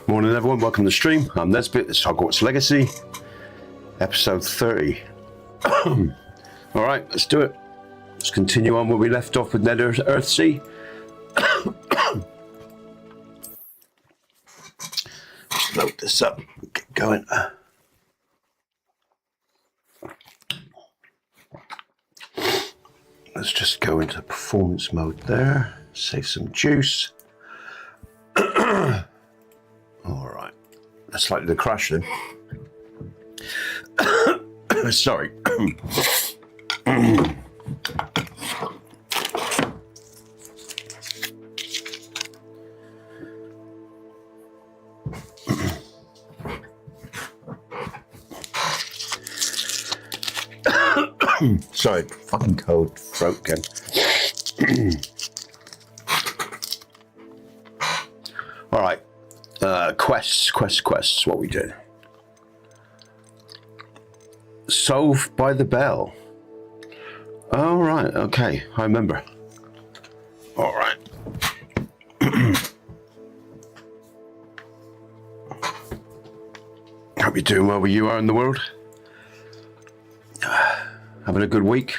Morning everyone, welcome to the stream. I'm Nesbit, this is Hogwarts Legacy, episode 30. Alright, let's do it. Let's continue on where we left off with Nether Earthsea. Just load this up, get going. Let's just go into performance mode there, save some juice. Alright, that's likely to crash then. Sorry. Sorry, fucking cold throat again. Alright. Quests, what we do. Solved by the bell. Oh, right, okay, I remember. All right. Hope you're doing well where you are in the world. Having a good week.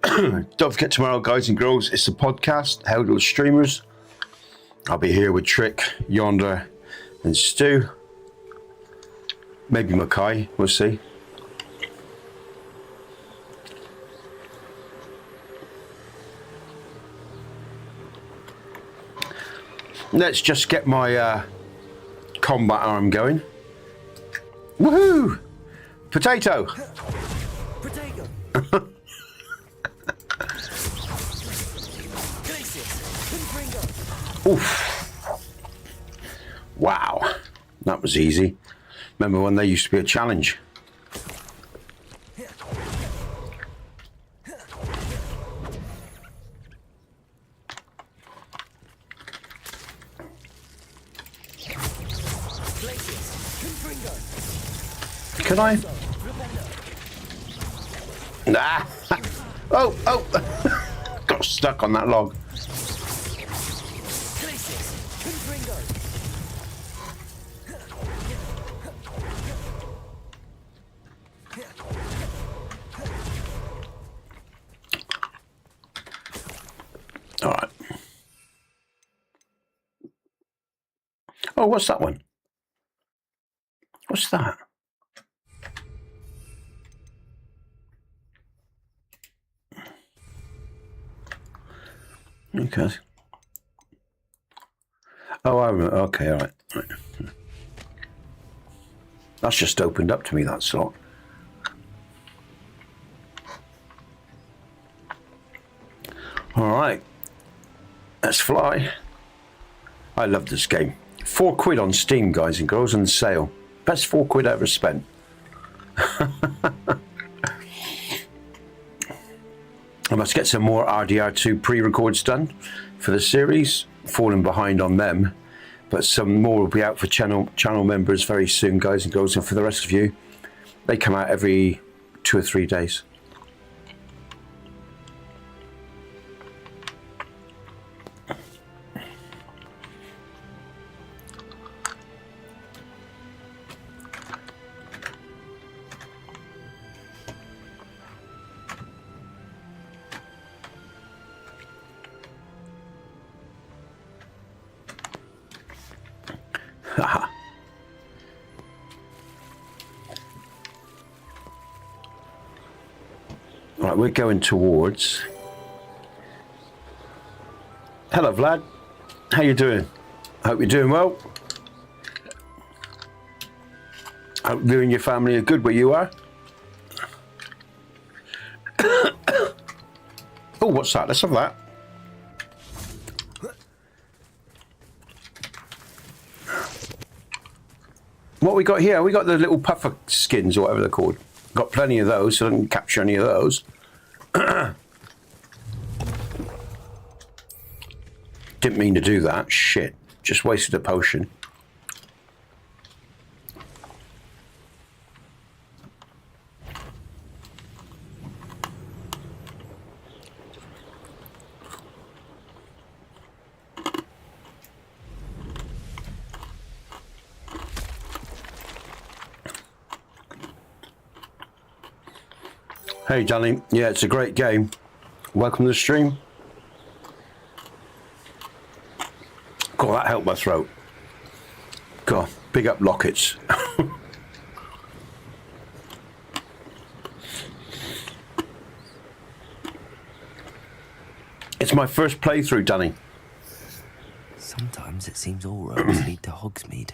Don't forget tomorrow, guys and girls, it's the podcast, How Do Streamers. I'll be here with Trick, Yonder, and Stu. Maybe Mackay, we'll see. Let's just get my combat arm going. Woohoo! Potato! Potato! Oof. Wow, that was easy. Remember when they used to be a challenge? Can I? Nah. Oh. Got stuck on that log. All right. Oh, what's that one? What's that? Okay. Oh, I remember. Okay, all right. That's just opened up to me, that slot. All right. Let's fly. I love this game. £4 on Steam, guys and girls, on sale. Best £4 ever spent. I must get some more RDR2 pre-records done for the series. Falling behind on them, but some more will be out for channel members very soon, guys and girls. And for the rest of you, they come out every 2 or 3 days. Right, we're going towards. Hello, Vlad. How you doing? Hope you're doing well. Hope you and your family are good where you are. Oh, what's that? Let's have that. What we got here? We got the little puffer skins or whatever they're called. Got plenty of those, so I didn't capture any of those. Didn't mean to do that. Shit. Just wasted a potion. Hey, Danny. Yeah, it's a great game. Welcome to the stream. God, that helped my throat. God, big up Lockets. It's my first playthrough, Danny. Sometimes it seems all roads lead to Hogsmeade.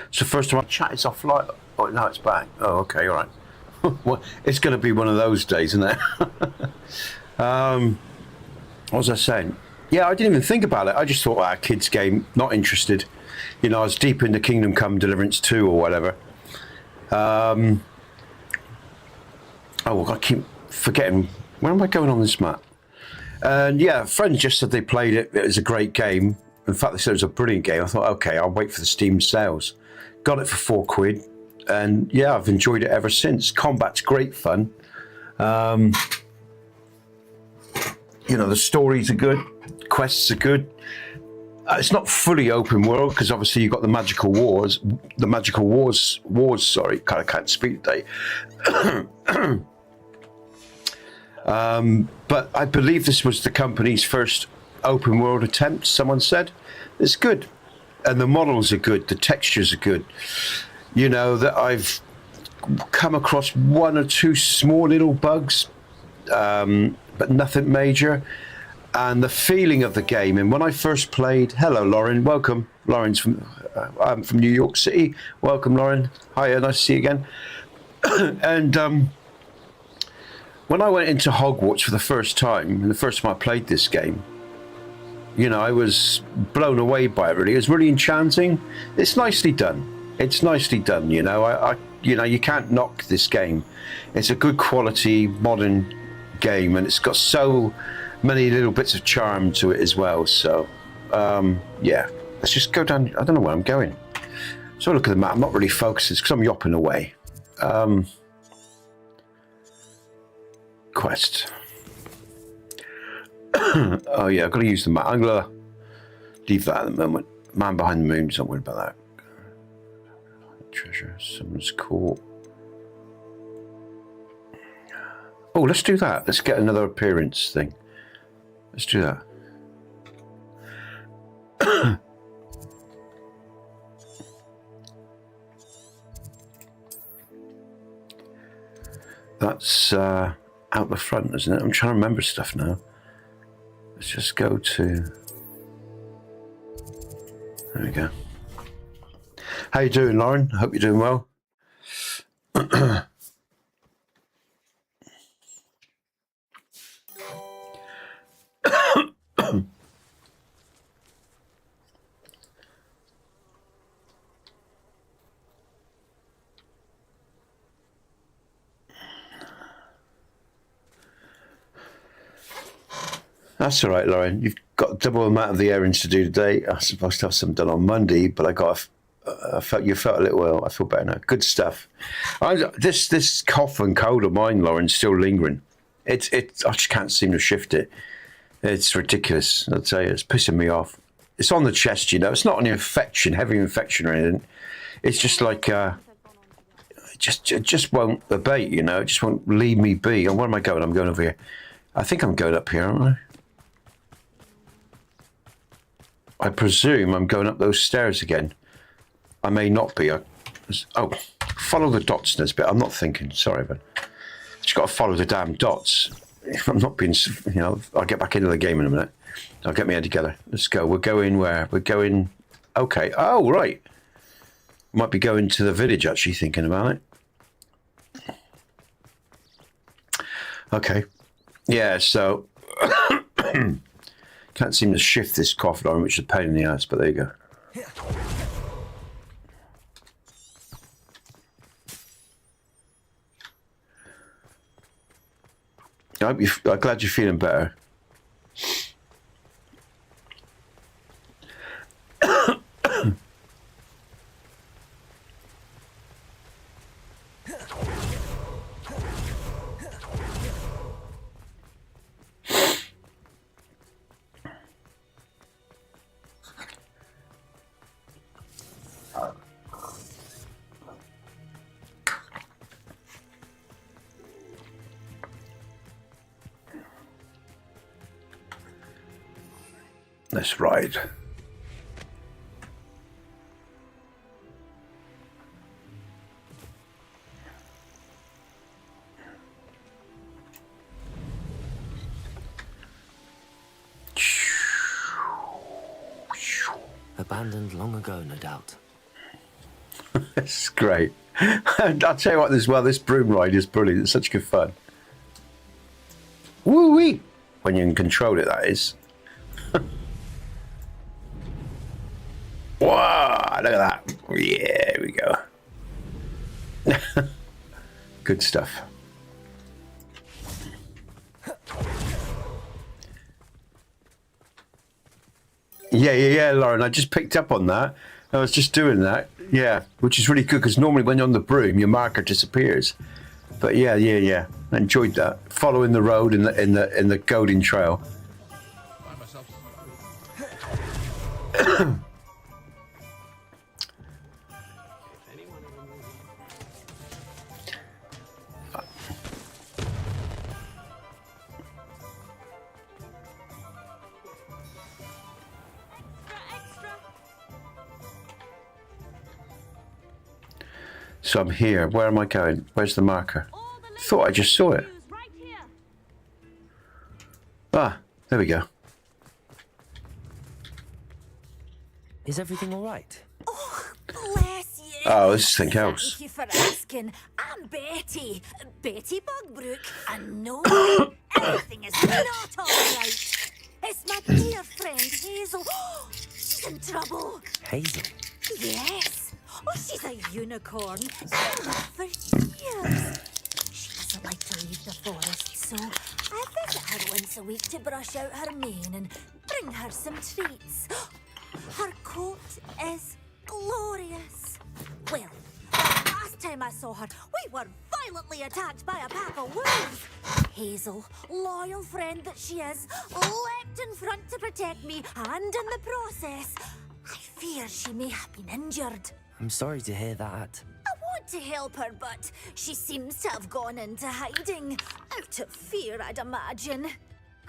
It's the first time I chat. It's offline. Oh, now it's back. Oh, okay, all right. Well, it's going to be one of those days, isn't it? What was I saying? Yeah, I didn't even think about it. I just thought, a kid's game, not interested. You know, I was deep into Kingdom Come Deliverance 2 or whatever. Oh, I keep forgetting. Where am I going on this map? And yeah, friends just said they played it. It was a great game. In fact, they said it was a brilliant game. I thought, okay, I'll wait for the Steam sales. Got it for £4. And yeah, I've enjoyed it ever since. Combat's great fun. You know, the stories are good. Quests are good. It's not fully open world because obviously you've got the magical wars. Sorry, I can't speak today. But I believe this was the company's first open world attempt. Someone said it's good, and the models are good. The textures are good. You know, that I've come across one or two small little bugs, but nothing major. And the feeling of the game, and when I first played, hello Lauren, welcome. Lauren's from New York City. Welcome, Lauren. Hiya, nice to see you again. And when I went into Hogwarts for the first time, and the first time I played this game, you know, I was blown away by it. Really, it was really enchanting. It's nicely done. It's nicely done. You know, you know, you can't knock this game. It's a good quality modern game, and it's got so many little bits of charm to it as well. So, yeah, let's just go down. I don't know where I'm going. So look at the map. I'm not really focused because I'm yopping away. Quest. Oh yeah, I've got to use the map. I'm gonna leave that at the moment. Man behind the moon. Don't worry about that. Treasure. Someone's caught. Oh, let's do that. Let's get another appearance thing. Let's do that. That's out the front, isn't it? I'm trying to remember stuff now. Let's just go to... There we go. How you doing, Lauren? I hope you're doing well. That's all right, Lauren. You've got double amount of the errands to do today. I was supposed to have some done on Monday, but you felt a little ill. I feel better now. Good stuff. This cough and cold of mine, Lauren, still lingering. I just can't seem to shift it. It's ridiculous. I'd say it's pissing me off. It's on the chest, you know. It's not an infection, heavy infection or anything. It's just like it just won't abate, you know. It just won't leave me be. And where am I going? I'm going over here. I think I'm going up here, aren't I? I presume I'm going up those stairs again. I may not be. Follow the dots in this bit. I'm not thinking. Sorry, but just got to follow the damn dots. If I'm not being, you know, I'll get back into the game in a minute. I'll get my head together. Let's go. We're going where? We're going. Okay. Oh, right. Might be going to the village. Actually, thinking about it. Okay. Yeah. So. Can't seem to shift this cough, Lauren, which is a pain in the ass, but there you go. I'm glad you're feeling better. Let's ride. Abandoned long ago, no doubt. It's great. I'll tell you what, this broom ride is brilliant. It's such good fun. Woo-wee! When you can control it, that is. Wow, look at that. Yeah, here we go. Good stuff. Yeah, Lauren, I just picked up on that. I was just doing that. Yeah, which is really good because normally when you're on the broom, your marker disappears. But yeah. I enjoyed that. Following the road in the goading trail. So I'm here. Where am I going? Where's the marker? Thought I just saw it. Ah, there we go. Is everything all right? Oh, bless you. Oh, this is something else. Thank you for asking. I'm Betty. Betty Bugbrook. And no, everything is not all right. It's my dear friend Hazel. She's in trouble. Hazel? Yes. Oh, she's a unicorn. She's lived for years. She doesn't like to leave the forest, so I visit her once a week to brush out her mane and bring her some treats. Her coat is glorious. Well, the last time I saw her, we were violently attacked by a pack of wolves. Hazel, loyal friend that she is, leapt in front to protect me, and in the process, I fear she may have been injured. I'm sorry to hear that. I want to help her, but she seems to have gone into hiding. Out of fear, I'd imagine.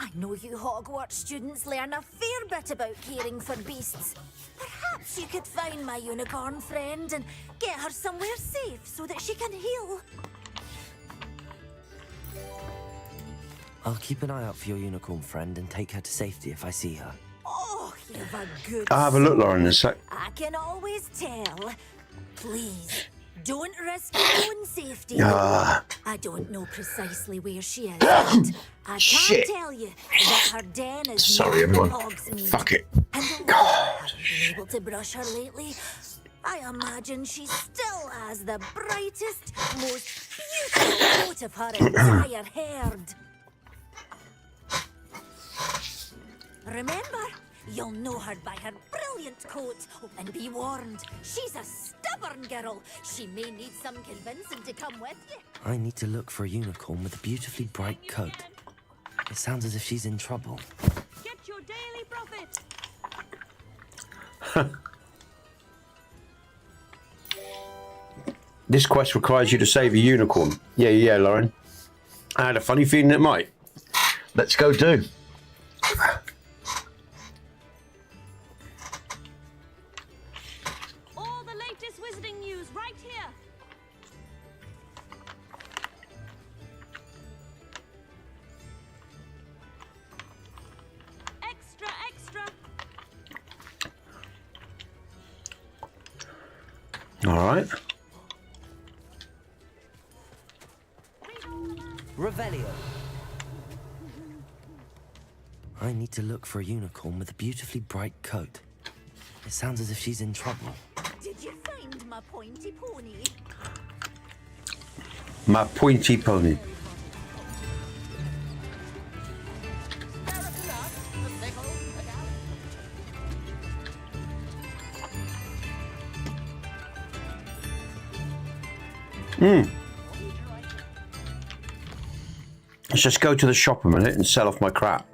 I know you Hogwarts students learn a fair bit about caring for beasts. Perhaps you could find my unicorn friend and get her somewhere safe so that she can heal. I'll keep an eye out for your unicorn friend and take her to safety if I see her. Oh, you've a good I'll have a look, soul. Lauren, in a sec. I can always tell. Please, don't risk your own safety. Ah. I don't know precisely where she is, but I Shit. can tell you that her den is Sorry, near everyone. Hogsmeade. Fuck it. And although I haven't been able to brush her lately, I imagine she still has the brightest, most beautiful coat of her entire herd. Remember, you'll know her by her brilliant coat. Oh, and be warned, she's a stubborn girl. She may need some convincing to come with you. I need to look for a unicorn with a beautifully bright coat. It sounds as if she's in trouble. Get your daily profit. This quest requires you to save a unicorn. Yeah, Lauren. I had a funny feeling it might. Let's go do. All the latest wizarding news right here. Extra, extra. All right. Revelio. I need to look for a unicorn with a beautifully bright coat. It sounds as if she's in trouble. Did you find my pointy pony? My pointy pony. Let's just go to the shop a minute and sell off my crap.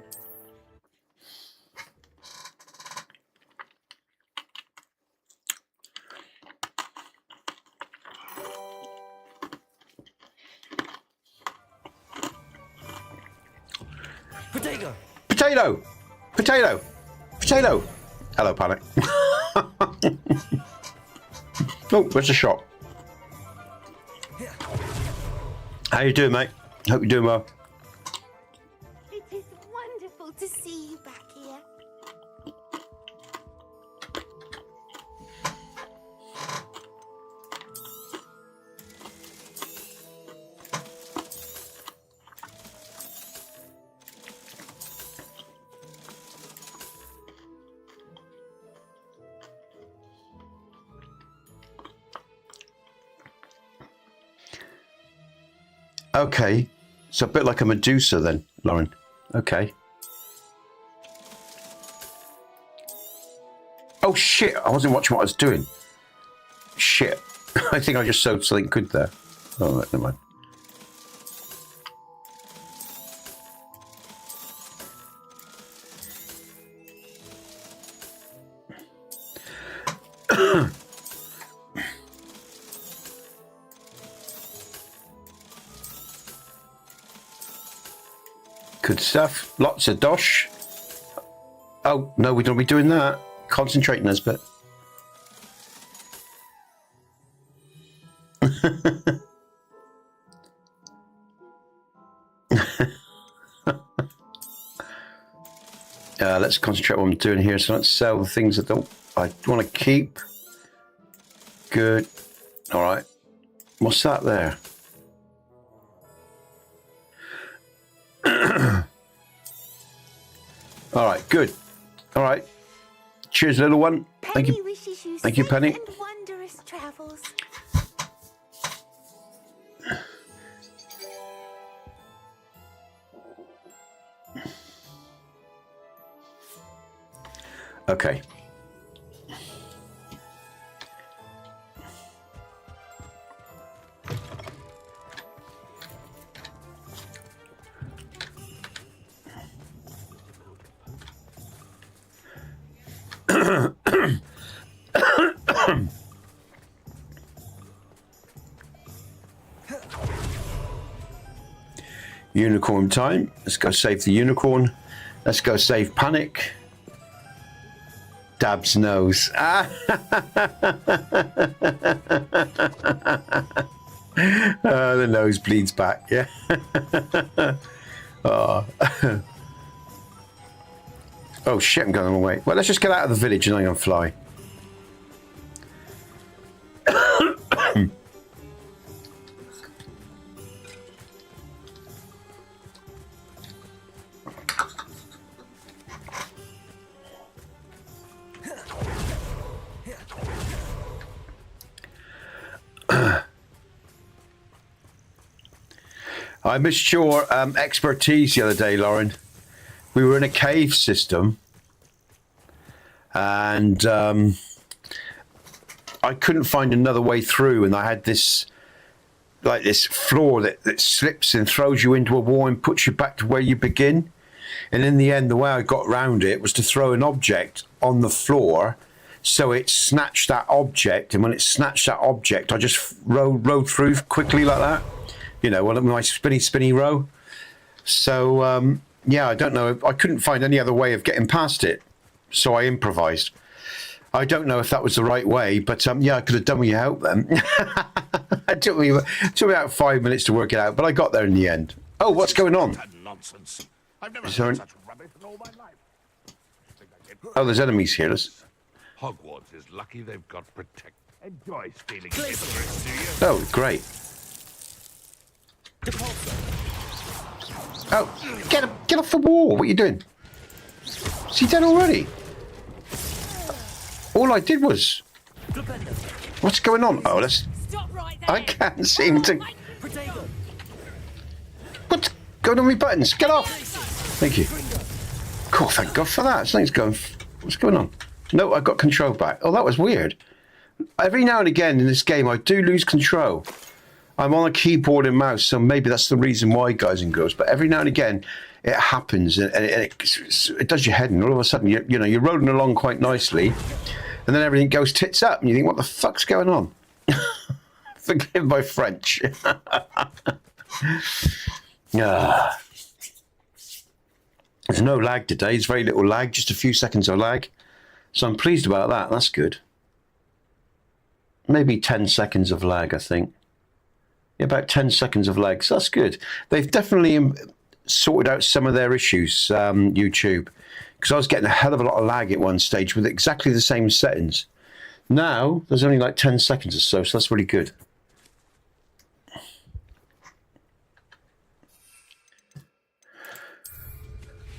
Potato! Potato! Potato! Potato! Hello, Panic. Oh, where's the shop? How you doing, mate? Hope you're doing well. It is wonderful to see you back here. Okay, so a bit like a Medusa then, Lauren. Okay. Oh shit, I wasn't watching what I was doing. Shit. I think I just sewed something good there. Oh, never mind. Good stuff. Lots of dosh. Oh, no, we don't be doing that. Concentrating us, but... let's concentrate on what I'm doing here. So let's sell the things that I want to keep. Good. All right. What's that there? All right, good. All right. Cheers, little one. Thank you. Wishes you Thank you, safe Penny. and wondrous travels. Okay. Unicorn time. Let's go save the unicorn. Let's go save Panic. Dab's nose. The nose bleeds back, yeah. Oh shit, I'm going the wrong way. Well, let's just get out of the village and I'm going to fly. I missed your expertise the other day, Lauren. We were in a cave system and I couldn't find another way through, and I had this like this floor that slips and throws you into a wall and puts you back to where you begin. And in the end, the way I got around it was to throw an object on the floor so it snatched that object, and when it snatched that object I just rode through quickly like that, you know, with my spinny row. So yeah, I don't know. I couldn't find any other way of getting past it, so I improvised. I don't know if that was the right way, but yeah, I could have done with your help then. It took me about 5 minutes to work it out, but I got there in the end. Oh, what's going on? Nonsense. I've never Sorry. seen such rubbish in all my life. Oh, there's enemies here. Hogwarts is lucky they've got protect. Enjoy stealing history, do you? Oh, great. Oh, get off the wall. What are you doing? Is he dead already? All I did was... What's going on? Oh, let's... Stop right there. I can't seem to... What's going on with my buttons? Get off! Thank you. Cool, thank God for that. Something's going... What's going on? No, I got control back. Oh, that was weird. Every now and again in this game, I do lose control. I'm on a keyboard and mouse, so maybe that's the reason why, guys and girls. But every now and again, it happens, and it does your head in. All of a sudden, you know, you're rolling along quite nicely, and then everything goes tits up, and you think, what the fuck's going on? Forgive my French. Ah. There's no lag today. There's very little lag, just a few seconds of lag. So I'm pleased about that. That's good. Maybe 10 seconds of lag, I think. Yeah, about 10 seconds of lag. So that's good. They've definitely sorted out some of their issues, YouTube. Because I was getting a hell of a lot of lag at one stage with exactly the same settings. Now, there's only like 10 seconds or so, so that's really good.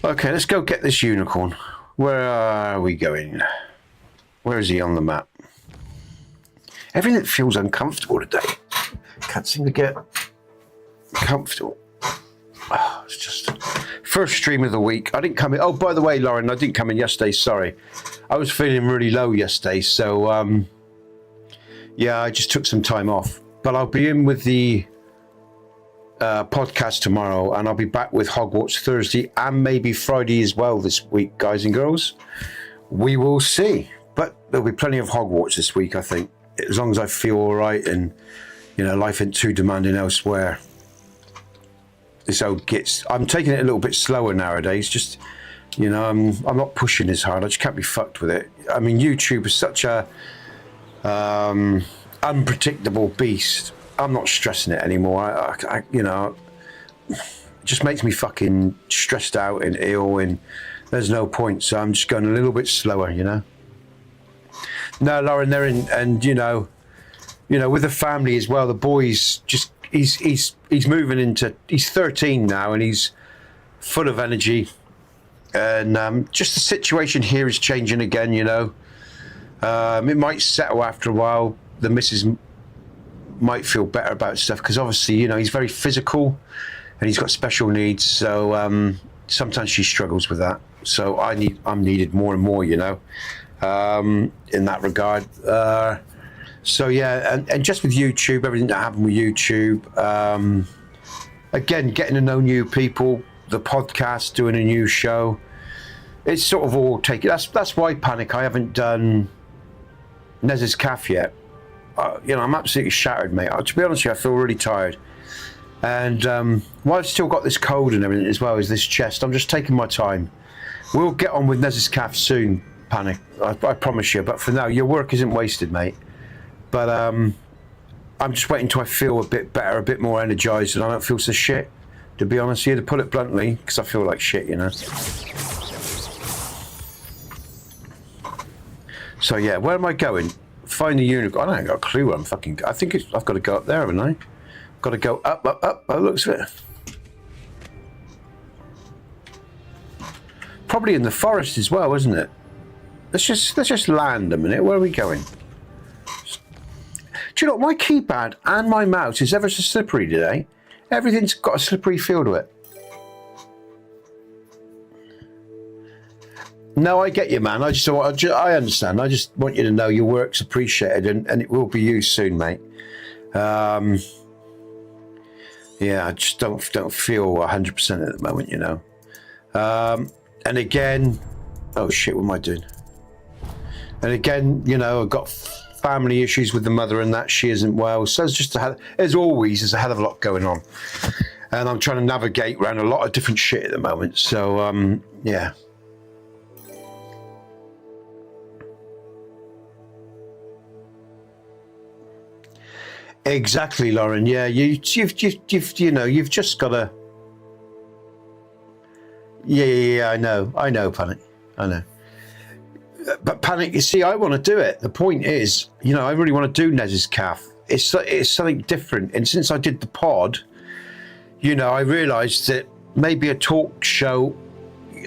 Okay, let's go get this unicorn. Where are we going? Where is he on the map? Everything feels uncomfortable today. Can't seem to get comfortable. Oh, it's just first stream of the week. I didn't come in. Oh, by the way, Lauren, I didn't come in yesterday. Sorry, I was feeling really low yesterday, so yeah, I just took some time off. But I'll be in with the podcast tomorrow, and I'll be back with Hogwarts Thursday and maybe Friday as well this week, guys and girls. We will see, but there'll be plenty of Hogwarts this week, I think, as long as I feel all right and, you know, life ain't too demanding elsewhere. This old gets... I'm taking it a little bit slower nowadays. Just, you know, I'm not pushing as hard. I just can't be fucked with it. I mean, YouTube is such a unpredictable beast. I'm not stressing it anymore. I you know, it just makes me fucking stressed out and ill, and there's no point. So I'm just going a little bit slower, you know. No, Lauren, they're in, and you know, with the family as well. The boys just he's moving into. He's 13 now, and he's full of energy. And just the situation here is changing again. You know, it might settle after a while. The missus might feel better about stuff because obviously, you know, he's very physical and he's got special needs. So sometimes she struggles with that. So I'm needed more and more, you know, in that regard. So yeah, and just with YouTube, everything that happened with YouTube, again, getting to know new people, the podcast, doing a new show, it's sort of all taken. That's why Panic. I haven't done Nez's Calf yet. You know, I'm absolutely shattered, mate. To be honest with you, I feel really tired. And while I've still got this cold and everything as well as this chest, I'm just taking my time. We'll get on with Nez's Calf soon, Panic. I promise you. But for now, your work isn't wasted, mate. But I'm just waiting till I feel a bit better, a bit more energised, and I don't feel so shit to be honest with you, to put it bluntly, because I feel like shit, you know. So yeah, where am I going? Find the unicorn. I ain't got a clue where I'm fucking... I think I've got to go up there, haven't I? Got to go up, up, up, by the looks of it. Probably in the forest as well, isn't it? Let's just land a minute. Where are we going? Do you know what? My keypad and my mouse is ever so slippery today. Everything's got a slippery feel to it. No, I get you, man. I understand. I just want you to know your work's appreciated, and it will be used soon, mate. Yeah, I just don't feel 100% at the moment, you know. And again, oh shit, what am I doing? And again, you know, I've got family issues with the mother and that. She isn't well, so it's just as always, there's a hell of a lot going on, and I'm trying to navigate around a lot of different shit at the moment. So yeah. Exactly, Lauren. Yeah, you've you know, you've just got to. Yeah. I know, Panic. I know. But Panic, you see, I want to do it. The point is, you know, I really want to do Nez's Calf. It's something different. And since I did the pod, you know, I realised that maybe a talk show,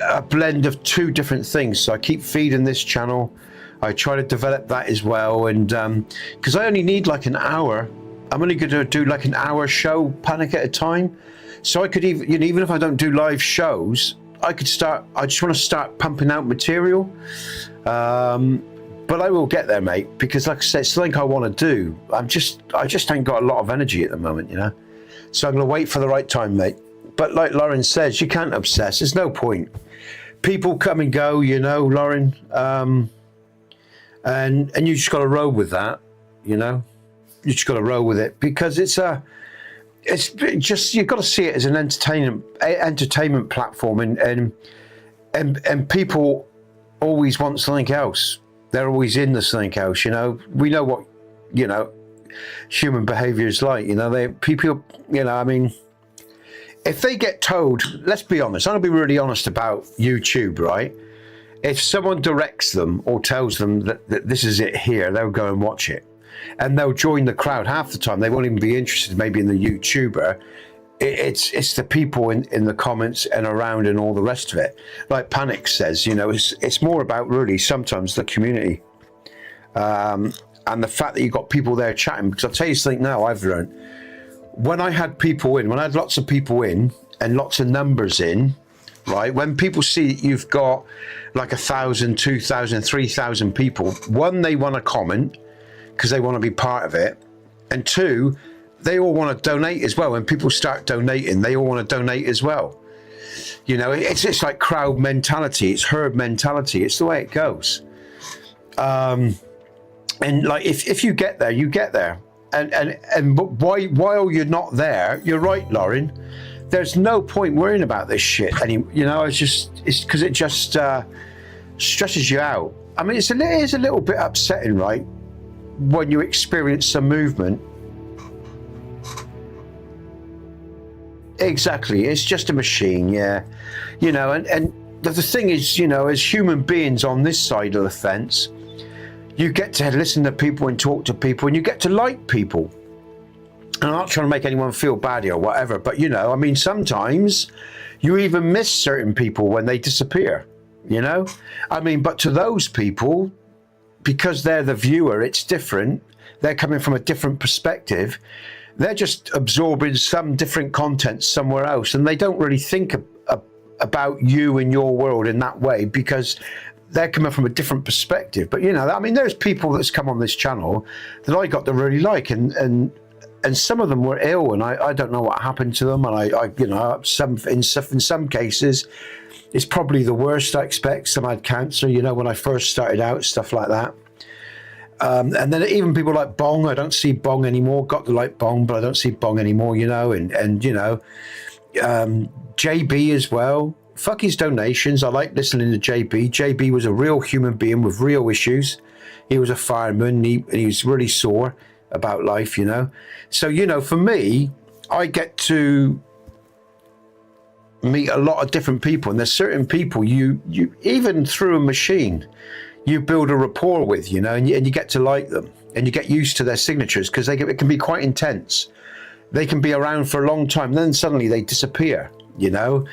a blend of two different things. So I keep feeding this channel. I try to develop that as well. And because I only need like an hour. I'm only going to do like an hour show, Panic, at a time. So I could even, you know, even if I don't do live shows, I just want to start pumping out material. But I will get there, mate, because like I said, it's something I want to do. I just ain't got a lot of energy at the moment, you know. So I'm going to wait for the right time, mate. But like Lauren says, you can't obsess. There's no point. People come and go, you know, Lauren. And you just got to roll with that, you know. You just got to roll with it, because it's just, you've got to see it as an entertainment platform, and people always want something else. They're always in the something else, you know. We know what, you know, human behavior is like, you know. People, you know, I mean, if they get told, let's be honest, I'm going to be really honest about YouTube, right? If someone directs them or tells them that this is it here, they'll go and watch it. And they'll join the crowd. Half the time they won't even be interested maybe in the YouTuber. It's the people in the comments and around and all the rest of it. Like Panic says, you know, it's more about really sometimes the community, and the fact that you've got people there chatting. Because I'll tell you something now I've learned. When I had people in, when I had lots of people in and lots of numbers in, right, when people see that you've got like 1,000, 2,000, 3,000 people, one, they want to comment because they want to be part of it, and two, they all want to donate as well. When people start donating, they all want to donate as well. You know, it's like crowd mentality, it's herd mentality, it's the way it goes. And like if you get there, you get there. And while you're not there, you're right, Lauren. There's no point worrying about this shit anymore. You know, it's because it just stresses you out. I mean, it is a little bit upsetting, right? When you experience some movement. Exactly, it's just a machine, yeah. You know, and the thing is, you know, as human beings on this side of the fence, you get to listen to people and talk to people, and you get to like people. And I'm not trying to make anyone feel bad or whatever, but you know, I mean, sometimes you even miss certain people when they disappear, you know? I mean, but to those people, because they're the viewer, it's different. They're coming from a different perspective. They're just absorbing some different content somewhere else, and they don't really think about you and your world in that way because they're coming from a different perspective. But you know, I mean, there's people that's come on this channel that I got to really like, and some of them were ill, and I don't know what happened to them, and I you know, in some cases, it's probably the worst I expect. Some had cancer, you know, when I first started out, stuff like that. And then even people like Bong, I don't see Bong anymore. Got to like Bong, but I don't see Bong anymore, you know. And you know, JB as well. Fuck his donations. I like listening to JB. JB was a real human being with real issues. He was a fireman, and he was really sore about life, you know. So, you know, for me, I get to meet a lot of different people, and there's certain people you even through a machine, you build a rapport with, you know, and you get to like them, and you get used to their signatures, because it can be quite intense. They can be around for a long time, then suddenly they disappear, you know,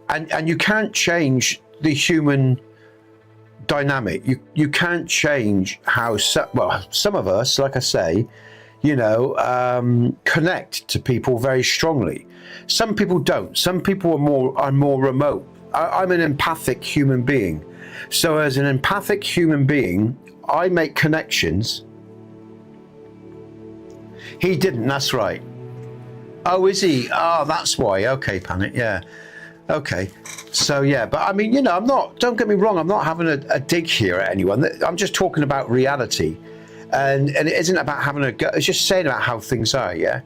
and you can't change the human dynamic. You can't change how some of us, like I say, you know, connect to people very strongly. Some people don't. Some people are more remote. I'm an empathic human being, so as an empathic human being, I make connections. He didn't. That's right. Oh, is he? Oh, that's why. Okay, Panic. Yeah. Okay. So, yeah. But I mean, you know, don't get me wrong. I'm not having a dig here at anyone. I'm just talking about reality. And it isn't about having a go. It's just saying about how things are. Yeah.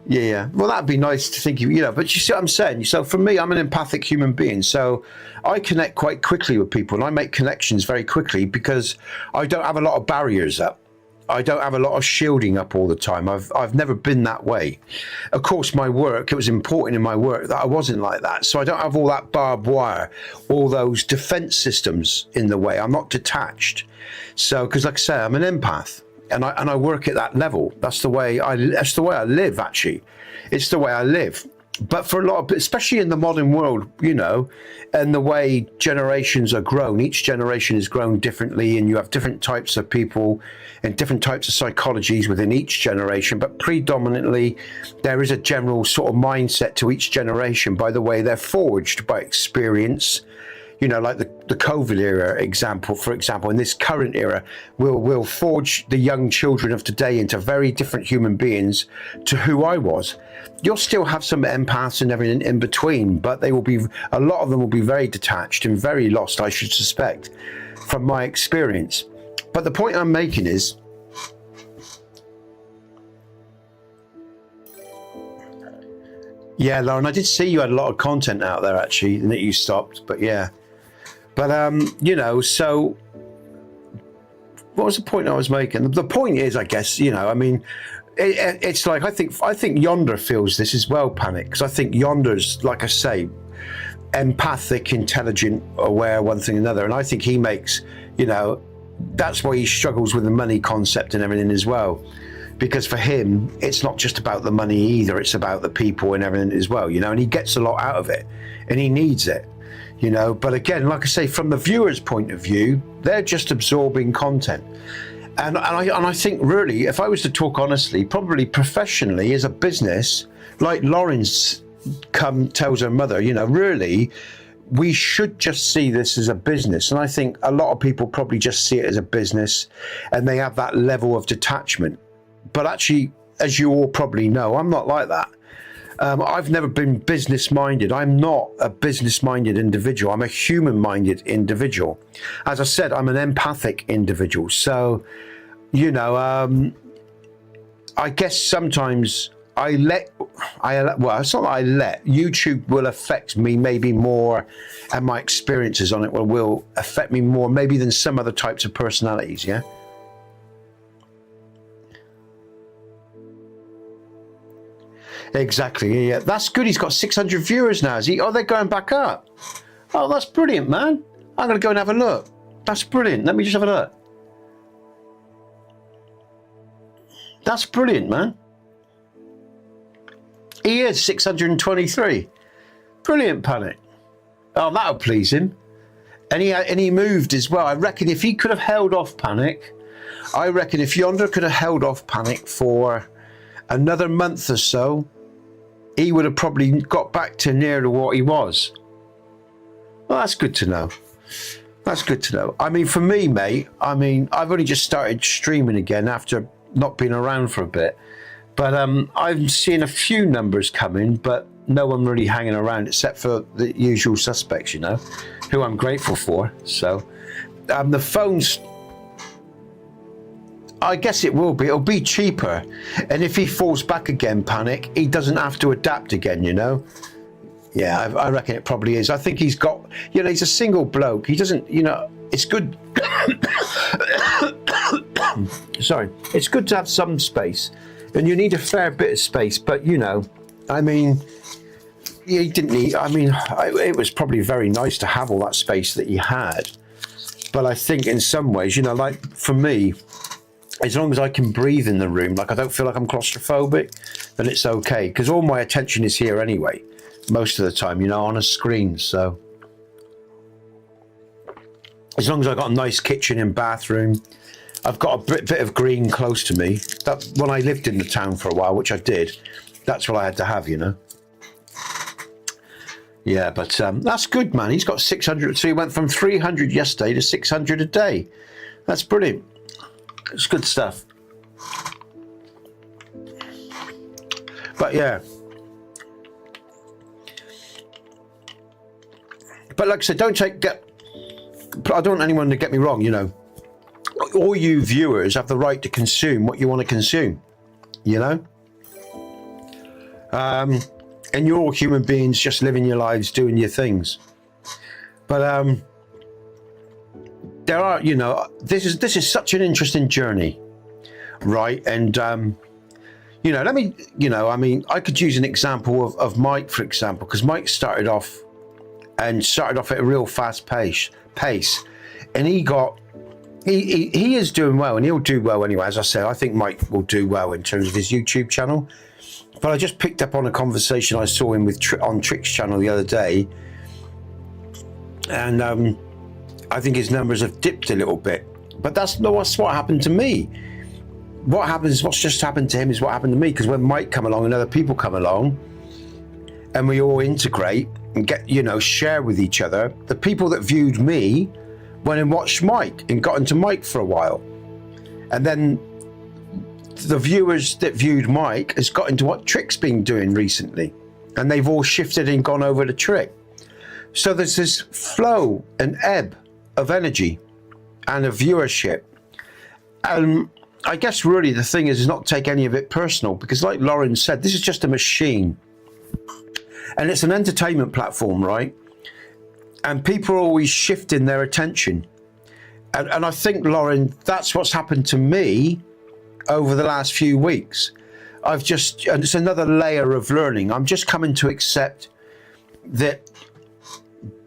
Yeah. Well, that'd be nice to think, you know, but you see what I'm saying? So for me, I'm an empathic human being. So I connect quite quickly with people, and I make connections very quickly because I don't have a lot of barriers up. I don't have a lot of shielding up all the time. I've never been that way. Of course, my work, it was important in my work that I wasn't like that. So I don't have all that barbed wire, all those defense systems in the way. I'm not detached. So, because like I say, I'm an empath, and I work at that level. That's the way I live, actually. It's the way I live. But for a lot of, especially in the modern world, you know, and the way generations are grown, each generation is grown differently, and you have different types of people and different types of psychologies within each generation. But predominantly, there is a general sort of mindset to each generation by the way they're forged by experience. You know, like the COVID era for example, in this current era, will forge the young children of today into very different human beings to who I was. You'll still have some empaths and everything in between, but a lot of them will be very detached and very lost, I should suspect, from my experience. But the point I'm making is, yeah, Lauren, I did see you had a lot of content out there actually, and that you stopped, but yeah. But, you know, so what was the point I was making? The point is, I guess, you know, I mean, it's like, I think Yonder feels this as well, Panic, because I think Yonder's, like I say, empathic, intelligent, aware, one thing or another. And I think he makes, you know, that's why he struggles with the money concept and everything as well. Because for him, it's not just about the money either. It's about the people and everything as well, you know, and he gets a lot out of it and he needs it. You know, but again, like I say, from the viewer's point of view, they're just absorbing content. And I think really, if I was to talk honestly, probably professionally as a business, like Lauren's tells her mother, you know, really, we should just see this as a business. And I think a lot of people probably just see it as a business and they have that level of detachment. But actually, as you all probably know, I'm not like that. I've never been business-minded. I'm not a business-minded individual. I'm a human-minded individual. As I said, I'm an empathic individual. So, you know, I guess sometimes well, it's not that I let. YouTube will affect me maybe more, and my experiences on it will affect me more maybe than some other types of personalities, yeah? Exactly, yeah. That's good. He's got 600 viewers now, is he? Oh, they're going back up. Oh, that's brilliant, man. I'm going to go and have a look. That's brilliant. Let me just have a look. That's brilliant, man. He is 623. Brilliant, Panic. Oh, that'll please him. And he moved as well. I reckon if he could have held off Panic, I reckon if Yonder could have held off Panic for another month or so, he would have probably got back to near to what he was. Well, that's good to know. That's good to know. I mean, for me, mate, I mean, I've only just started streaming again after not being around for a bit. But I'm seeing a few numbers coming, but no one really hanging around except for the usual suspects, you know, who I'm grateful for. So the phone's, I guess it'll be cheaper. And if he falls back again, Panic, he doesn't have to adapt again, you know? Yeah, I reckon it probably is. I think he's got, you know, he's a single bloke. He doesn't, you know, it's good. Sorry. It's good to have some space. And you need a fair bit of space. But, you know, I mean, he didn't need, I mean, it was probably very nice to have all that space that he had. But I think in some ways, you know, like for me, as long as I can breathe in the room, like I don't feel like I'm claustrophobic, then it's okay. Because all my attention is here anyway, most of the time, you know, on a screen. So as long as I've got a nice kitchen and bathroom, I've got a bit of green close to me. That when I lived in the town for a while, which I did, that's what I had to have, you know. Yeah, but that's good, man. He's got 600. So he went from 300 yesterday to 600 a day. That's brilliant. It's good stuff. But yeah. But like I said, I don't want anyone to get me wrong, you know. All you viewers have the right to consume what you want to consume, you know. And you're all human beings just living your lives, doing your things. But there are, you know, this is such an interesting journey, right? And you know, let me, you know, I mean, I could use an example of Mike, for example, because Mike started off at a real fast pace, and he is doing well, and he'll do well anyway. As I said, I think Mike will do well in terms of his YouTube channel. But I just picked up on a conversation I saw him with on Trick's channel the other day, and I think his numbers have dipped a little bit. But that's what happened to me. What's just happened to him is what happened to me, because when Mike come along and other people come along, and we all integrate and get, you know, share with each other, the people that viewed me went and watched Mike and got into Mike for a while, and then the viewers that viewed Mike has got into what Trick's been doing recently, and they've all shifted and gone over to Trick. So there's this flow and ebb of energy and of viewership. I guess really the thing is not take any of it personal, because like Lauren said, this is just a machine, and it's an entertainment platform, right? And people are always shifting their attention, and I think, Lauren, that's what's happened to me over the last few weeks. And it's another layer of learning. I'm just coming to accept that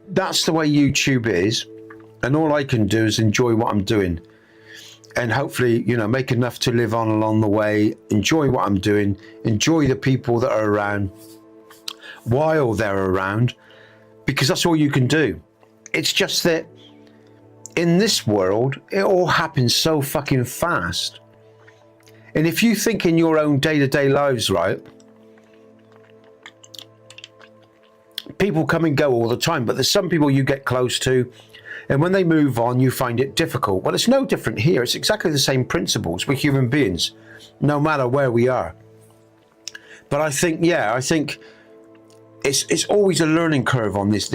that's the way YouTube is, and all I can do is enjoy what I'm doing, and hopefully, you know, make enough to live on along the way, enjoy what I'm doing, enjoy the people that are around while they're around, because that's all you can do. It's just that in this world, it all happens so fucking fast. And if you think in your own day-to-day lives, right, people come and go all the time, but there's some people you get close to, and when they move on, you find it difficult. Well, it's no different here. It's exactly the same principles. We're human beings, no matter where we are. But I think, yeah, it's always a learning curve on this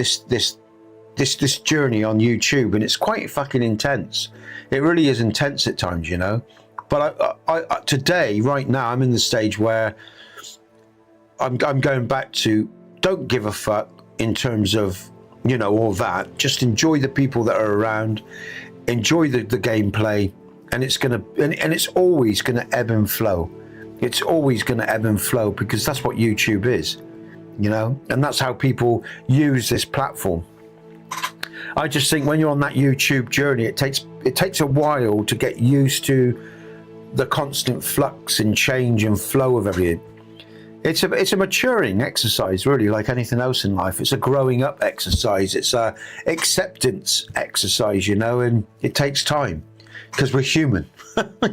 journey on YouTube, and it's quite fucking intense. It really is intense at times, you know. But I today, right now, I'm in the stage where I'm going back to don't give a fuck in terms of, you know, all that. Just enjoy the people that are around, enjoy the gameplay, and it's always gonna ebb and flow. It's always gonna ebb and flow, because that's what YouTube is, you know, and that's how people use this platform. I just think when you're on that YouTube journey, it takes a while to get used to the constant flux and change and flow of everything. It's a maturing exercise, really, like anything else in life. It's a growing up exercise. It's a acceptance exercise, you know, and it takes time, because we're human.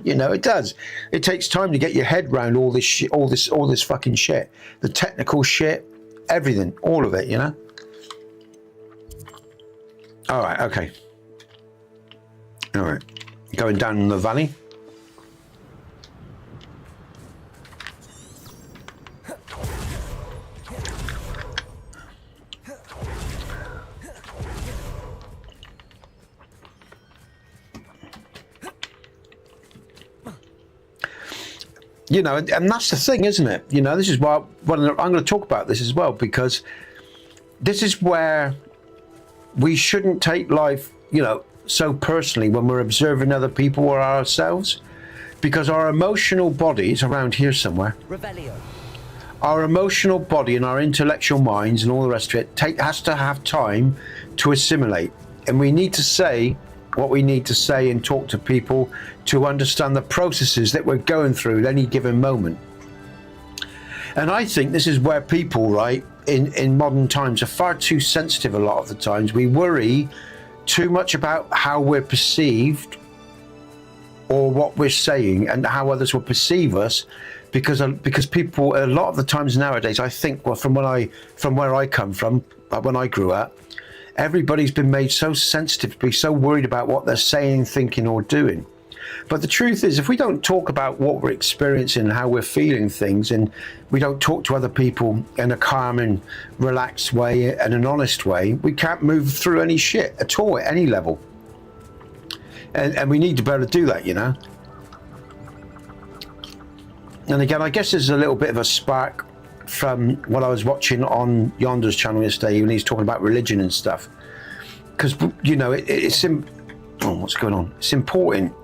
You know, it does. It takes time to get your head around all this shit, all this fucking shit, the technical shit, everything, all of it, you know. All right, okay. All right, going down the valley. You know, and that's the thing, isn't it? You know, this is why I'm going to talk about this as well, because this is where we shouldn't take life, you know, so personally when we're observing other people or ourselves, because our emotional bodies around here somewhere Revelio. our emotional body and our intellectual minds and all the rest of it has to have time to assimilate. And we need to say what we need to say and talk to people to understand the processes that we're going through at any given moment. And I think this is where people, right, in modern times are far too sensitive a lot of the times. We worry too much about how we're perceived or what we're saying and how others will perceive us, because people a lot of the times nowadays, I think, well, from where I come from, when I grew up, everybody's been made so sensitive to be so worried about what they're saying, thinking or doing. But the truth is, if we don't talk about what we're experiencing and how we're feeling things, and we don't talk to other people in a calm and relaxed way and an honest way, we can't move through any shit at all at any level. And we need to be able to do that, you know. And again, I guess there's a little bit of a spark from what I was watching on Yonder's channel yesterday when he's talking about religion and stuff. Because, you know, what's going on? It's important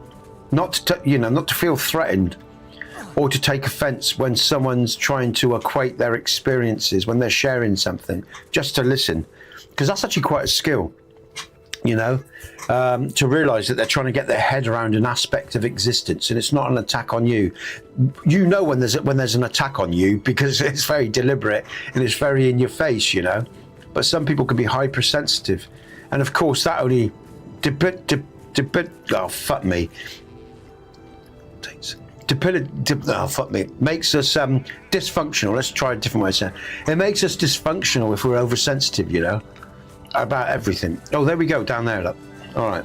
not to feel threatened or to take offense when someone's trying to equate their experiences, when they're sharing something, just to listen. Because that's actually quite a skill, you know, to realize that they're trying to get their head around an aspect of existence, and it's not an attack on you. You know when there's an attack on you, because it's very deliberate and it's very in your face, you know. But some people can be hypersensitive, and of course that only makes us dysfunctional. Let's try a different way of saying it. It makes us dysfunctional if we're oversensitive, you know, about everything. Oh, there we go, down there, look. All right.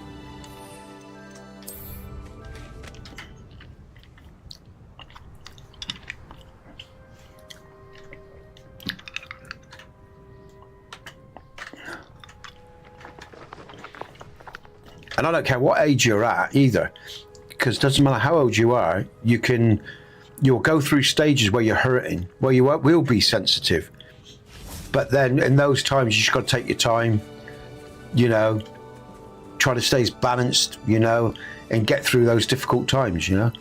And I don't care what age you're at either, because it doesn't matter how old you are, you'll go through stages where you're hurting, where you will be sensitive. But then in those times, you just got to take your time, you know, try to stay as balanced, you know, and get through those difficult times, you know.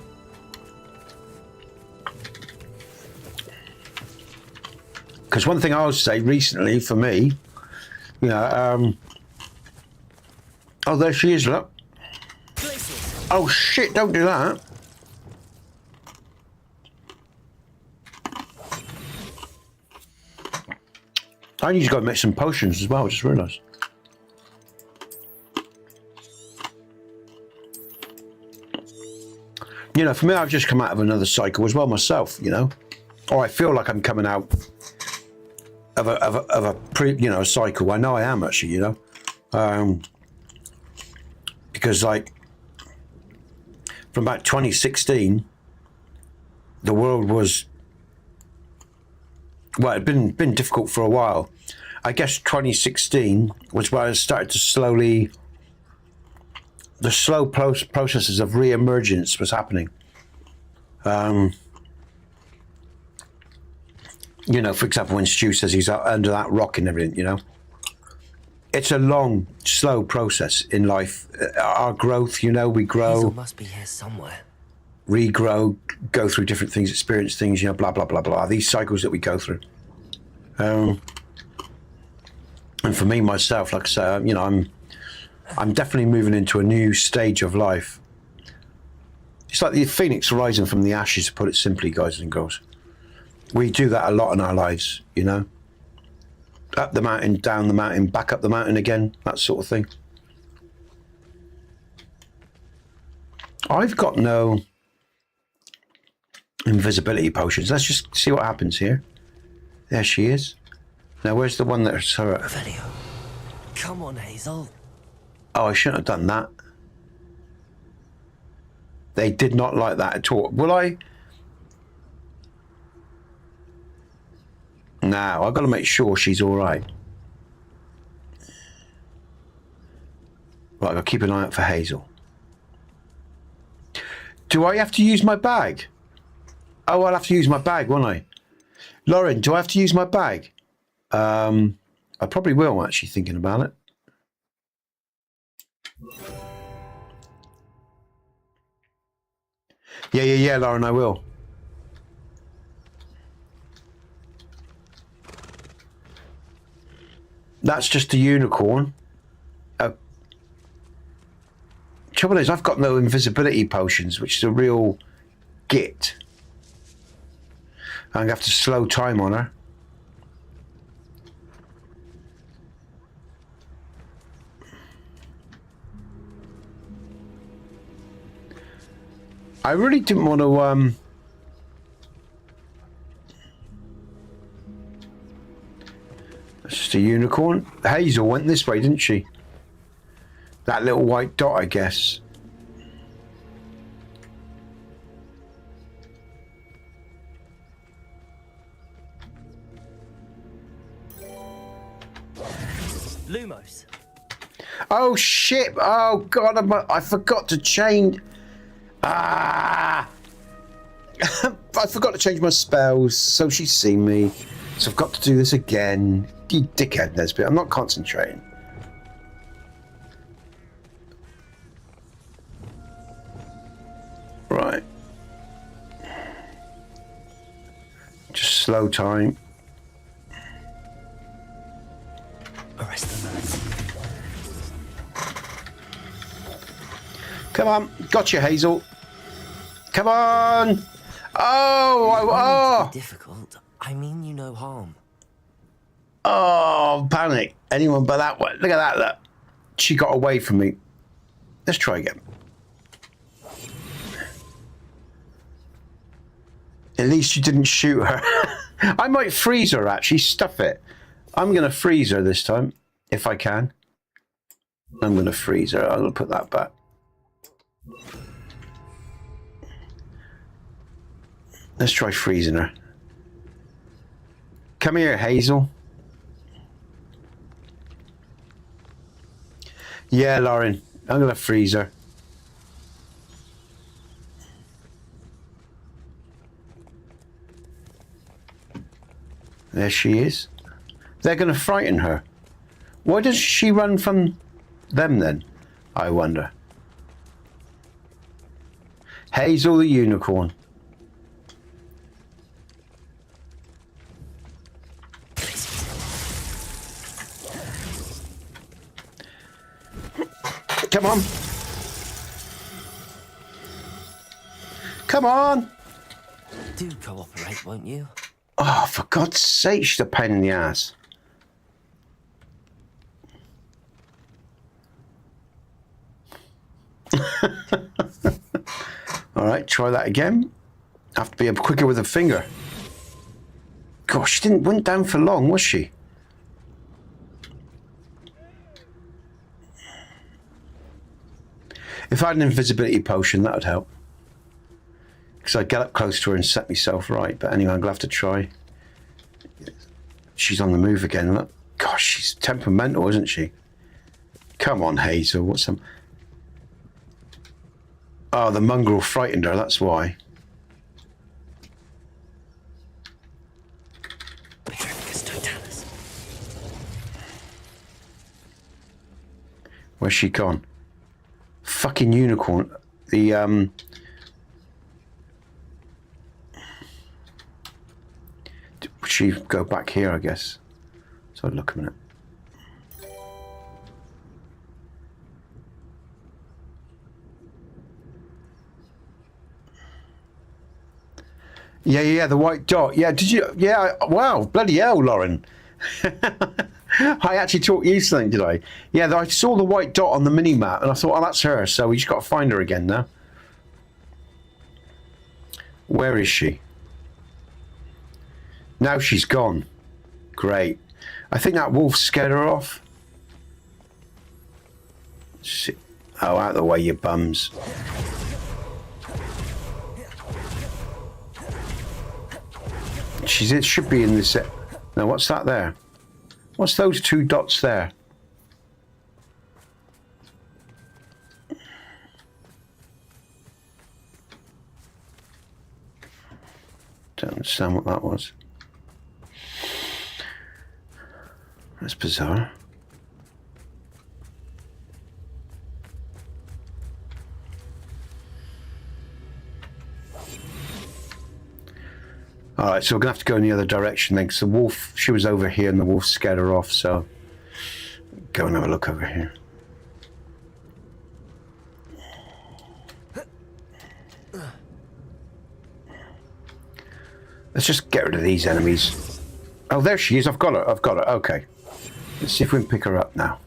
Because one thing I would say recently for me, you know, oh, there she is, look. Oh shit, don't do that. I need to go and make some potions as well, I just realised. You know, for me, I've just come out of another cycle as well myself, you know. Or I feel like I'm coming out of a cycle. I know I am actually, you know. Because like from about 2016, the world was, well, it had been difficult for a while. I guess 2016 was where I started to the slow processes of re-emergence was happening. You know, for example, when Stu says he's under that rock and everything, you know, it's a long, slow process in life. Our growth, you know, we grow. Hazel must be here somewhere. Regrow, go through different things, experience things, you know, blah, blah, blah, blah. These cycles that we go through. And for me, myself, like I say, you know, I'm definitely moving into a new stage of life. It's like the phoenix rising from the ashes, to put it simply, guys and girls. We do that a lot in our lives, you know. Up the mountain, down the mountain, back up the mountain again, that sort of thing. I've got no invisibility potions. Let's just see what happens here. There she is. Now, where's the one that's her? Revelio. Come on, Hazel. Oh, I shouldn't have done that. They did not like that at all. Will I? Now, I've got to make sure she's all right. Right, I've got to keep an eye out for Hazel. Do I have to use my bag? Oh, I'll have to use my bag, won't I? Lauren, do I have to use my bag? I probably will, actually, thinking about it. Yeah, Lauren, I will. That's just a unicorn. Trouble is, I've got no invisibility potions, which is a real git. I'm going to have to slow time on her. I really didn't want to, That's just a unicorn. Hazel went this way, didn't she? That little white dot, I guess. Lumos. Oh shit! Oh god, I forgot to change. Ah! I forgot to change my spells, so she's seen me. So I've got to do this again. You dickhead, Nesbit. I'm not concentrating. Right. Just slow time. Arrest the man. Come on. Gotcha, Hazel. Come on. Oh. Difficult. I mean you no harm. Oh, panic. Anyone but that one. Look at that. Look. She got away from me. Let's try again. At least you didn't shoot her. I might freeze her, actually. Stuff it. I'm going to freeze her this time, if I can. I'm going to freeze her. I'll put that back. Let's try freezing her. Come here, Hazel. Yeah, Lauren. I'm going to freeze her. There she is. They're going to frighten her. Why does she run from them then? I wonder. Hazel the unicorn. Come on. Come on. Do cooperate, won't you? Oh, for God's sake, she's a pain in the ass. All right, try that again. Have to be a quicker with a finger. Gosh, she went down for long, was she? If I had an invisibility potion, that would help. Because I'd get up close to her and set myself right. But anyway, I'm going to have to try. She's on the move again, look. Gosh, she's temperamental, isn't she? Come on, Hazel, what's some... Oh, the mongrel frightened her, that's why. Where's she gone? Fucking unicorn. The, she go back here, I guess. So look a minute. Yeah, the white dot. Yeah, did you? Yeah, wow, bloody hell, Lauren. I actually taught you something, did I? Yeah, I saw the white dot on the mini-map and I thought, oh, that's her, so we just got to find her again now. Where is she? Now she's gone. Great. I think that wolf scared her off. Shit. Oh, out of the way, you bums. It should be in this. Now, what's that there? What's those two dots there? Don't understand what that was. That's bizarre. All right, so we're gonna have to go in the other direction then, because the wolf, she was over here and the wolf scared her off, so go and have a look over here. Let's just get rid of these enemies. Oh, there she is. I've got her. I've got her. Okay. Let's see if we can pick her up now.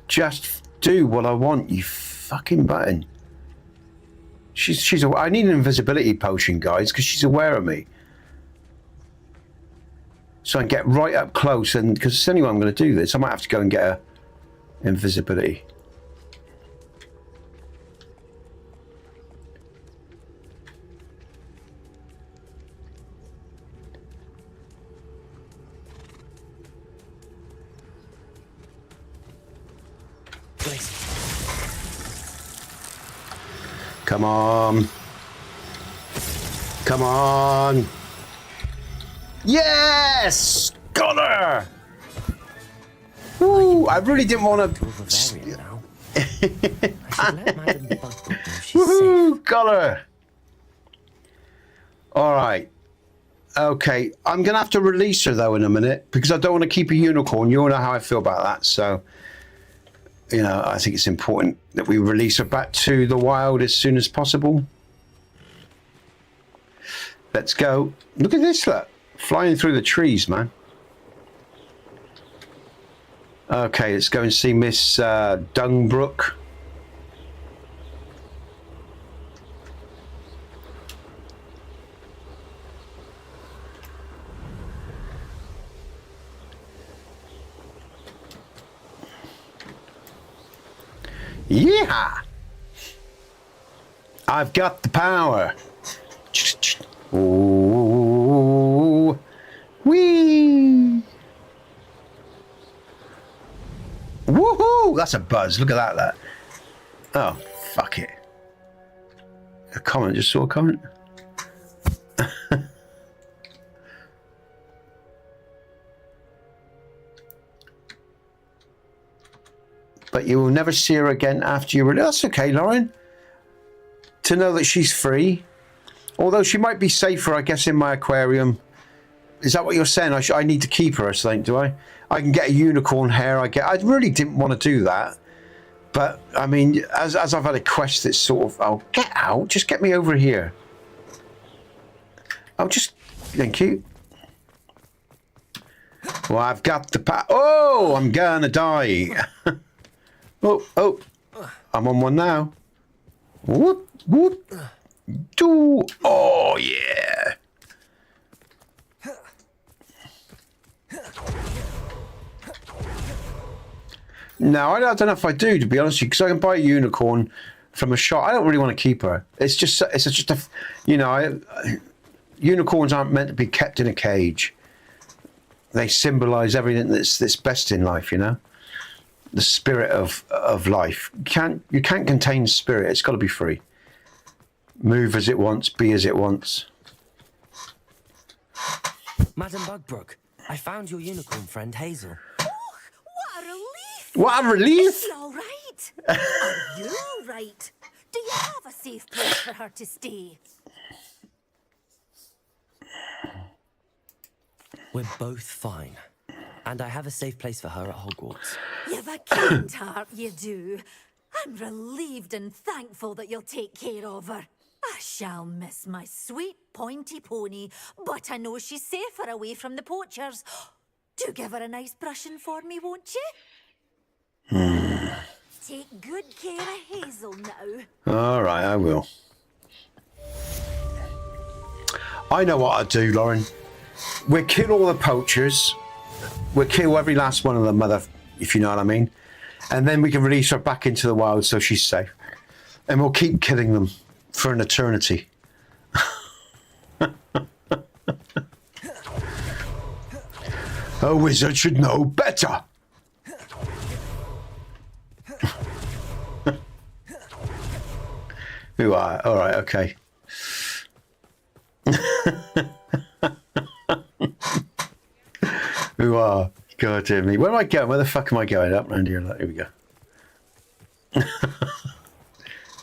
Just do what I want, you fucking button. I need an invisibility potion, guys, because she's aware of me. So I can get right up close, and because it's the only way I'm going to do this, I might have to go and get a invisibility. Come on. Come on. Yes! Got her! Woo! I really didn't want to... Now. I should let Madam Bugbrook know she's Woohoo! safe. Got her! Alright. Okay. I'm going to have to release her, though, in a minute, because I don't want to keep a unicorn. You all know how I feel about that, so... You know, I think it's important that we release her back to the wild as soon as possible. Let's go. Look at this, look. Flying through the trees, man. Okay, let's go and see Miss Dungbrook. Yeah! I've got the power. Ooh. Whee! Woohoo! That's a buzz. Look at that, that. Oh, fuck it. A comment. Just saw a comment. But you will never see her again after you release. That's okay, Lauren. To know that she's free. Although she might be safer, I guess, in my aquarium. Is that what you're saying? I need to keep her or something, do I? I can get a unicorn hair. I really didn't want to do that. But, I mean, as I've had a quest that's sort of... Oh, get out. Just get me over here. Oh, just... Thank you. Well, I've got the... Oh, I'm gonna die. Oh, I'm on one now. Whoop, whoop. Do. Oh, yeah. No, I don't know if I do, to be honest with you, because I can buy a unicorn from a shop. I don't really want to keep her. It's just a, you know, unicorns aren't meant to be kept in a cage. They symbolize everything that's best in life, you know? The spirit of life. You can't contain spirit. It's got to be free. Move as it wants, be as it wants. Madam Bugbrook, I found your unicorn friend Hazel. What a relief! What a relief! Is she all right? Are you all right? Do you have a safe place for her to stay? We're both fine. And I have a safe place for her at Hogwarts. You've a kind heart, you do. I'm relieved and thankful that you'll take care of her. I shall miss my sweet pointy pony, but I know she's safer away from the poachers. Do give her a nice brushing for me, won't you? Take good care of Hazel now. All right, I will. I know what I'll do, Lauren. We'll kill all the poachers. We'll kill every last one of them, if you know what I mean. And then we can release her back into the wild so she's safe. And we'll keep killing them for an eternity. A wizard should know better. Who are? All right, okay. Who are? God damn me. Where am I going? Where the fuck am I going? Up round here. Here we go.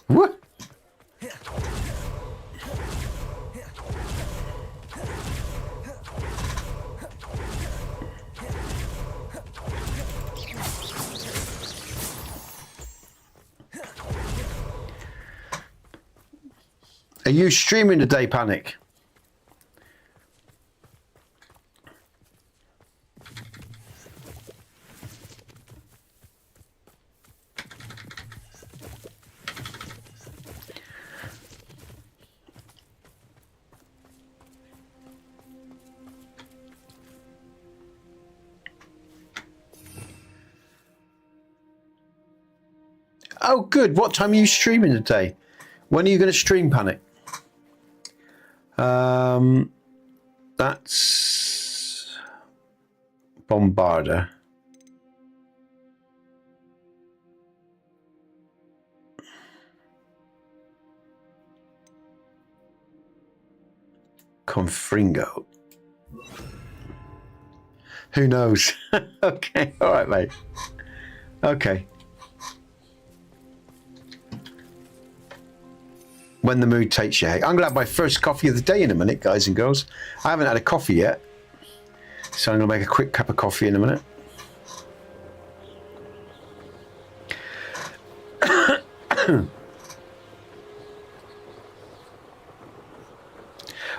What? Are you streaming today, Panic? Oh, good. What time are you streaming today? When are you going to stream, Panic? That's Bombarder. Confringo. Who knows? Okay, all right, mate. Okay. When the mood takes you. I'm going to have my first coffee of the day in a minute, guys and girls. I haven't had a coffee yet. So I'm going to make a quick cup of coffee in a minute.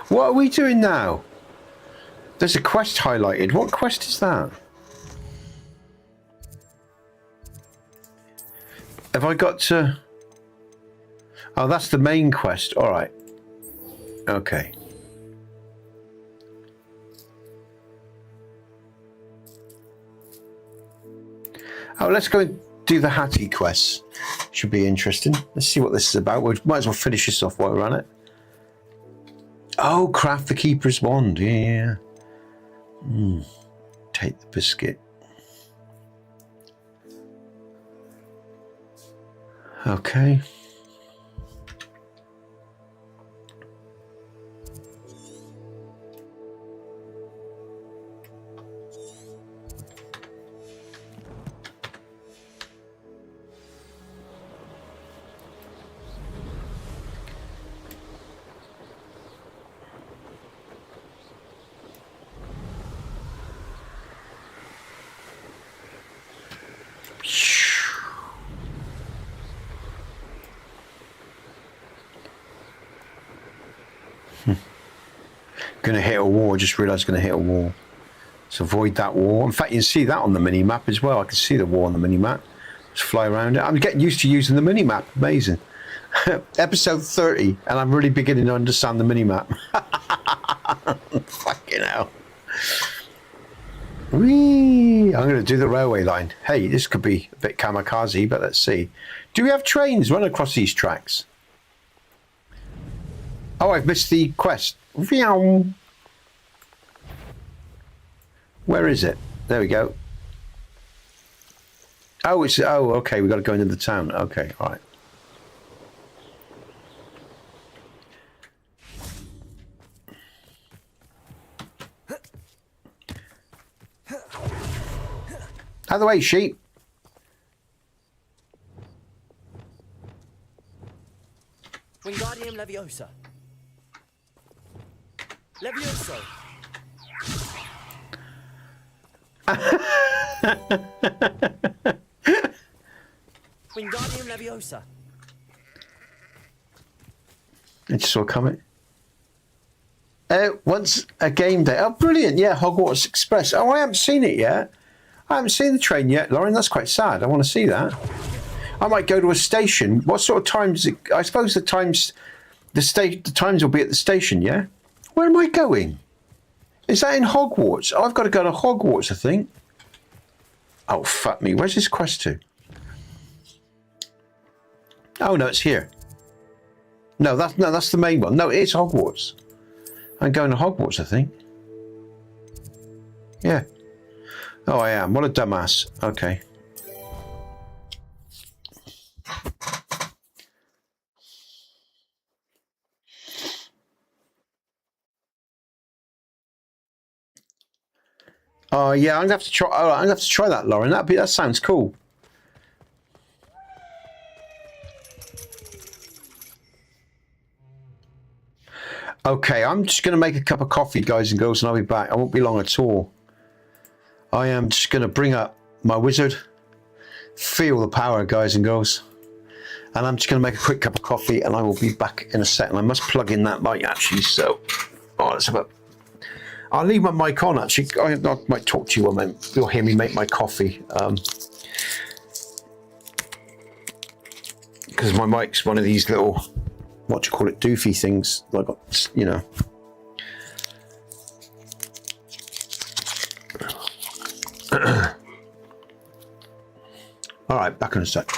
What are we doing now? There's a quest highlighted. What quest is that? Have I got to... Oh, that's the main quest. All right. Okay. Oh, let's go and do the Hattie quest. Should be interesting. Let's see what this is about. We might as well finish this off while we're on it. Oh, craft the Keeper's Wand. Yeah. Take the biscuit. Okay. Gonna hit a wall. I just realised gonna hit a wall. So avoid that wall. In fact, you can see that on the mini map as well. I can see the wall on the mini map. Just fly around it. I'm getting used to using the mini map. Amazing. Episode 30, and I'm really beginning to understand the mini map. Fucking hell. Whee! I'm gonna do the railway line. Hey, this could be a bit kamikaze, but let's see. Do we have trains run across these tracks? Oh, I've missed the quest. Where is it? There we go. Oh, it's okay. We got to go into the town. Okay, all right. Out of the way, sheep. Wingardium Leviosa. Levioso. Wingardium Leviosa. I just saw a comment. Once a game day. Oh, brilliant. Yeah, Hogwarts Express. Oh, I haven't seen it yet. I haven't seen the train yet, Lauren. That's quite sad. I want to see that. I might go to a station. What sort of times? I suppose the times will be at the station, yeah? Where am I going? Is that in Hogwarts? Oh, I've got to go to Hogwarts, I think. Oh, fuck me. Where's this quest to? Oh, no, it's here. No, that's the main one. No, it's Hogwarts. I'm going to Hogwarts, I think. Yeah. Oh, I am. What a dumbass. Okay. Oh yeah, I'm gonna have to try. Oh, I'm gonna have to try that, Lauren. That sounds cool. Okay, I'm just gonna make a cup of coffee, guys and girls, and I'll be back. I won't be long at all. I am just gonna bring up my wizard. Feel the power, guys and girls. And I'm just gonna make a quick cup of coffee, and I will be back in a second. I must plug in that light actually. So, let's have a. I'll leave my mic on actually. I might talk to you while you'll hear me make my coffee. Because my mic's one of these little, what do you call it, doofy things. I got, you know. All right, back in a sec.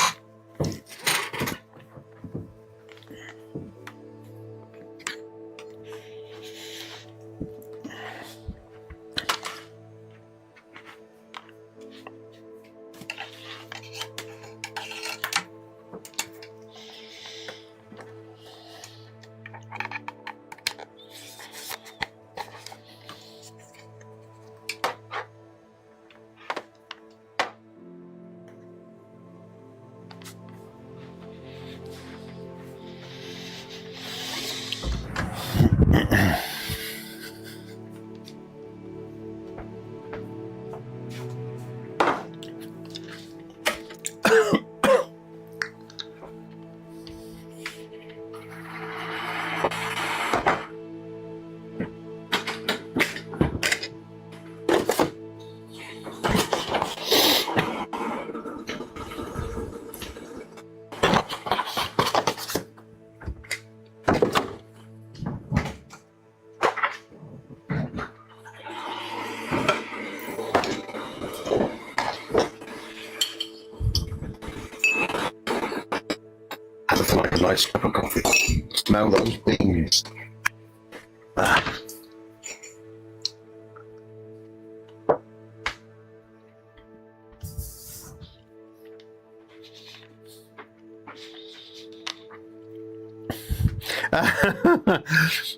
Nice cup of coffee. Smell those beans.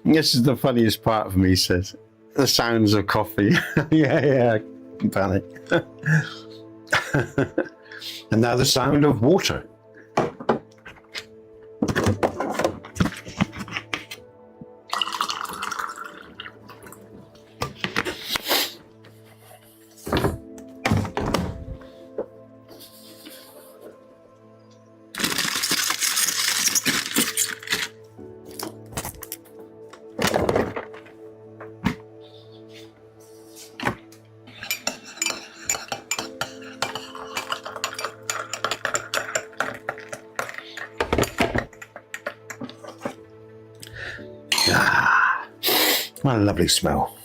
This is the funniest part of me, he says. The sounds of coffee. yeah, panic. And now the sound of water. What a lovely smell.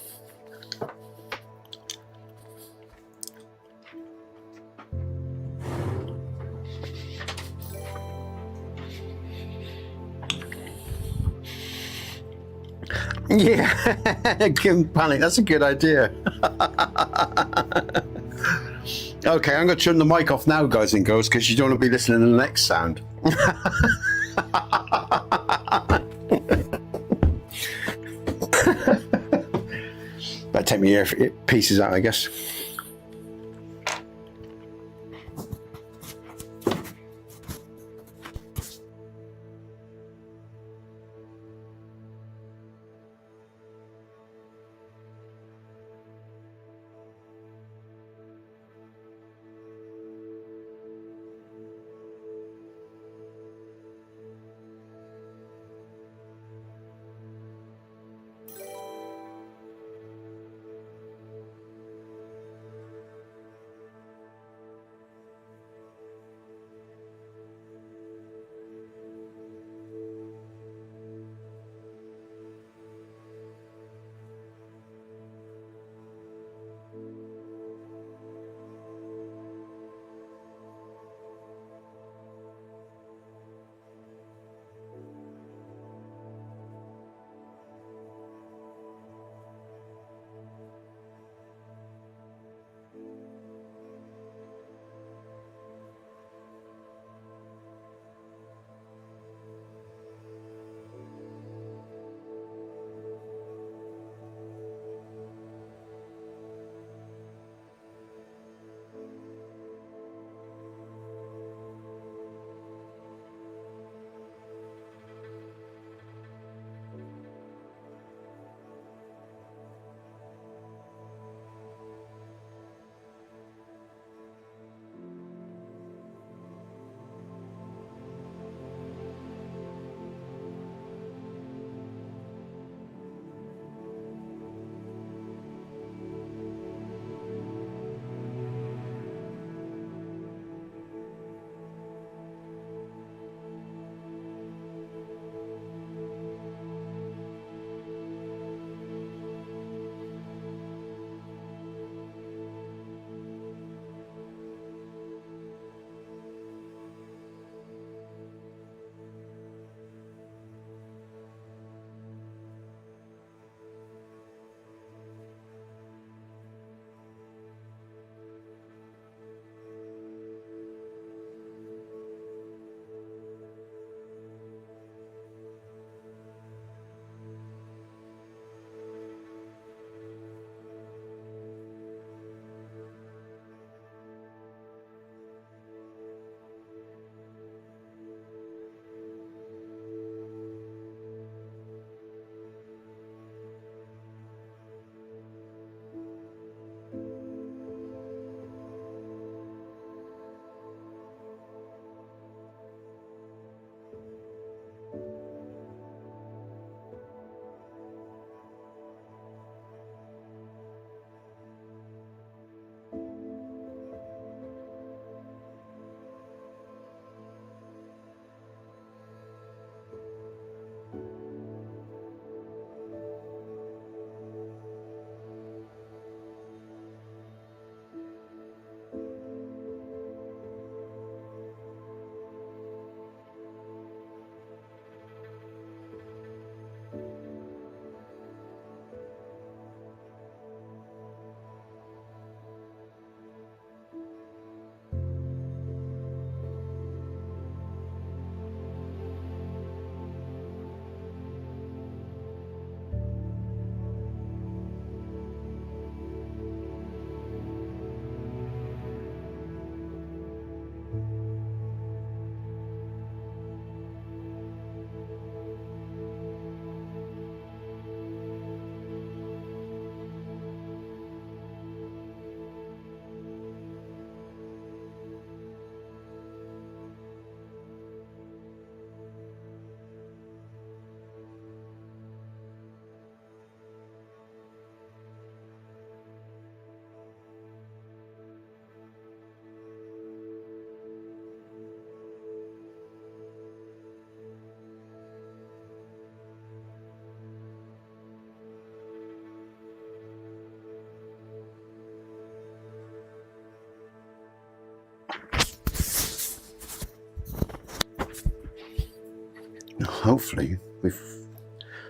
Yeah, Kim Panic, that's a good idea. Okay, I'm going to turn the mic off now, guys and girls, because you don't want to be listening to the next sound. That'd take me pieces out, I guess.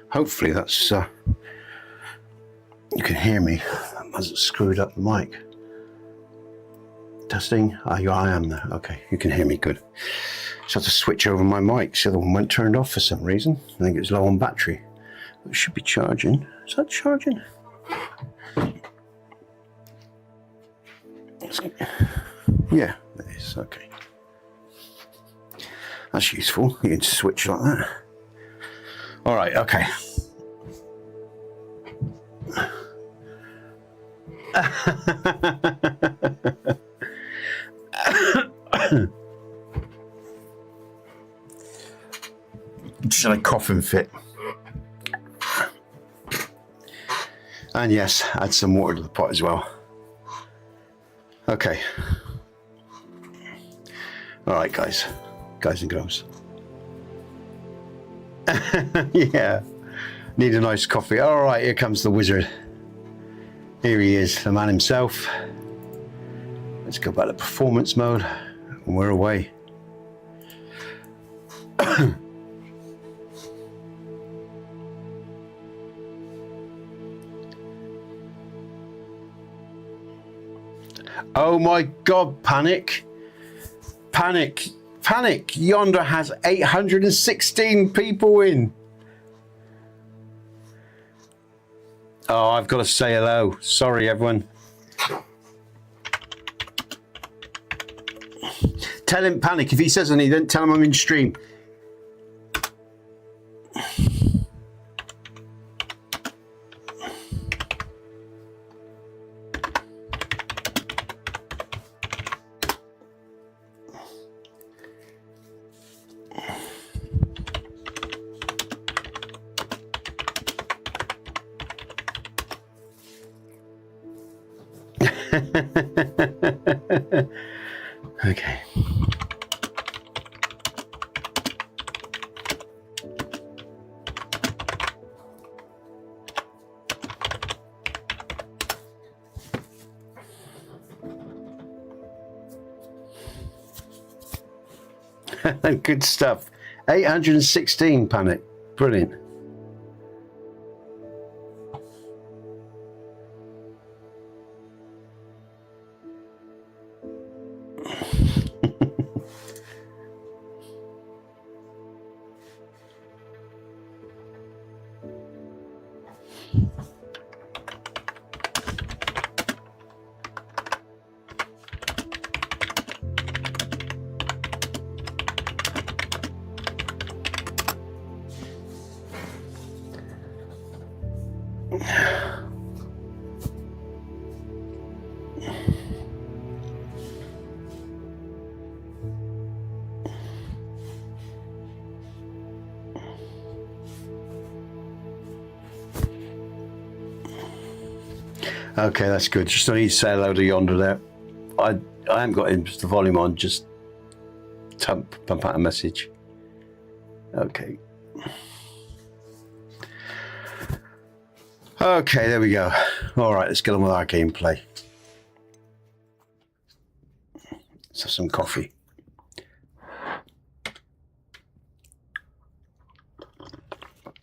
hopefully that's you can hear me. That hasn't screwed up the mic. Testing. I am there. Okay, you can hear me good. Just have to switch over my mic. The other one went turned off for some reason. I think it was low on battery. It should be charging. Is that charging? Yeah, it is. Okay. That's useful. You can switch like that. All right. Okay. Just had a coughing fit. And yes, add some water to the pot as well. Okay. All right, guys and girls. Yeah, need a nice coffee. All right, here comes the wizard. Here he is, the man himself. Let's go back to performance mode, and we're away. Oh my God, panic. Yonder has 816 people in. Oh, I've got to say hello. Sorry, everyone. Tell him, Panic, if he says anything, then tell him I'm in stream. Okay. Good stuff. 816, Panic. Brilliant. Okay, that's good. Just don't need to say hello to Yonder there. I haven't got the volume on, just pump out a message. Okay. Okay, there we go. All right, let's get on with our gameplay. Let's have some coffee.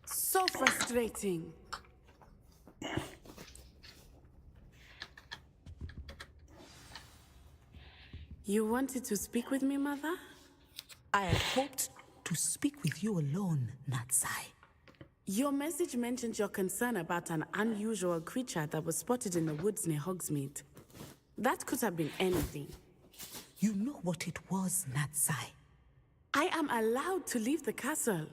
So frustrating. You wanted to speak with me, Mother? I had hoped to speak with you alone, Natsai. Your message mentioned your concern about an unusual creature that was spotted in the woods near Hogsmeade. That could have been anything. You know what it was, Natsai. I am allowed to leave the castle.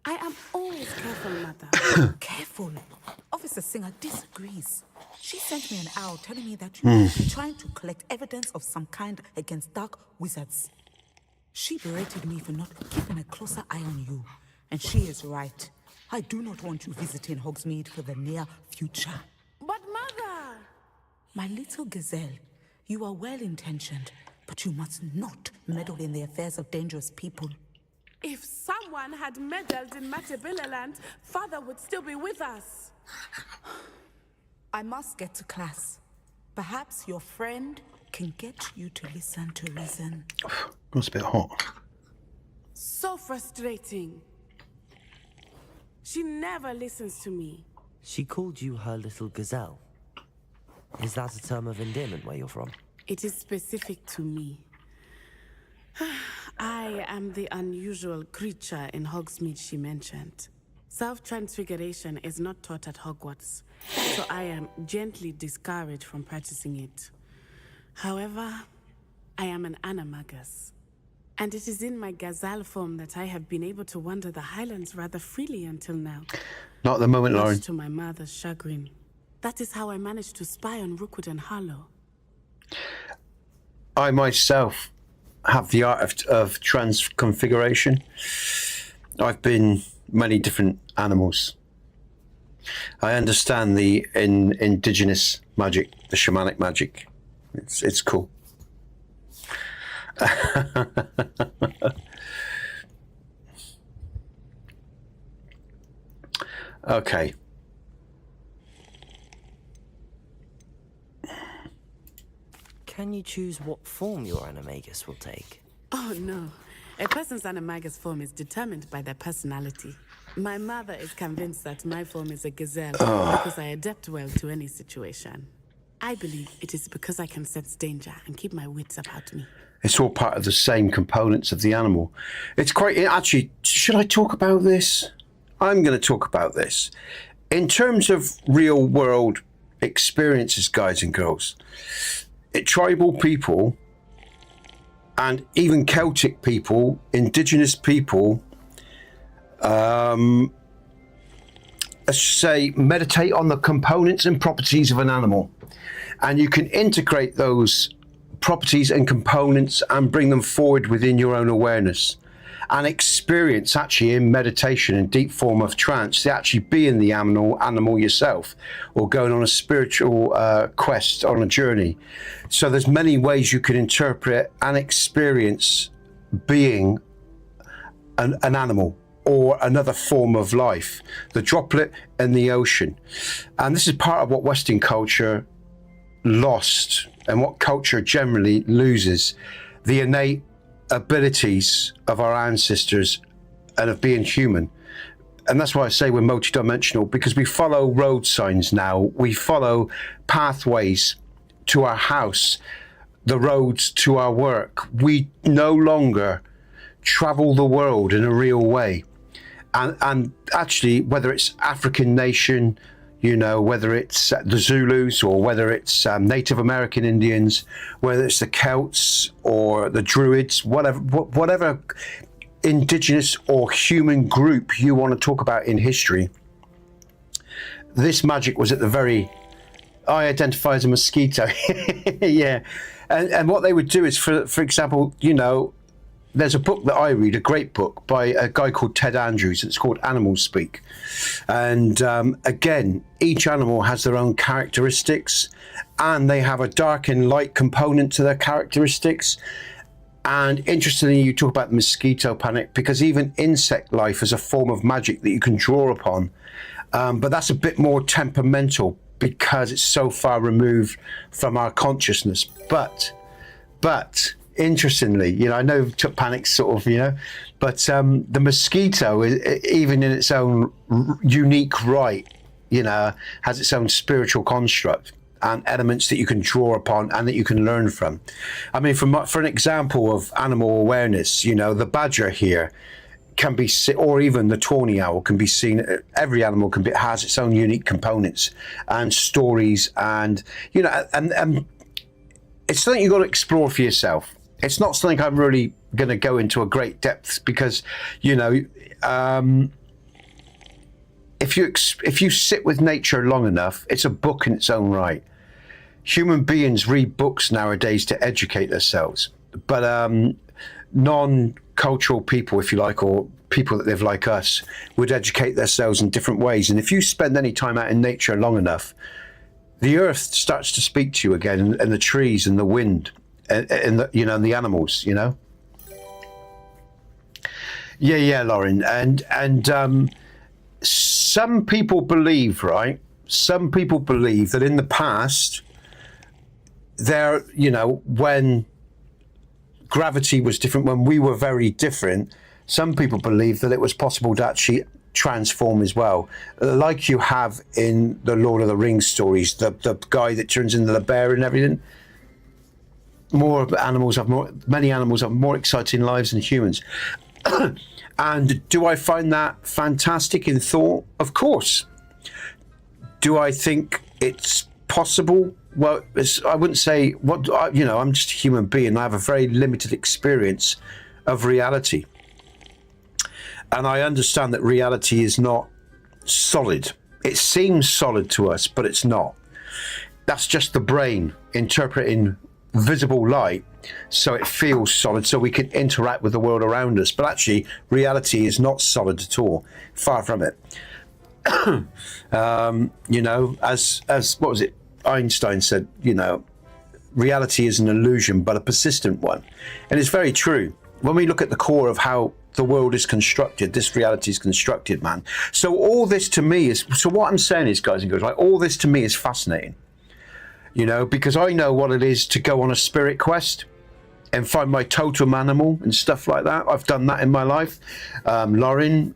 I am always careful, Mother. Careful. Officer Singer disagrees. She sent me an owl telling me that you might be trying to collect evidence of some kind against dark wizards. She berated me for not keeping a closer eye on you. And she is right. I do not want you visiting Hogsmeade for the near future. But Mother! My little gazelle, you are well-intentioned, but you must not meddle in the affairs of dangerous people. If someone had meddled in Matabeleland, Father would still be with us. I must get to class. Perhaps your friend can get you to listen to reason. It's a bit hot. So frustrating. She never listens to me. She called you her little gazelle. Is that a term of endearment where you're from? It is specific to me. I am the unusual creature in Hogsmeade she mentioned. Self-transfiguration is not taught at Hogwarts, so I am gently discouraged from practicing it. However, I am an animagus, and it is in my gazelle form that I have been able to wander the Highlands rather freely until now. Not at the moment, Lauren. Much to my mother's chagrin. That is how I managed to spy on Rookwood and Harlow. I myself have the art of transconfiguration. I've been many different animals. I understand the indigenous magic, the shamanic magic. It's cool. Okay. Can you choose what form your animagus will take? Oh no. A person's animagus form is determined by their personality. My mother is convinced that my form is a gazelle because I adapt well to any situation. I believe it is because I can sense danger and keep my wits about me. It's all part of the same components of the animal. It's quite... Actually, should I talk about this? I'm going to talk about this. In terms of real-world experiences, guys and girls, tribal people and even Celtic people, indigenous people, let's say, meditate on the components and properties of an animal. And you can integrate those properties and components and bring them forward within your own awareness and experience actually in meditation and deep form of trance to actually be in the animal yourself, or going on a spiritual quest on a journey. So there's many ways you can interpret and experience being an animal or another form of life, the droplet and the ocean. And this is part of what Western culture lost and what culture generally loses, the innate abilities of our ancestors and of being human. And that's why I say we're multidimensional, because we follow road signs now. We follow pathways to our house, the roads to our work. We no longer travel the world in a real way. And actually, whether it's African nation, you know, whether it's the Zulus or whether it's Native American Indians, whether it's the Celts or the Druids, whatever indigenous or human group you want to talk about in history, this magic was at the very... I identify as a mosquito. Yeah. And what they would do is, for example, you know, there's a book that I read, a great book by a guy called Ted Andrews. It's called Animal Speak. And again, each animal has their own characteristics, and they have a dark and light component to their characteristics. And interestingly, you talk about the mosquito panic, because even insect life is a form of magic that you can draw upon. But that's a bit more temperamental because it's so far removed from our consciousness. But interestingly, you know, I know panic's sort of, you know, but the mosquito, is, even in its own unique right, you know, has its own spiritual construct and elements that you can draw upon and that you can learn from. I mean, for an example of animal awareness, you know, the badger here can be, or even the tawny owl can be seen. Every animal has its own unique components and stories, and you know, and it's something you've got to explore for yourself. It's not something I'm really going to go into a great depth, because, you know, if you sit with nature long enough, it's a book in its own right. Human beings read books nowadays to educate themselves, but non-cultural people, if you like, or people that live like us, would educate themselves in different ways. And if you spend any time out in nature long enough, the earth starts to speak to you again, and the trees and the wind and the, you know, and the animals, you know. Yeah, Lauren. And some people believe, right? Some people believe that in the past, there, you know, when gravity was different, when we were very different, some people believe that it was possible to actually transform as well, like you have in the Lord of the Rings stories, the guy that turns into the bear and everything. Many animals have more exciting lives than humans. And do I find that fantastic in thought? Of course. Do I think it's possible? Well, I wouldn't say I'm just a human being. I have a very limited experience of reality. And I understand that reality is not solid. It seems solid to us, but it's not. That's just the brain interpreting visible light so it feels solid, so we can interact with the world around us. But actually, reality is not solid at all. Far from it. As what was it? Einstein said, reality is an illusion, but a persistent one. And it's very true. When we look at the core of how the world is constructed, this reality is constructed, man. So all this to me so what I'm saying is, guys and girls, like, all this to me is fascinating. Because I know what it is to go on a spirit quest and find my totem animal and stuff like that. I've done that in my life. Lauren,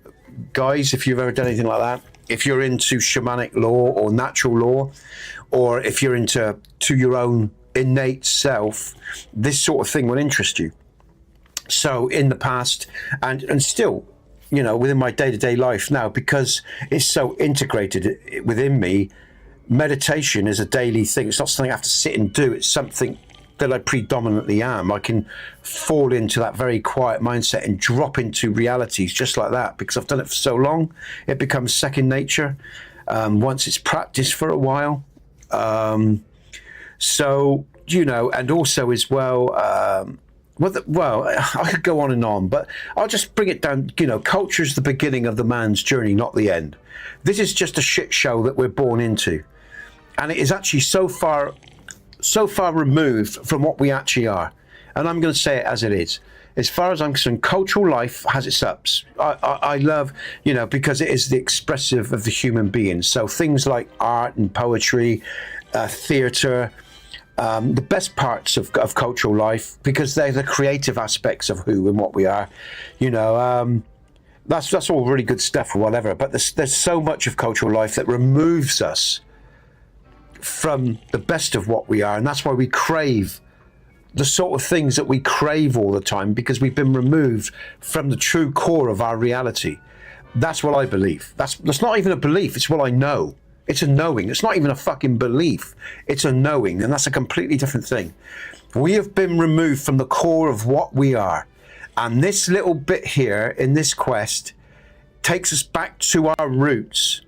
guys, if you've ever done anything like that, if you're into shamanic law or natural law, or if you're into your own innate self, this sort of thing will interest you. So in the past and still, within my day-to-day life now, because it's so integrated within me, meditation is a daily thing. It's not something I have to sit and do. It's something that I predominantly am. I can fall into that very quiet mindset and drop into realities just like that, because I've done it for so long. It becomes second nature once it's practiced for a while. And also as well, I could go on and on, but I'll just bring it down. Culture is the beginning of the man's journey, not the end. This is just a shit show that we're born into. And it is actually so far removed from what we actually are. And I'm going to say it as it is. As far as I'm concerned, cultural life has its ups. I love, because it is the expressive of the human being. So things like art and poetry, theatre, the best parts of cultural life, because they're the creative aspects of who and what we are. That's all really good stuff or whatever. But there's so much of cultural life that removes us from the best of what we are, and that's why we crave the sort of things that we crave all the time, because we've been removed from the true core of our reality. That's what I believe. That's not even a belief, it's what I know. It's a knowing. It's not even a fucking belief. It's a knowing, and that's a completely different thing. We have been removed from the core of what we are, and this little bit here in this quest takes us back to our roots.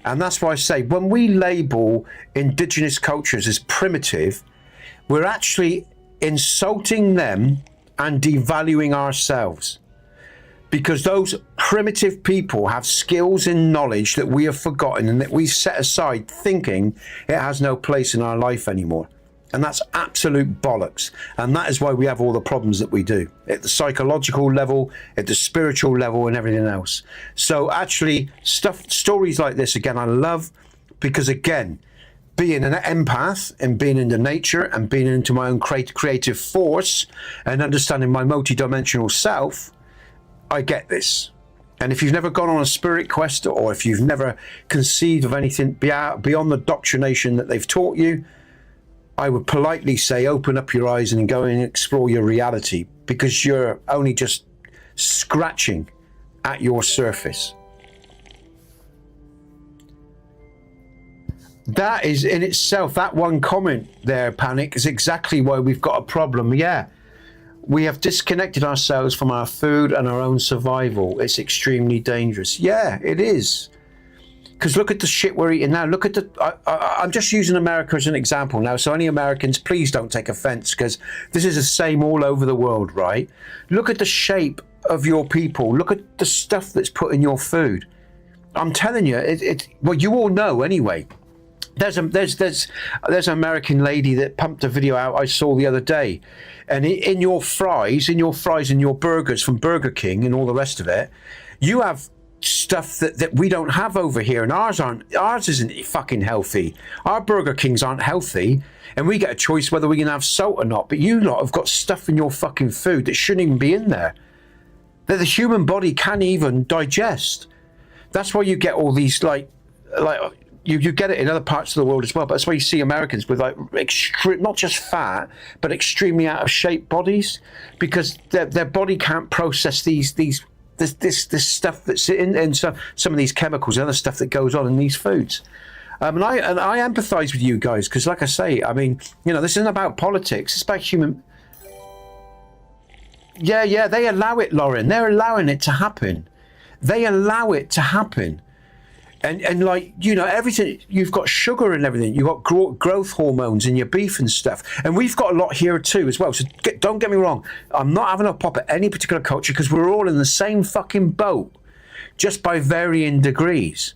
And that's why I say, when we label indigenous cultures as primitive, we're actually insulting them and devaluing ourselves. Because those primitive people have skills and knowledge that we have forgotten and that we set aside thinking it has no place in our life anymore. And that's absolute bollocks. And that is why we have all the problems that we do, at the psychological level, at the spiritual level, and everything else. So actually, stories like this, again, I love, because again, being an empath and being into nature and being into my own creative force and understanding my multidimensional self, I get this. And if you've never gone on a spirit quest, or if you've never conceived of anything beyond the doctrination that they've taught you, I would politely say, open up your eyes and go and explore your reality, because you're only just scratching at your surface. That is in itself, that one comment there, Panic, is exactly why we've got a problem. Yeah, we have disconnected ourselves from our food and our own survival. It's extremely dangerous. Yeah, it is. Because look at the shit we're eating now. Look at I'm just using America as an example now. So any Americans, please don't take offense, because this is the same all over the world, right? Look at the shape of your people. Look at the stuff that's put in your food. I'm telling you, well, you all know anyway. There's an American lady that pumped a video out I saw the other day, and in your fries and your burgers from Burger King and all the rest of it, you have stuff that we don't have over here, and ours isn't fucking healthy. Our Burger Kings aren't healthy, and we get a choice whether we can have salt or not. But you lot have got stuff in your fucking food that shouldn't even be in there, that the human body can't even digest. That's why you get all these like you get it in other parts of the world as well. But that's why you see Americans with like not just fat, but extremely out of shape bodies, because their body can't process this stuff that's in some of these chemicals and other stuff that goes on in these foods. And I empathise with you guys, because like I say, I mean, you know, this isn't about politics. It's about human. Yeah, they allow it, Lauren. They're allowing it to happen. They allow it to happen. And like, you know, everything, you've got sugar and everything. You've got growth hormones in your beef and stuff. And we've got a lot here too as well. So don't get me wrong. I'm not having a pop at any particular culture, because we're all in the same fucking boat, just by varying degrees.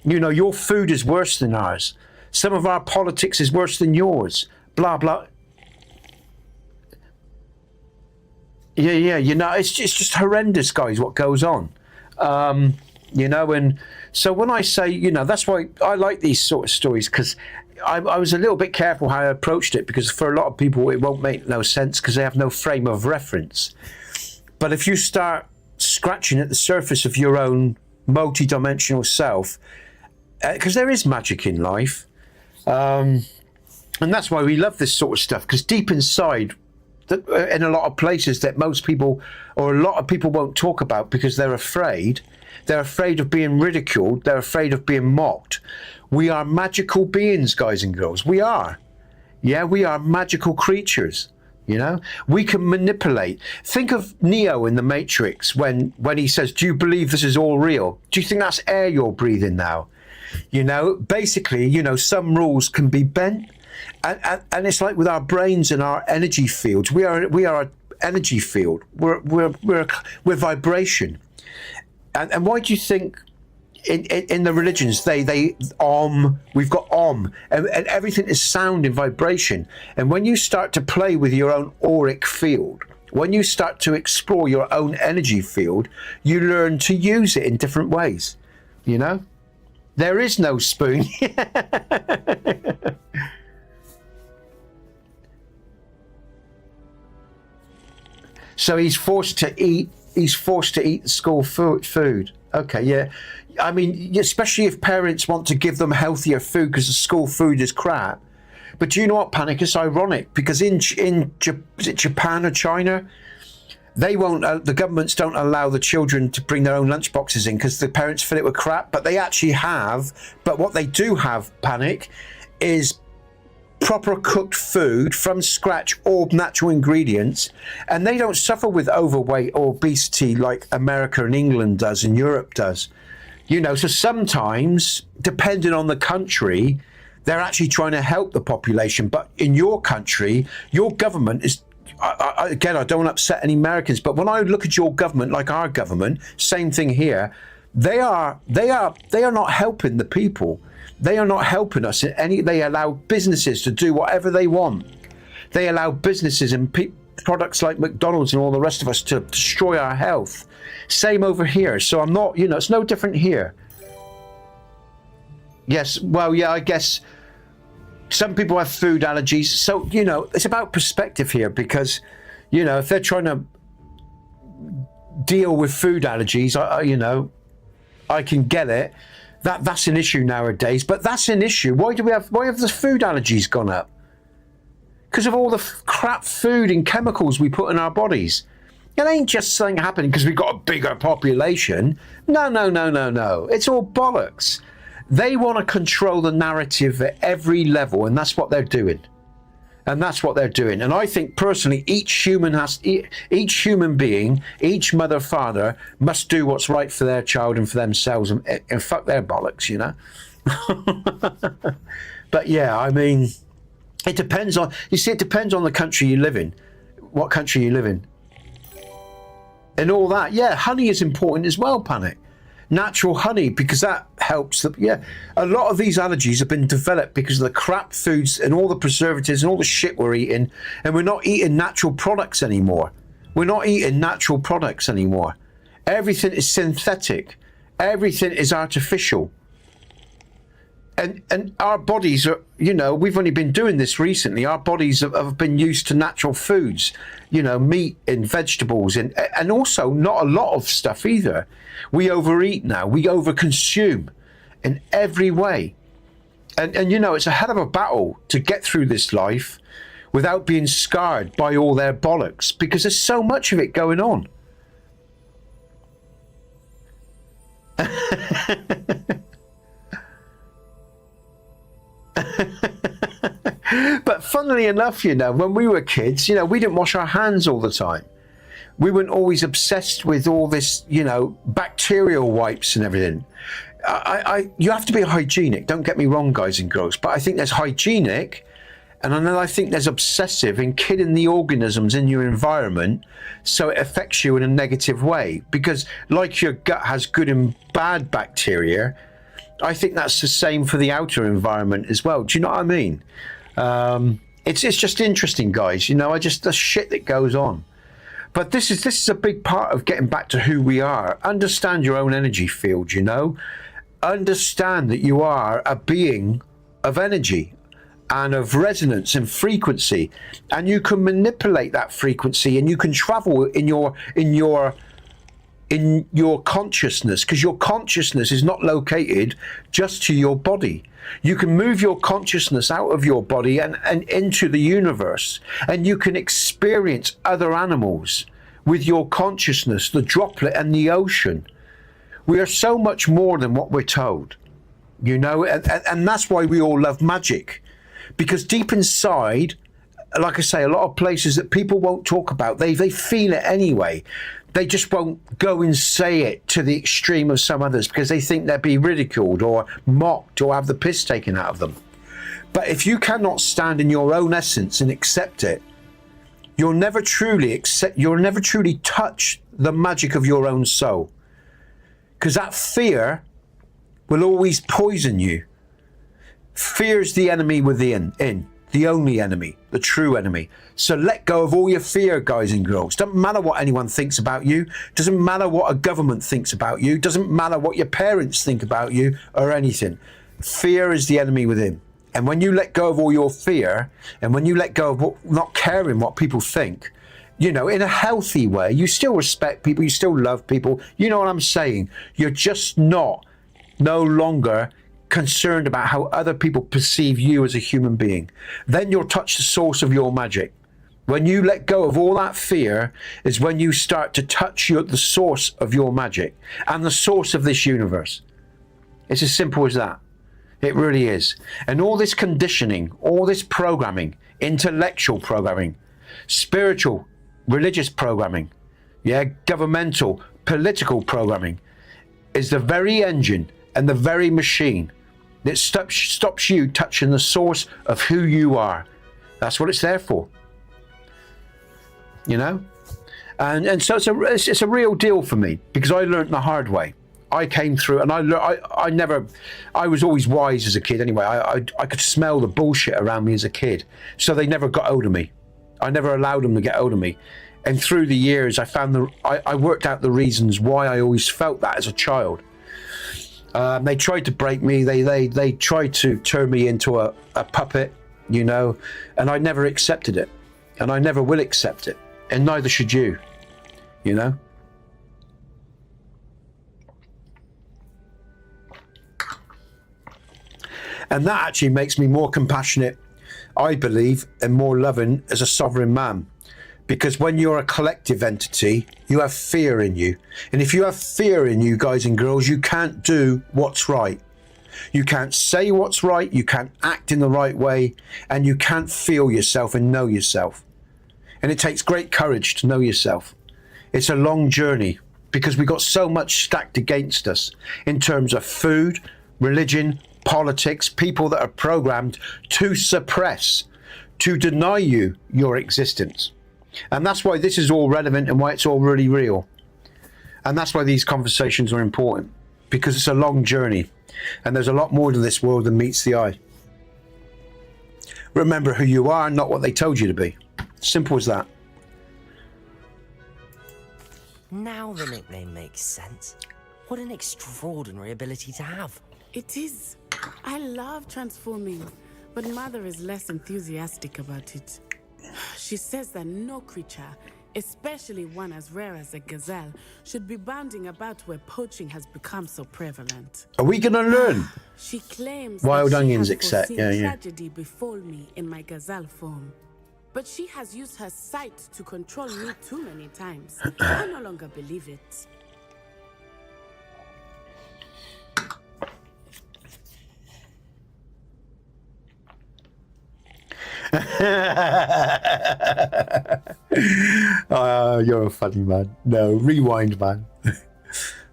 You know, your food is worse than ours. Some of our politics is worse than yours. Blah, blah. Yeah, you know, it's just horrendous, guys, what goes on. You know, and so when I say, you know, that's why I like these sort of stories, because I was a little bit careful how I approached it, because for a lot of people it won't make no sense because they have no frame of reference. But if you start scratching at the surface of your own multi-dimensional self, because there is magic in life, and that's why we love this sort of stuff, because deep inside, in a lot of places that most people or a lot of people won't talk about because they're afraid of being ridiculed, they're afraid of being mocked. We are magical beings, guys and girls. We are. Yeah, we are magical creatures. You know, we can manipulate. Think of Neo in the Matrix when he says, do you believe this is all real? Do you think that's air you're breathing now? You know, basically, you know, some rules can be bent. And it's like with our brains and our energy fields. We are an energy field. We're vibration. And why do you think in the religions they we've got and everything is sound and vibration. And when you start to play with your own auric field, when you start to explore your own energy field, you learn to use it in different ways. You know, there is no spoon. So he's forced to eat the school food. Okay, yeah. I mean, especially if parents want to give them healthier food because the school food is crap. But do you know what, Panic? It's ironic because is it Japan or China? They won't. The governments don't allow the children to bring their own lunchboxes in because the parents fill it with crap. But they actually have. But what they do have, Panic, is proper cooked food from scratch, all natural ingredients, and they don't suffer with overweight or obesity like America and England does and Europe does. You know, so sometimes, depending on the country, they're actually trying to help the population. But in your country, your government is, again, I don't want to upset any Americans, but when I look at your government, like our government, same thing here, they are not helping the people. They are not helping us in any. They allow businesses to do whatever they want. They allow businesses and products like McDonald's and all the rest of us to destroy our health. Same over here. So I'm not, you know, it's no different here. Yes, well, yeah, I guess some people have food allergies. So, you know, it's about perspective here because, you know, if they're trying to deal with food allergies, you know, I can get it. That's an issue nowadays, but that's an issue. Why have the food allergies gone up? Because of all the crap food and chemicals we put in our bodies. It ain't just something happening because we've got a bigger population. No. It's all bollocks. They want to control the narrative at every level, and that's what they're doing. And I think personally, each human being, each mother, father must do what's right for their child and for themselves, and fuck their bollocks, you know. But yeah, I mean, it depends on the country you live in, what country you live in, and all that. Yeah, honey is important as well, Panic. Natural honey, because that helps. A lot of these allergies have been developed because of the crap foods and all the preservatives and all the shit we're eating, and we're not eating natural products anymore. Everything is synthetic. Everything is artificial. And our bodies are, you know, we've only been doing this recently. Our bodies have been used to natural foods, you know, meat and vegetables, and also not a lot of stuff either. We overeat now. We overconsume in every way. And you know, it's a hell of a battle to get through this life without being scarred by all their bollocks, because there's so much of it going on. But funnily enough, you know, when we were kids, you know, we didn't wash our hands all the time. We weren't always obsessed with all this, you know, bacterial wipes and everything. You have to be hygienic. Don't get me wrong, guys and girls, but I think there's hygienic, and then I think there's obsessive in killing the organisms in your environment so it affects you in a negative way. Because like your gut has good and bad bacteria, I think that's the same for the outer environment as well. Do you know what I mean? It's just interesting, guys. You know, the shit that goes on. But this is a big part of getting back to who we are. Understand your own energy field, you know. Understand that you are a being of energy and of resonance and frequency, and you can manipulate that frequency, and you can travel in your consciousness, because your consciousness is not located just to your body. You can move your consciousness out of your body and into the universe, and you can experience other animals with your consciousness, the droplet and the ocean. We are so much more than what we're told, you know, and that's why we all love magic, because deep inside, like I say, a lot of places that people won't talk about, they feel it anyway. They just won't go and say it to the extreme of some others because they think they'll be ridiculed or mocked or have the piss taken out of them. But if you cannot stand in your own essence and accept it, you'll never truly touch the magic of your own soul. Because that fear will always poison you. Fear is the enemy within, the only enemy, the true enemy. So let go of all your fear, guys and girls. Doesn't matter what anyone thinks about you. Doesn't matter what a government thinks about you. Doesn't matter what your parents think about you or anything. Fear is the enemy within. And when you let go of all your fear, and when you let go of not caring what people think, you know, in a healthy way, you still respect people, you still love people. You know what I'm saying? You're just no longer concerned about how other people perceive you as a human being. Then you'll touch the source of your magic. When you let go of all that fear is when you start to touch the source of your magic and the source of this universe. It's as simple as that. It really is. And all this conditioning, all this programming, intellectual programming, spiritual, religious programming, governmental, political programming, is the very engine and the very machine that stops you touching the source of who you are. That's what it's there for. You know? And so it's a real deal for me, because I learned the hard way. I came through, and I was always wise as a kid anyway. I could smell the bullshit around me as a kid, so they never got hold of me. I never allowed them to get hold of me. And through the years, I worked out the reasons why I always felt that as a child. They tried to break me. They tried to turn me into a puppet, you know, and I never accepted it, and I never will accept it, and neither should you, you know. And that actually makes me more compassionate, I believe, and more loving as a sovereign man. Because when you're a collective entity, you have fear in you. And if you have fear in you, guys and girls, you can't do what's right. You can't say what's right, you can't act in the right way, and you can't feel yourself and know yourself. And it takes great courage to know yourself. It's a long journey, because we've got so much stacked against us in terms of food, religion, politics, people that are programmed to suppress, to deny you your existence. And that's why this is all relevant and why it's all really real. And that's why these conversations are important, because it's a long journey and there's a lot more to this world than meets the eye. Remember who you are, not what they told you to be. Simple as that. Now the nickname makes sense. What an extraordinary ability to have. It is. I love transforming, but Mother is less enthusiastic about it. She says that no creature, especially one as rare as a gazelle, should be bounding about where poaching has become so prevalent. Are we gonna learn? She claims Wild that onions, she has except foreseen tragedy befall me in my gazelle form. But she has used her sight to control me too many times. I no longer believe it. You're a funny man. No, rewind, man.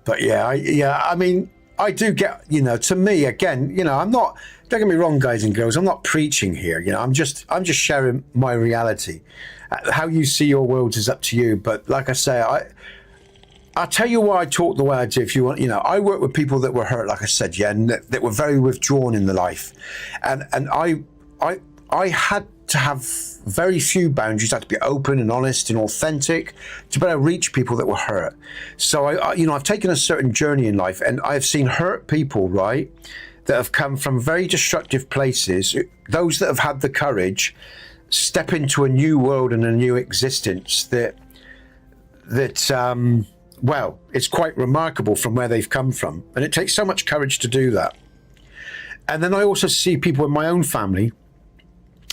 But yeah, I mean, I do get, to me, again, I'm not, don't get me wrong, guys and girls, I'm not preaching here, I'm just sharing my reality. How you see your world is up to you. But like I say, I'll tell you why I talk the way I do. If you want, I work with people that were hurt, like I said, and that were very withdrawn in the life. And I had to have very few boundaries. I had to be open and honest and authentic to better reach people that were hurt. So I've taken a certain journey in life, and I've seen hurt people, right, that have come from very destructive places. Those that have had the courage step into a new world and a new existence that well, it's quite remarkable from where they've come from, and it takes so much courage to do that. And then I also see people in my own family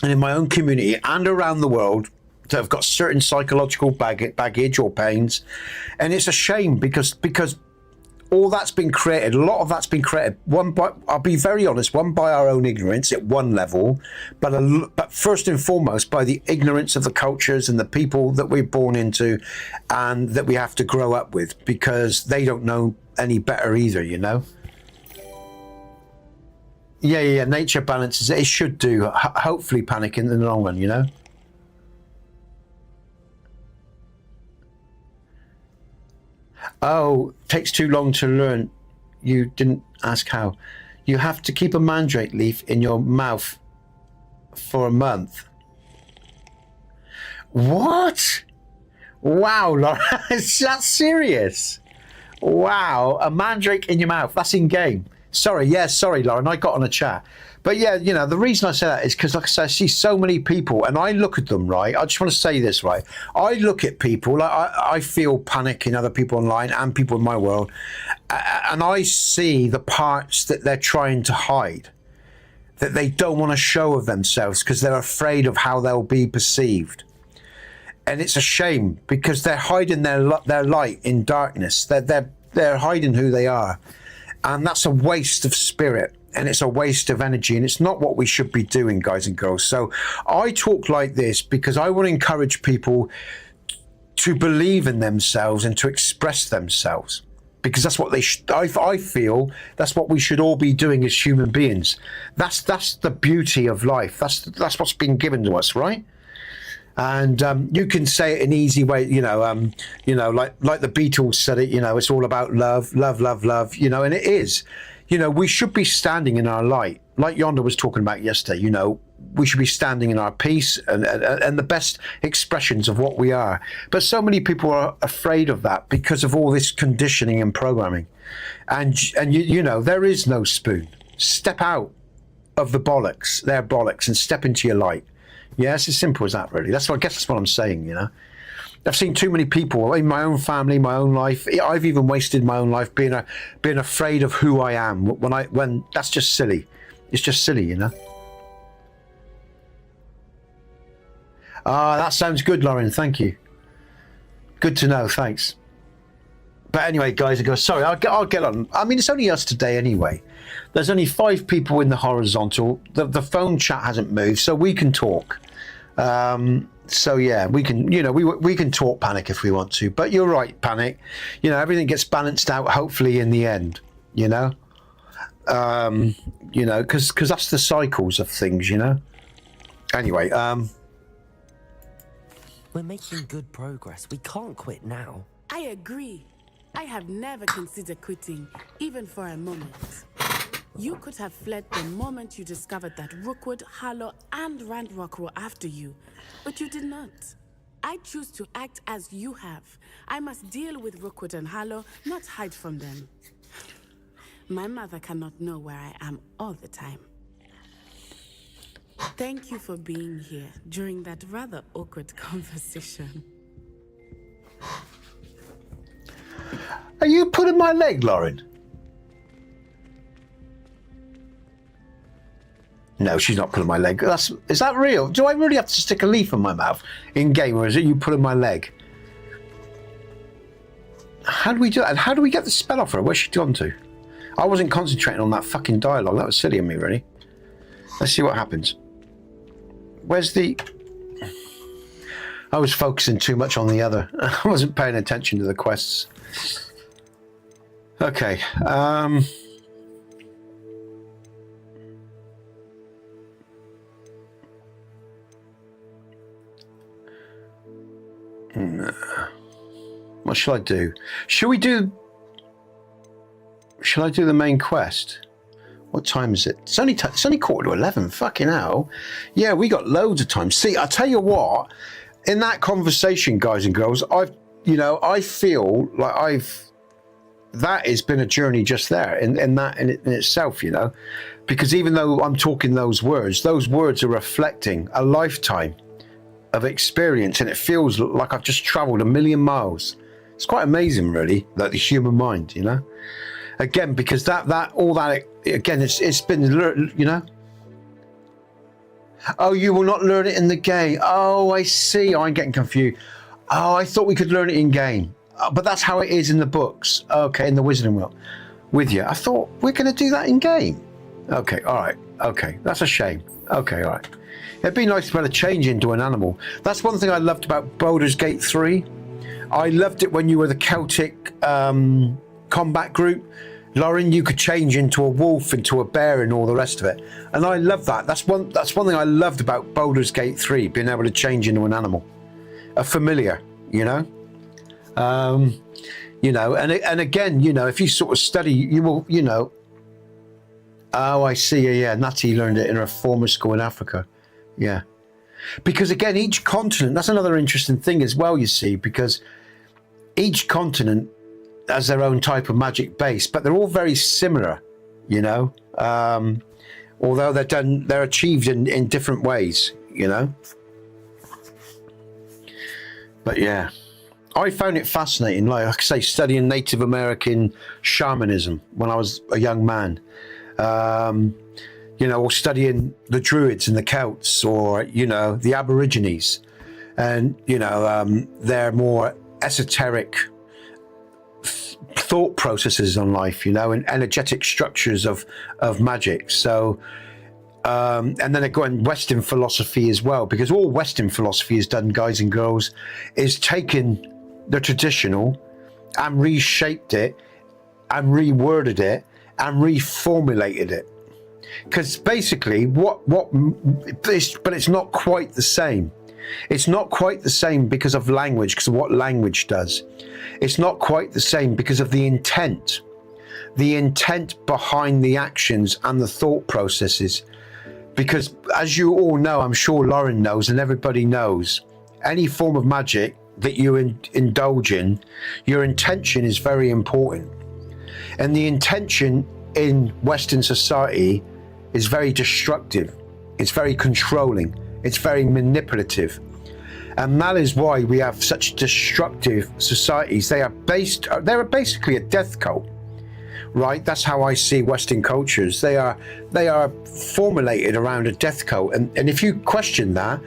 and in my own community and around the world that have got certain psychological baggage or pains. And it's a shame because all that's been created, a lot of that's been created, I'll be very honest, one by our own ignorance at one level, but first and foremost by the ignorance of the cultures and the people that we're born into and that we have to grow up with, because they don't know any better either, Yeah, nature balances it. It should do. Hopefully panic in the long run, Oh, takes too long to learn. You didn't ask how. You have to keep a mandrake leaf in your mouth for a month. What? Wow, Laura, is that serious? Wow, a mandrake in your mouth. That's in game. Sorry, Lauren, I got on a chat. But yeah, the reason I say that is because, like I say, I see so many people and I look at them, right? I just want to say this, right? I look at people, like I feel panic in other people online and people in my world, and I see the parts that they're trying to hide, that they don't want to show of themselves because they're afraid of how they'll be perceived. And it's a shame because they're hiding their light in darkness. They're hiding who they are. And that's a waste of spirit, and it's a waste of energy, and it's not what we should be doing, guys and girls. So I talk like this because I want to encourage people to believe in themselves and to express themselves, because that's what I feel that's what we should all be doing as human beings. That's the beauty of life. That's what's been given to us, right? And you can say it in easy way, like the Beatles said it, it's all about love, love, love, love, and it is. We should be standing in our light, like Yonder was talking about yesterday. We should be standing in our peace and the best expressions of what we are. But so many people are afraid of that because of all this conditioning and programming. And there is no spoon. Step out of the bollocks, their bollocks, and step into your light. Yeah, it's as simple as that, really. I guess that's what I'm saying, I've seen too many people in my own family, my own life. I've even wasted my own life being afraid of who I am when that's just silly. It's just silly, That sounds good, Lauren. Thank you. Good to know. Thanks. But anyway, guys, sorry, I'll get on. I mean, it's only us today anyway. There's only 5 people in the horizontal. The phone chat hasn't moved, so we can talk. So yeah, we can, we can talk Panic if we want to. But you're right, Panic. Everything gets balanced out, hopefully, in the end. Because that's the cycles of things. Anyway, we're making good progress. We can't quit now. I agree. I have never considered quitting, even for a moment. You could have fled the moment you discovered that Rookwood, Harlow, and Randrock were after you, but you did not. I choose to act as you have. I must deal with Rookwood and Harlow, not hide from them. My mother cannot know where I am all the time. Thank you for being here during that rather awkward conversation. Are you pulling my leg, Lauren? No, she's not pulling my leg. Is that real? Do I really have to stick a leaf in my mouth in game, or is it you pulling my leg? How do we do that? And how do we get the spell off her? Where's she gone to? I wasn't concentrating on that fucking dialogue. That was silly of me, really. Let's see what happens. Where's the... I was focusing too much on the other. I wasn't paying attention to the quests. Okay. What shall I do? Shall I do the main quest? What time is it? It's only 11:15. Fucking hell. Yeah, we got loads of time. See, I tell you what, in that conversation, guys and girls, I feel like that has been a journey just there in itself, because even though I'm talking those words are reflecting a lifetime of experience, and it feels like I've just traveled a million miles. It's quite amazing, really, like the human mind, again, because it's been, Oh, you will not learn it in the game. Oh, I see. I'm getting confused. Oh, I thought we could learn it in game, but that's how it is in the books. Okay, in the Wizarding World, with you. I thought we're going to do that in game. Okay, all right. Okay, that's a shame. Okay, all right. It'd be nice to be able to change into an animal. That's one thing I loved about Baldur's Gate 3. I loved it when you were the Celtic combat group. Lauren, you could change into a wolf, into a bear, and all the rest of it. And I love that. That's one thing I loved about Baldur's Gate 3, being able to change into an animal. A familiar, and again, if you sort of study, you will, Oh, I see. Yeah, Natty learned it in her former school in Africa. Yeah. Because again, each continent, that's another interesting thing as well, you see, because each continent has their own type of magic base, but they're all very similar, although they're achieved in different ways, But yeah, I found it fascinating, like I say, studying Native American shamanism when I was a young man. Or studying the Druids and the Celts, or, the Aborigines, and, their more esoteric thought processes on life, and energetic structures of magic. So, and then they go in Western philosophy as well, because all Western philosophy has done, guys and girls, is taken the traditional and reshaped it and reworded it and reformulated it. Because basically, but it's not quite the same. It's not quite the same because of language, because of what language does. It's not quite the same because of the intent behind the actions and the thought processes. Because as you all know, I'm sure Lauren knows and everybody knows, any form of magic that you indulge in, your intention is very important. And the intention in Western society is very destructive. It's very controlling. It's very manipulative. And that is why we have such destructive societies. They're basically a death cult, right? That's how I see Western cultures. They are formulated around a death cult. And if you question that,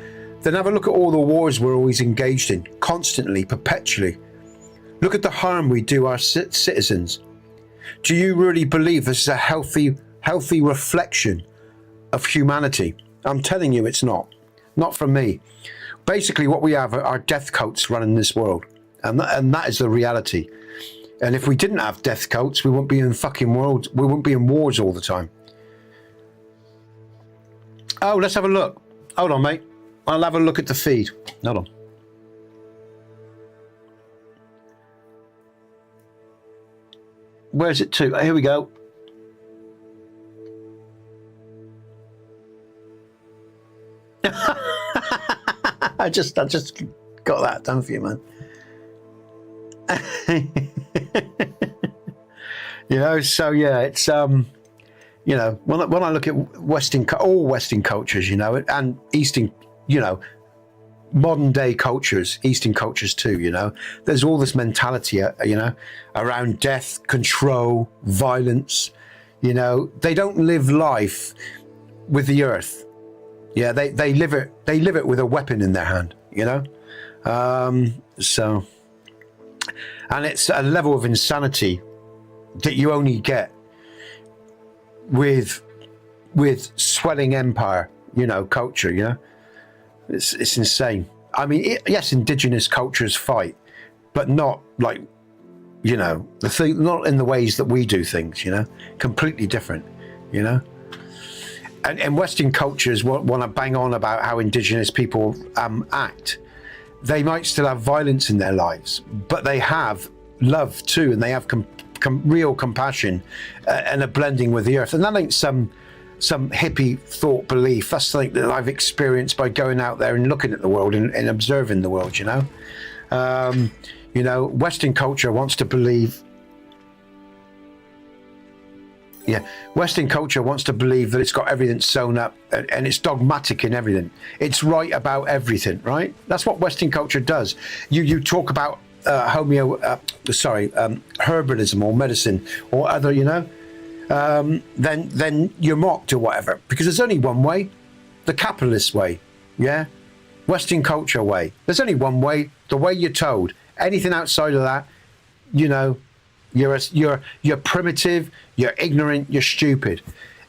then have a look at all the wars we're always engaged in, constantly, perpetually. Look at the harm we do our citizens. Do you really believe this is a healthy reflection of humanity? I'm telling you, it's not. Not from me. Basically, what we have are death cults running this world, and that is the reality. And if we didn't have death cults, we wouldn't be in fucking worlds. We wouldn't be in wars all the time. Oh, let's have a look. Hold on, mate. I'll have a look at the feed. Hold on. Where's it to? Here we go. I just got that done for you, man. You know, so yeah, it's you know, when I look at all Western cultures, you know, and Eastern, you know, modern day cultures, Eastern cultures too, you know, there's all this mentality, you know, around death, control, violence. You know, they don't live life with the earth. Yeah, they live it with a weapon in their hand, you know. So, and it's a level of insanity that you only get with swelling empire, you know, culture, you know. It's insane. I mean, yes, indigenous cultures fight, but not like, you know, not in the ways that we do things, you know, completely different, you know. And Western cultures want to bang on about how indigenous people act. They might still have violence in their lives, but they have love too, and they have real compassion and a blending with the earth. And that ain't some hippie thought belief. That's something that I've experienced by going out there and looking at the world and observing the world, you know. You know, Western culture wants to believe. Yeah, Western culture wants to believe that it's got everything sewn up and it's dogmatic in everything. It's right about everything, right? That's what Western culture does. You talk about herbalism or medicine or other, you know, then you're mocked or whatever, because there's only one way, the capitalist way, yeah, Western culture way. There's only one way, the way you're told. Anything outside of that, you know, you're primitive, you're ignorant, you're stupid.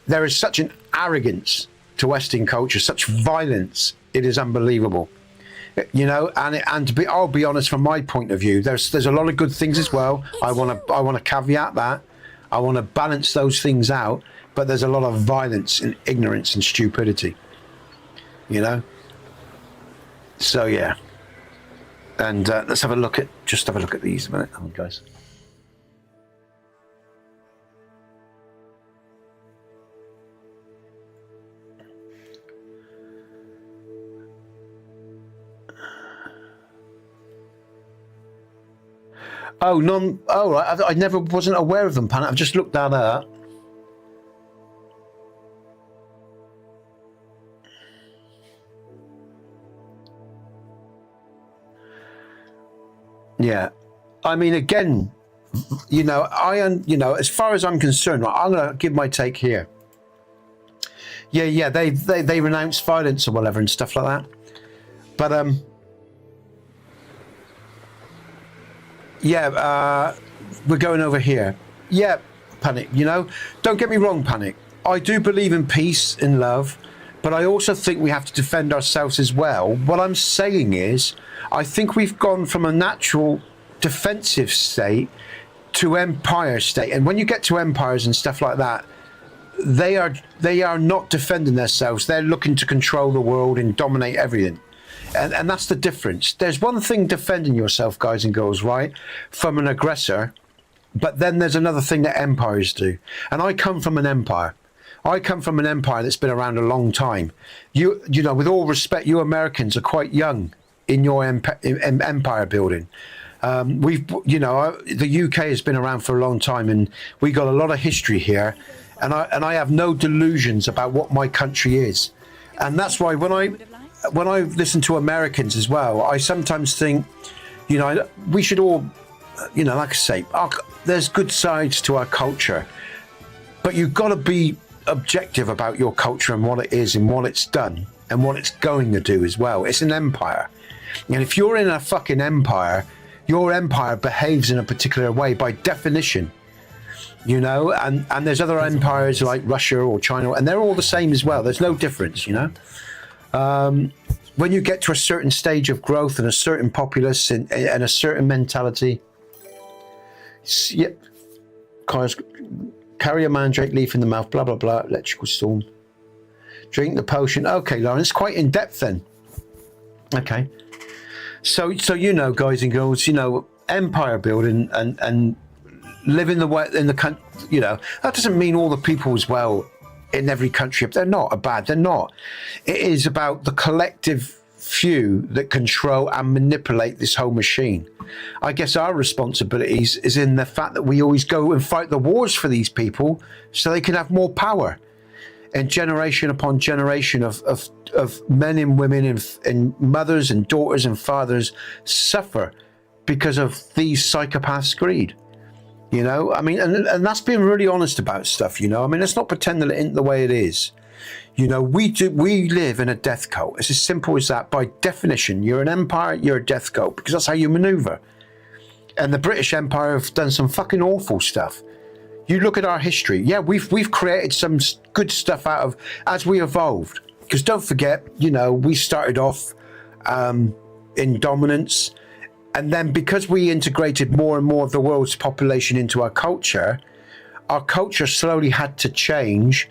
There is such an arrogance to Western culture, such violence. It is unbelievable, you know. And I'll be honest, from my point of view, there's a lot of good things as well. I want to caveat that. I want to balance those things out, but there's a lot of violence and ignorance and stupidity, you know. So yeah, and let's have a look at these a minute, guys. Oh, I never wasn't aware of them, Pan. I've just looked that up. Yeah, I mean, again, you know, as far as I'm concerned, right, I'm gonna give my take here. Yeah, they renounce violence or whatever and stuff like that, but yeah, we're going over here. Yeah, Panic, you know, don't get me wrong, Panic. I do believe in peace and love, but I also think we have to defend ourselves as well. What I'm saying is, I think we've gone from a natural defensive state to empire state. And when you get to empires and stuff like that, they are not defending themselves. They're looking to control the world and dominate everything. And that's the difference. There's one thing defending yourself, guys and girls, right, from an aggressor, but then there's another thing that empires do. And I come from an empire. I come from an empire that's been around a long time. You know, with all respect, you Americans are quite young in your empire building. You know, the UK has been around for a long time, and we got a lot of history here. And I have no delusions about what my country is. And that's why when I listen to Americans as well, I sometimes think, you know, we should all, you know, like I say, there's good sides to our culture, but you've got to be objective about your culture and what it is and what it's done and what it's going to do as well. It's an empire. And if you're in a fucking empire, your empire behaves in a particular way by definition, you know, and there's other empires like Russia or China, and they're all the same as well. There's no difference, you know. When you get to a certain stage of growth and a certain populace and a certain mentality, carry a mandrake leaf in the mouth, blah, blah, blah, electrical storm. Drink the potion. Okay, Lauren, it's quite in depth then. Okay. So you know, guys and girls, you know, empire building and living in the country, you know, that doesn't mean all the people as well in every country. They're not bad. They're not. It is about the collective few that control and manipulate this whole machine. I guess our responsibilities is in the fact that we always go and fight the wars for these people so they can have more power. And generation upon generation of men and women and mothers and daughters and fathers suffer because of these psychopaths' greed. You know, I mean, and that's being really honest about stuff, you know. I mean, let's not pretend that it ain't the way it is. You know, we live in a death cult. It's as simple as that. By definition, you're an empire, you're a death cult, because that's how you maneuver. And the British Empire have done some fucking awful stuff. You look at our history. Yeah, we've created some good stuff out of as we evolved. Because don't forget, you know, we started off in dominance, and then because we integrated more and more of the world's population into our culture slowly had to change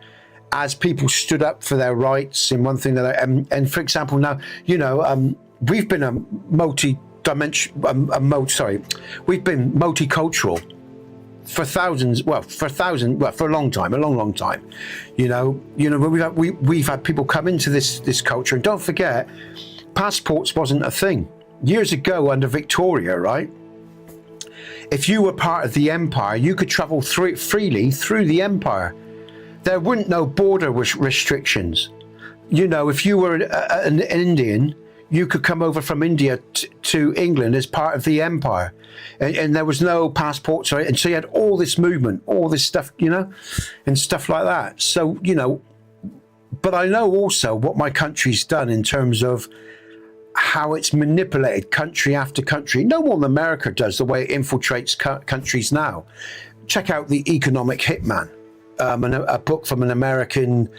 as people stood up for their rights in one thing that and for example now, you know, we've been we've been multicultural for a long time. You know, we've had people come into this culture, and don't forget, passports wasn't a thing years ago under Victoria, right? If you were part of the empire, you could travel freely through the empire. There weren't no border restrictions. You know, if you were an Indian, you could come over from India to England as part of the empire, and there was no passports, and so you had all this movement, all this stuff, you know, and stuff like that. So, you know, but I know also what my country's done in terms of how it's manipulated country after country. No more than America does, the way it infiltrates countries now. Check out The Economic Hitman, a book from an American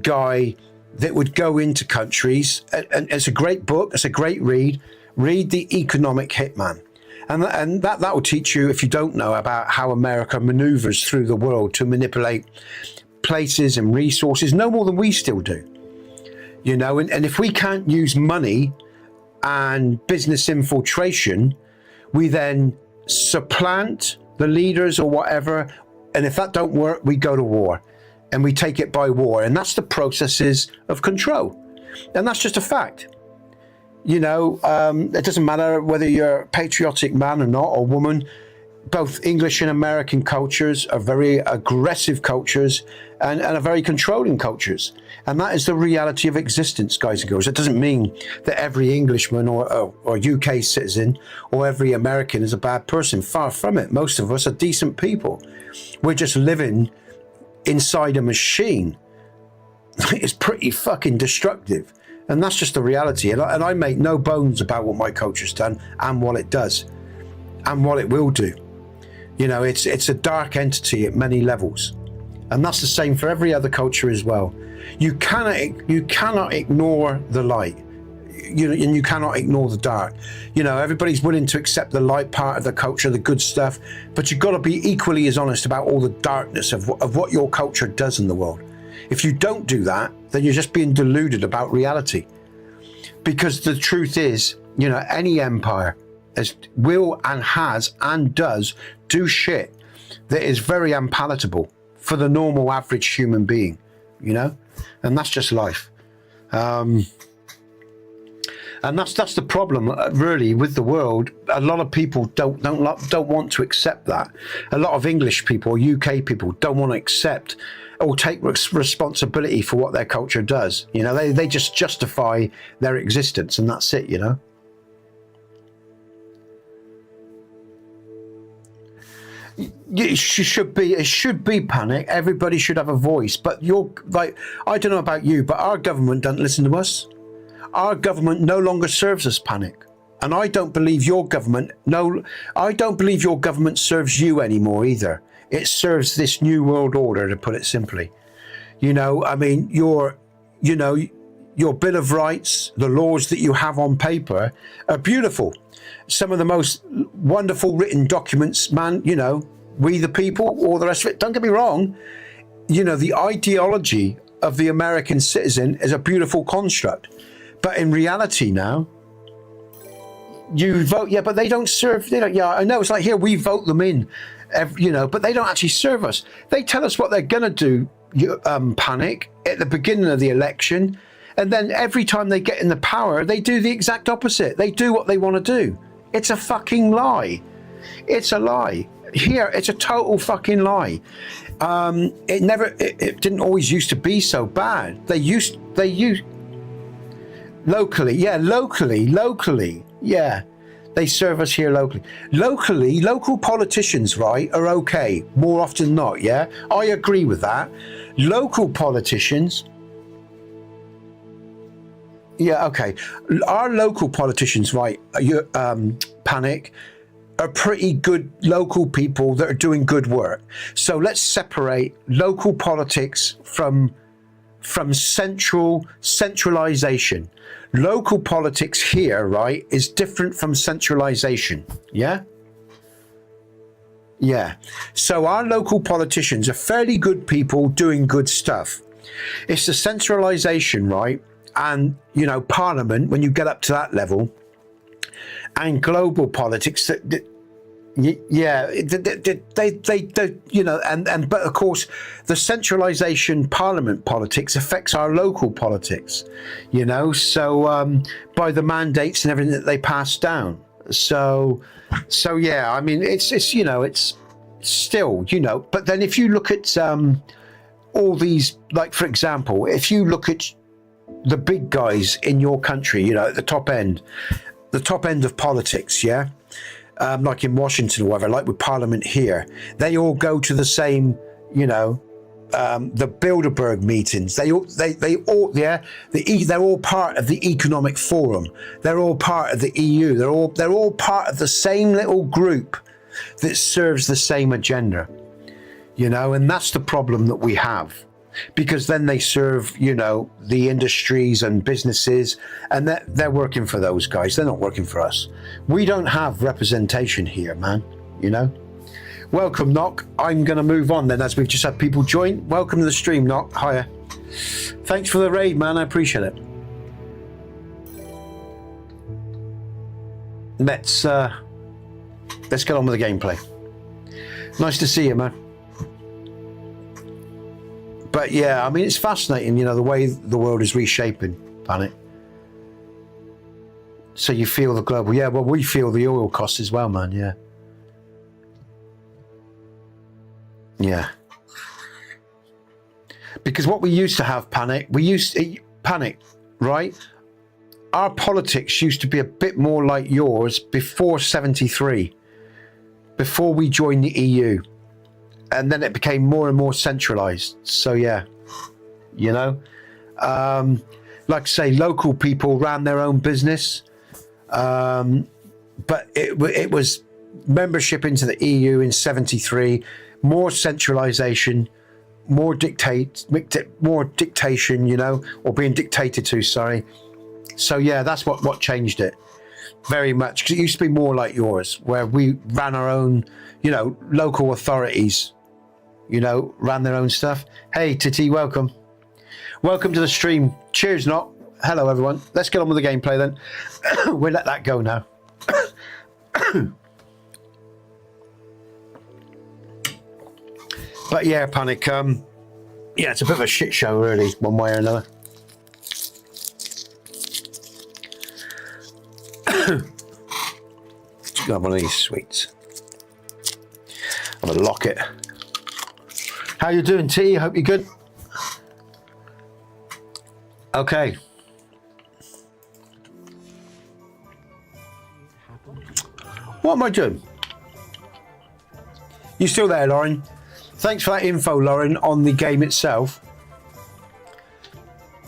guy that would go into countries, and it's a great book, it's a great read. Read The Economic Hitman, and that will teach you, if you don't know, about how America maneuvers through the world to manipulate places and resources, no more than we still do. You know, and if we can't use money and business infiltration, we then supplant the leaders or whatever, and if that don't work, we go to war. And we take it by war. And that's the processes of control. And that's just a fact. You know, it doesn't matter whether you're a patriotic man or not, or woman. Both English and American cultures are very aggressive cultures and are very controlling cultures. And that is the reality of existence, guys and girls. It doesn't mean that every Englishman or UK citizen or every American is a bad person. Far from it. Most of us are decent people. We're just living inside a machine. It's pretty fucking destructive, and that's just the reality. And I make no bones about what my culture's done and what it does and what it will do. You know, it's a dark entity at many levels, and that's the same for every other culture as well. You cannot ignore the light, you know, and you cannot ignore the dark. You know, everybody's willing to accept the light part of the culture, the good stuff, but you've got to be equally as honest about all the darkness of what your culture does in the world. If you don't do that, then you're just being deluded about reality. Because the truth is, you know, any empire will and has and does do shit that is very unpalatable for the normal average human being, you know, and that's just life. And that's the problem, really, with the world. A lot of people don't want to accept that. A lot of English people, UK people, don't want to accept or take responsibility for what their culture does. You know, they just justify their existence, and that's it. You know. It should be panic. Everybody should have a voice. But I don't know about you, but our government doesn't listen to us. Our government no longer serves us, panic. And I don't believe your government serves you anymore either. It serves this new world order, to put it simply. You know, I mean, your Bill of Rights, the laws that you have on paper are beautiful. Some of the most wonderful written documents, man, you know, we the people, all the rest of it. Don't get me wrong. You know, the ideology of the American citizen is a beautiful construct. But in reality now, you vote, yeah, but they don't serve, yeah, I know, it's like here, we vote them in, you know, but they don't actually serve us. They tell us what they're going to do, panic, at the beginning of the election, And then every time they get in the power, they do the exact opposite. They do what they want to do. It's a fucking lie. It's a lie. Here, it's a total fucking lie. It didn't always used to be so bad. They used locally, yeah. They serve us here locally. Local politicians, right, are okay more often than not, yeah? I agree with that. Local politicians, yeah, okay. Our local politicians, right, Panic, are pretty good local people that are doing good work. So let's separate local politics from centralization. Local politics here, right, is different from centralization. Yeah? Yeah. So our local politicians are fairly good people doing good stuff. It's the centralization, right? And, you know, Parliament, when you get up to that level, and global politics they you know, and but of course the centralization Parliament politics affects our local politics, you know, so by the mandates and everything that they pass down. So yeah, I mean, it's you know, it's still, you know, but then if you look at all these, like for example, if you look at the big guys in your country, you know, at the top end of politics, yeah, like in Washington or whatever, like with Parliament here, they all go to the same, you know, the Bilderberg meetings. They're all part of the Economic Forum. They're all part of the EU. They're all part of the same little group that serves the same agenda, you know, and that's the problem that we have. Because then they serve, you know, the industries and businesses, and they're working for those guys. They're not working for us. We don't have representation here, man, you know. Welcome, Knock. I'm going to move on then, as we've just had people join. Welcome to the stream, Knock. Hiya. Thanks for the raid, man. I appreciate it. Let's get on with the gameplay. Nice to see you, man. But yeah, I mean, it's fascinating, you know, the way the world is reshaping, Planet. So you feel the global, yeah, well, we feel the oil costs as well, man, yeah. Yeah. Because what we used to have, Panic, right? Our politics used to be a bit more like yours before 73, before we joined the EU. And then it became more and more centralized. So yeah, you know, like I say, local people ran their own business, but it was membership into the EU in 73, more centralization, more dictation, you know, or being dictated to. Sorry. So yeah, that's what changed it very much, because it used to be more like yours, where we ran our own, you know, local authorities. You know, ran their own stuff. Hey, Titi, welcome. Welcome to the stream. Cheers, Not. Hello, everyone. Let's get on with the gameplay then. We'll let that go now. But yeah, Panic. Yeah, it's a bit of a shit show, really, one way or another. Let's grab one of these sweets. I'm gonna lock it. How you doing, T? Hope you're good. Okay. What am I doing? You still there, Lauren? Thanks for that info, Lauren, on the game itself.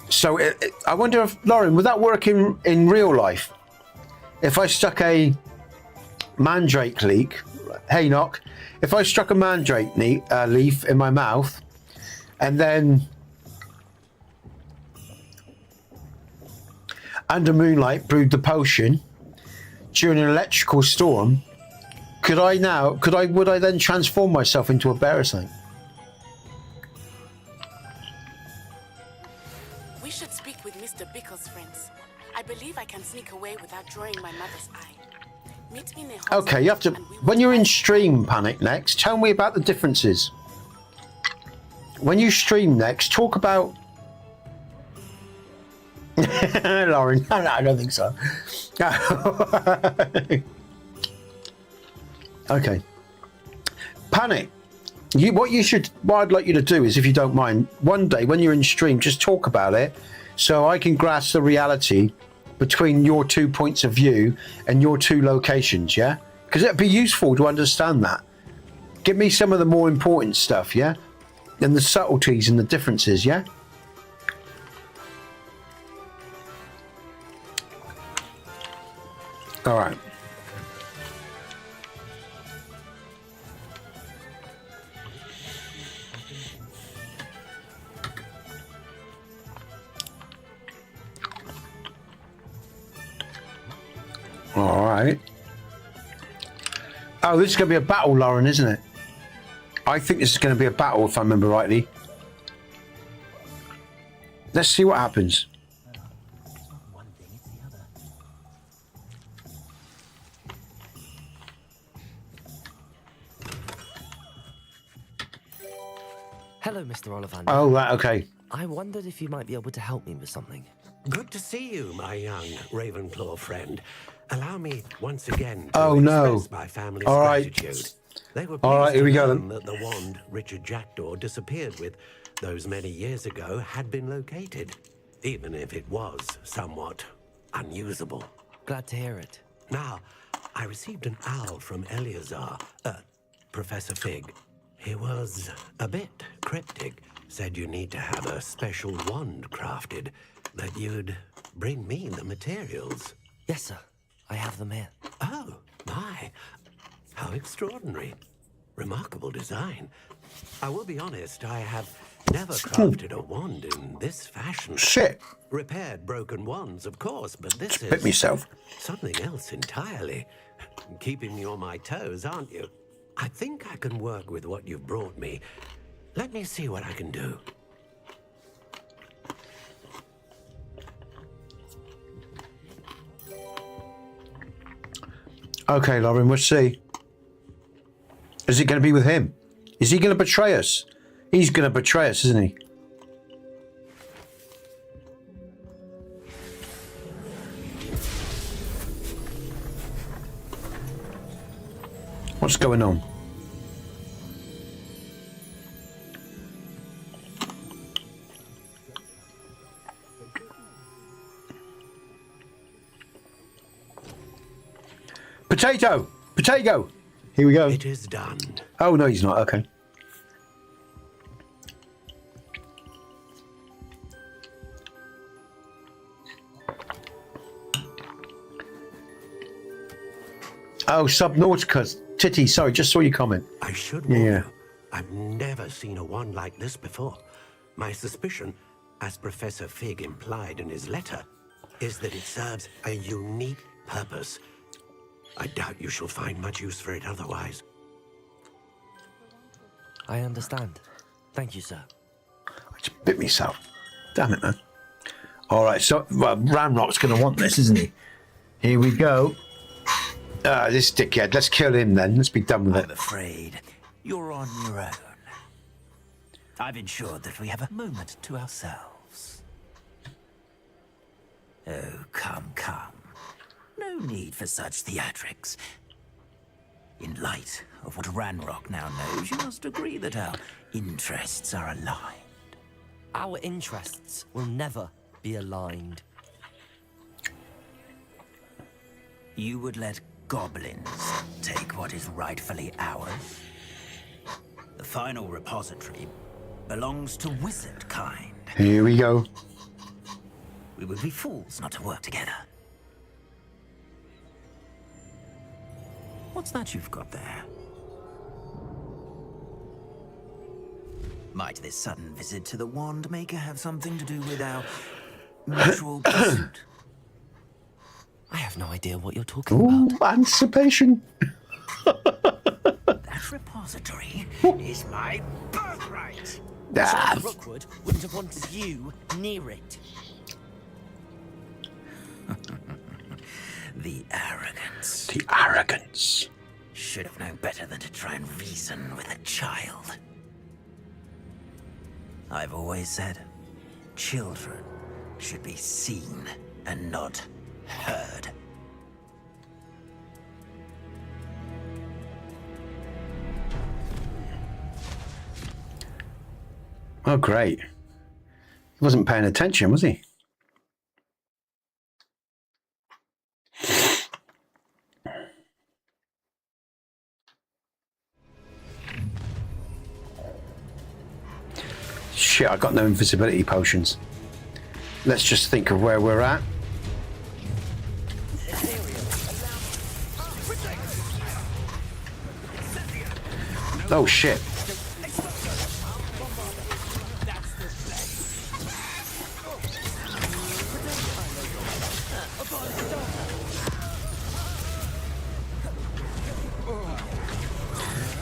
So I wonder if, Lauren, would that work in real life? If I stuck a mandrake leaf, hey, Knock. If I struck a mandrake leaf in my mouth and then under moonlight brewed the potion during an electrical storm, would I then transform myself into a bear or something? We should speak with Mr. Bickle's friends. I believe I can sneak away without drawing my mother's eye. Meet me in a hotel. Okay, you have to, when you're in stream, Panic, next, tell me about the differences. When you stream next, talk about Lauren, no, I don't think so. Okay. Panic. What I'd like you to do is, if you don't mind, one day when you're in stream, just talk about it so I can grasp the reality between your 2 points of view and your 2 locations, yeah? Because it'd be useful to understand that. Give me some of the more important stuff, yeah? And the subtleties and the differences, yeah? All right. All right. Oh, this is going to be a battle, Lauren, isn't it? I think this is going to be a battle, if I remember rightly. Let's see what happens. Hello, Mr. Ollivander. Oh, right, okay. I wondered if you might be able to help me with something. Good to see you, my young Ravenclaw friend. Allow me once again Oh, to no. express my family's All right. gratitude. They were All right, pleased here we to go learn then. that the wand Richard Jackdaw disappeared with those many years ago had been located, even if it was somewhat unusable. Glad to hear it. Now, I received an owl from Eleazar, Professor Fig. He was a bit cryptic. Said you need to have a special wand crafted, that you'd bring me the materials. Yes, sir. I have them here. Oh, my. How extraordinary. Remarkable design. I will be honest, I have never crafted a wand in this fashion. Shit. Repaired broken wands, of course, but this Bit is myself. something else entirely. Keeping me on my toes, aren't you? I think I can work with what you've brought me. Let me see what I can do. Okay, Lauren, we'll see. Is it going to be with him? Is he going to betray us? He's going to betray us, isn't he? What's going on? Potato! Potato! Here we go. It is done. Oh, no, he's not. Okay. Oh, Subnautica. Titty, sorry, just saw your comment. I should warn Yeah. you, I've never seen a wand like this before. My suspicion, as Professor Fig implied in his letter, is that it serves a unique purpose. I doubt you shall find much use for it otherwise. I understand. Thank you, sir. I just bit myself. Damn it, man. All right, so well, Ramrock's going to want this, isn't he? Here we go. This dickhead. Let's kill him then. Let's be done with I'm it. afraid you're on your own. I've ensured that we have a moment to ourselves. Oh, come, come. No need for such theatrics. In light of what Ranrock now knows, you must agree that our interests are aligned. Our interests will never be aligned. You would let goblins take what is rightfully ours? The final repository belongs to wizard kind. Here we go. We would be fools not to work together. What's that you've got there? Might this sudden visit to the Wand Maker have something to do with our mutual pursuit? I have no idea what you're talking Ooh, about. anticipation. That repository is my birthright. Ah, Rookwood wouldn't have wanted you near it. The arrogance. the arrogance. Should have known better than to try and reason with a child. I've always said, children should be seen and not heard. Oh, great. He wasn't paying attention, was he? Shit, I got no invisibility potions. Let's just think of where we're at. Oh shit.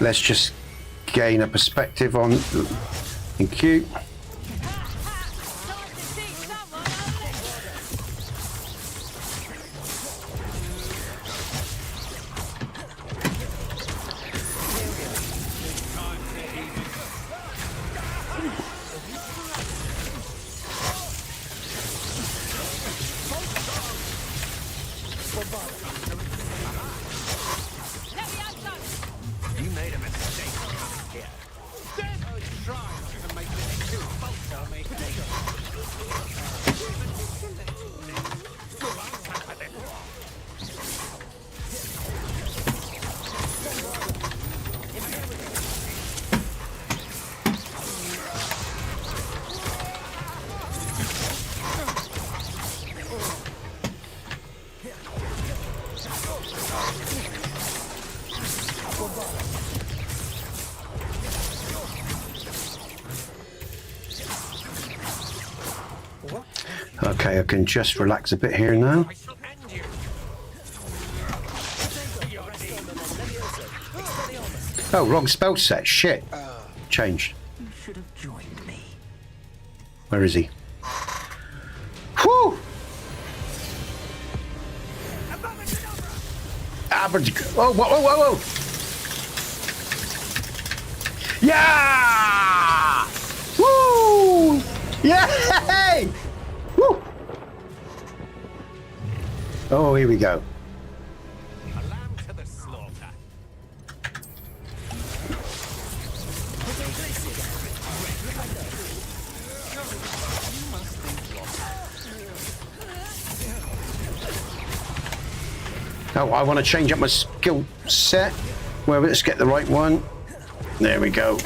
Let's just gain a perspective on Q. Okay, I can just relax a bit here now. Oh, wrong spell set. Shit. Changed. You should have joined me. Where is he? Whew! Oh, whoa, whoa, whoa, whoa! Yeah! Woo! Yay! Woo! Oh, here we go. A lamb to the slaughter. Oh, I want to change up my skill set. Well, let's get the right one. There we go.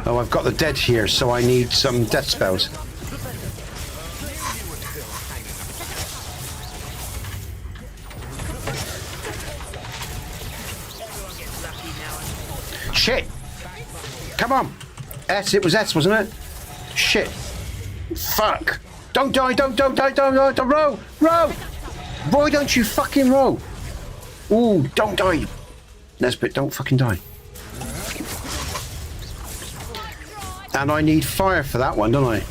Oh, I've got the dead here, so I need some death spells. Shit! Come on! S, it was S, wasn't it? Shit! Fuck! Don't die, don't row! Row! Why don't you fucking row? Ooh, don't die! Nesbit, don't fucking die. And I need fire for that one, don't I?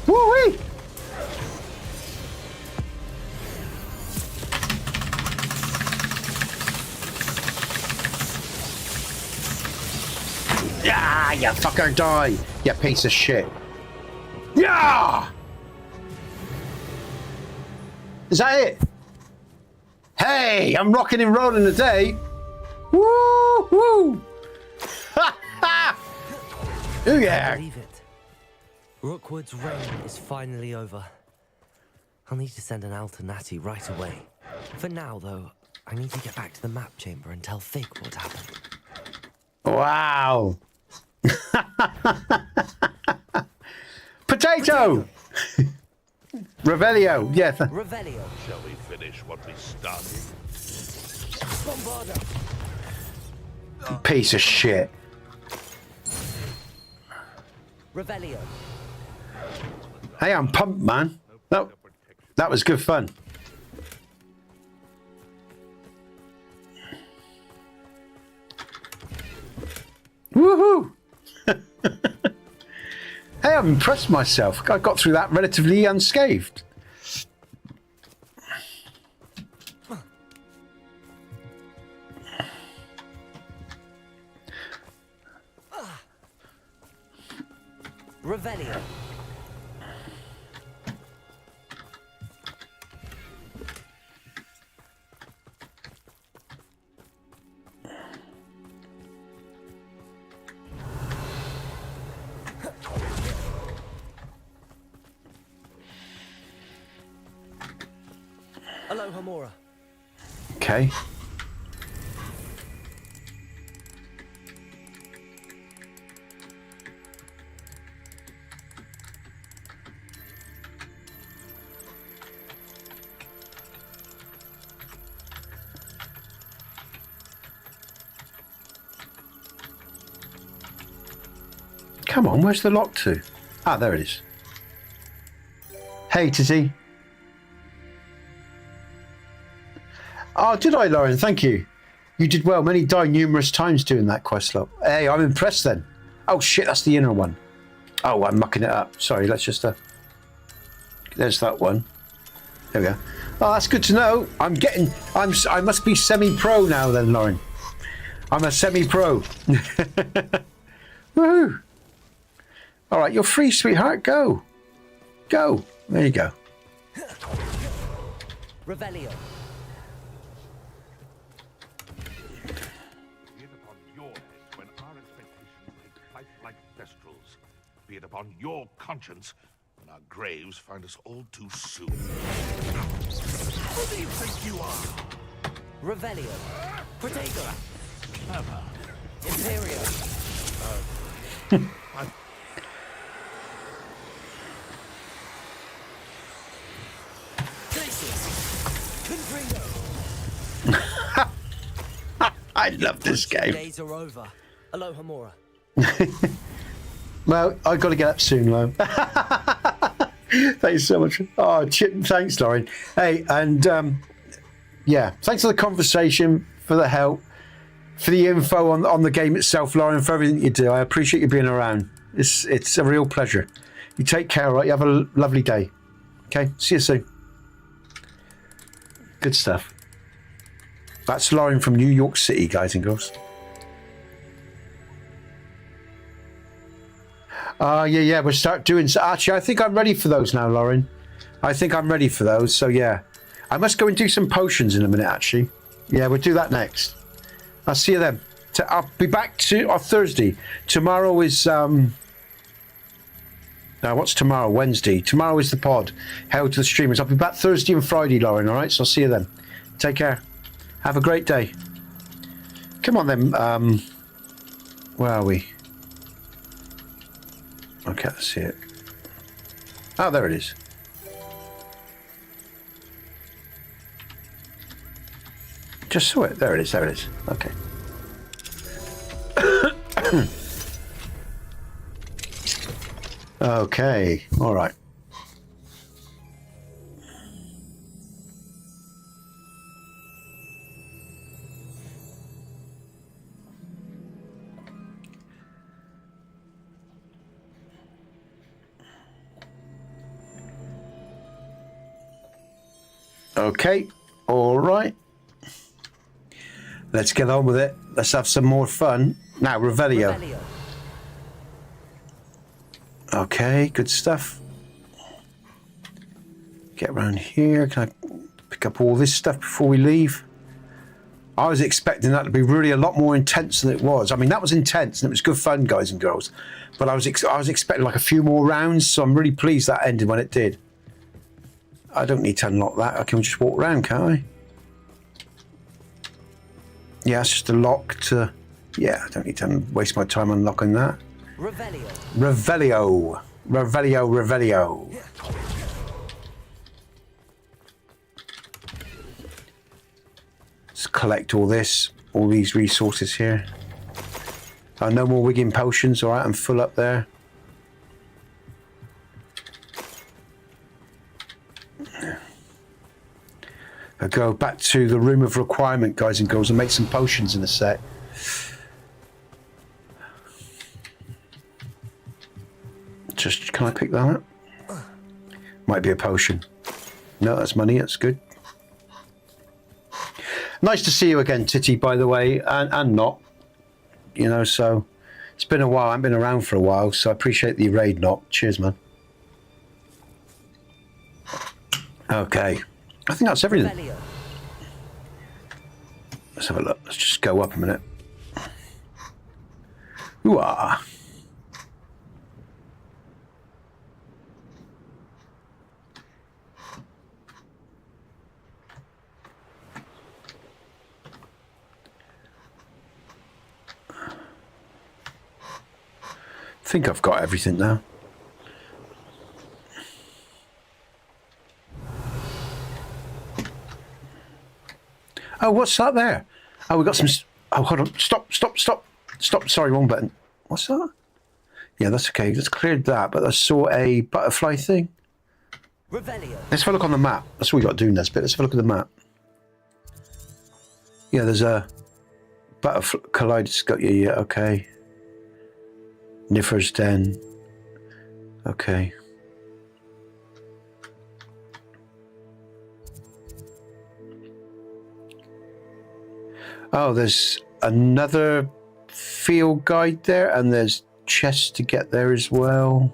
Woo-wee! Yeah, you fucker, die! You piece of shit. Yeah! Is that it? Hey, I'm rocking and rolling today. Woo woo! Ha ha! Oh yeah! Believe it. Rookwood's reign is finally over. I'll need to send an owl to Natty right away. For now, though, I need to get back to the map chamber and tell Fig what happened. Wow! Potato! Revelio, yeah. Revelio. Shall we finish what we started? Piece of shit. Revelio. Hey, I'm pumped, man. That was good fun. Woohoo! Hey, I'm impressed with myself. I got through that relatively unscathed. Revelio. Aloha Mora. Okay. Come on, where's the lock to? Ah, there it is. Hey, Tizzy. Oh, did I, Lauren? Thank you. You did well. Many died numerous times doing that quest log. Hey, I'm impressed then. Oh, shit, that's the inner one. Oh, I'm mucking it up. Sorry, let's just... There's that one. There we go. Oh, that's good to know. I must be semi-pro now then, Lauren. I'm a semi-pro. Woohoo. All right, you're free, sweetheart. Go. Go. There you go. Revelio. Be it upon your heads when our expectations take flight like thestrals. Be it upon your conscience when our graves find us all too soon. Who do you think you are? Revelio. Protego. Imperio. I love this game. Days are over. Aloha Mora. Well, I've got to get up soon, Lo. Thanks so much. Oh, thanks, Lauren. Hey, and yeah, thanks for the conversation, for the help, for the info on the game itself, Lauren, for everything you do. I appreciate you being around. It's a real pleasure. You take care, all right? You have a lovely day. Okay, see you soon. Good stuff. That's Lauren from New York City, guys and girls. Yeah, we'll start doing... So actually, I think I'm ready for those now, Lauren. I think I'm ready for those, so yeah. I must go and do some potions in a minute, actually. Yeah, we'll do that next. I'll see you then. I'll be back on Thursday. Tomorrow is... what's tomorrow? Wednesday. Tomorrow is the pod. Held to the streamers. I'll be back Thursday and Friday, Lauren, all right? So I'll see you then. Take care. Have a great day. Come on then. Where are we? I can't see it. Oh, there it is. Just saw it. There it is. There it is. Okay. Okay. All right. Okay, all right. Let's get on with it. Let's have some more fun. Now, Revelio. Okay, good stuff. Get around here. Can I pick up all this stuff before we leave? I was expecting that to be really a lot more intense than it was. I mean, that was intense and it was good fun, guys and girls. But I was expecting like a few more rounds, so I'm really pleased that ended when it did. I don't need to unlock that. I can just walk around, can't I? Yeah, it's just a lock to... Yeah, I don't need to waste my time unlocking that. Revelio. Revelio. Revelio, Revelio. Let's collect all this, all these resources here. No more wigging potions, all right, I'm full up there. I'll go back to the room of requirement, guys and girls, and make some potions in a sec. Just, can I pick that up? Might be a potion. No, that's money. That's good. Nice to see you again, Titty, by the way, and not. You know, so it's been a while. I haven't been around for a while, so I appreciate the raid, not. Cheers, man. Okay. I think that's everything. Let's have a look. Let's just go up a minute. Ooh-ah. I think I've got everything now. Oh, what's that there? Oh, we got some... Oh, hold on. Stop. Sorry, wrong button. What's that? Yeah, that's okay. Let's clear that, but I saw a butterfly thing. Revelio. Let's have a look on the map. That's what we got to do in this bit. Let's have a look at the map. Yeah, there's a butterfly kaleidoscope. Yeah, okay. Niffer's Den. Okay. Oh, there's another field guide there, and there's chests to get there as well.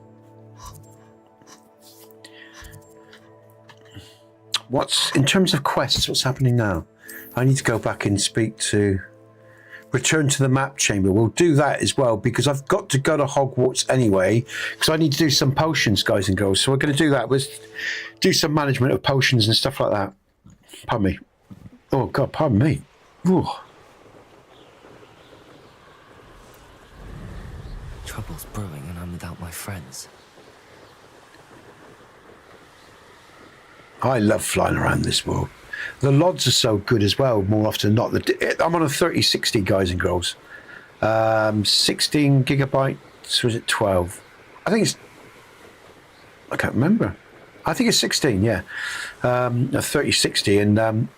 What's, in terms of quests, what's happening now? I need to go back and speak to... Return to the map chamber. We'll do that as well, because I've got to go to Hogwarts anyway, because I need to do some potions, guys and girls. So we're going to do that. We'll do some management of potions and stuff like that. Pardon me. Oh, God, pardon me. Ooh. Trouble's brewing and I'm without my friends. I love flying around this world. The LODs are so good as well, more often than not. I'm on a 3060, guys and girls. 16 gigabytes, was it 12? I think it's... I can't remember. I think it's 16, yeah. A 3060, and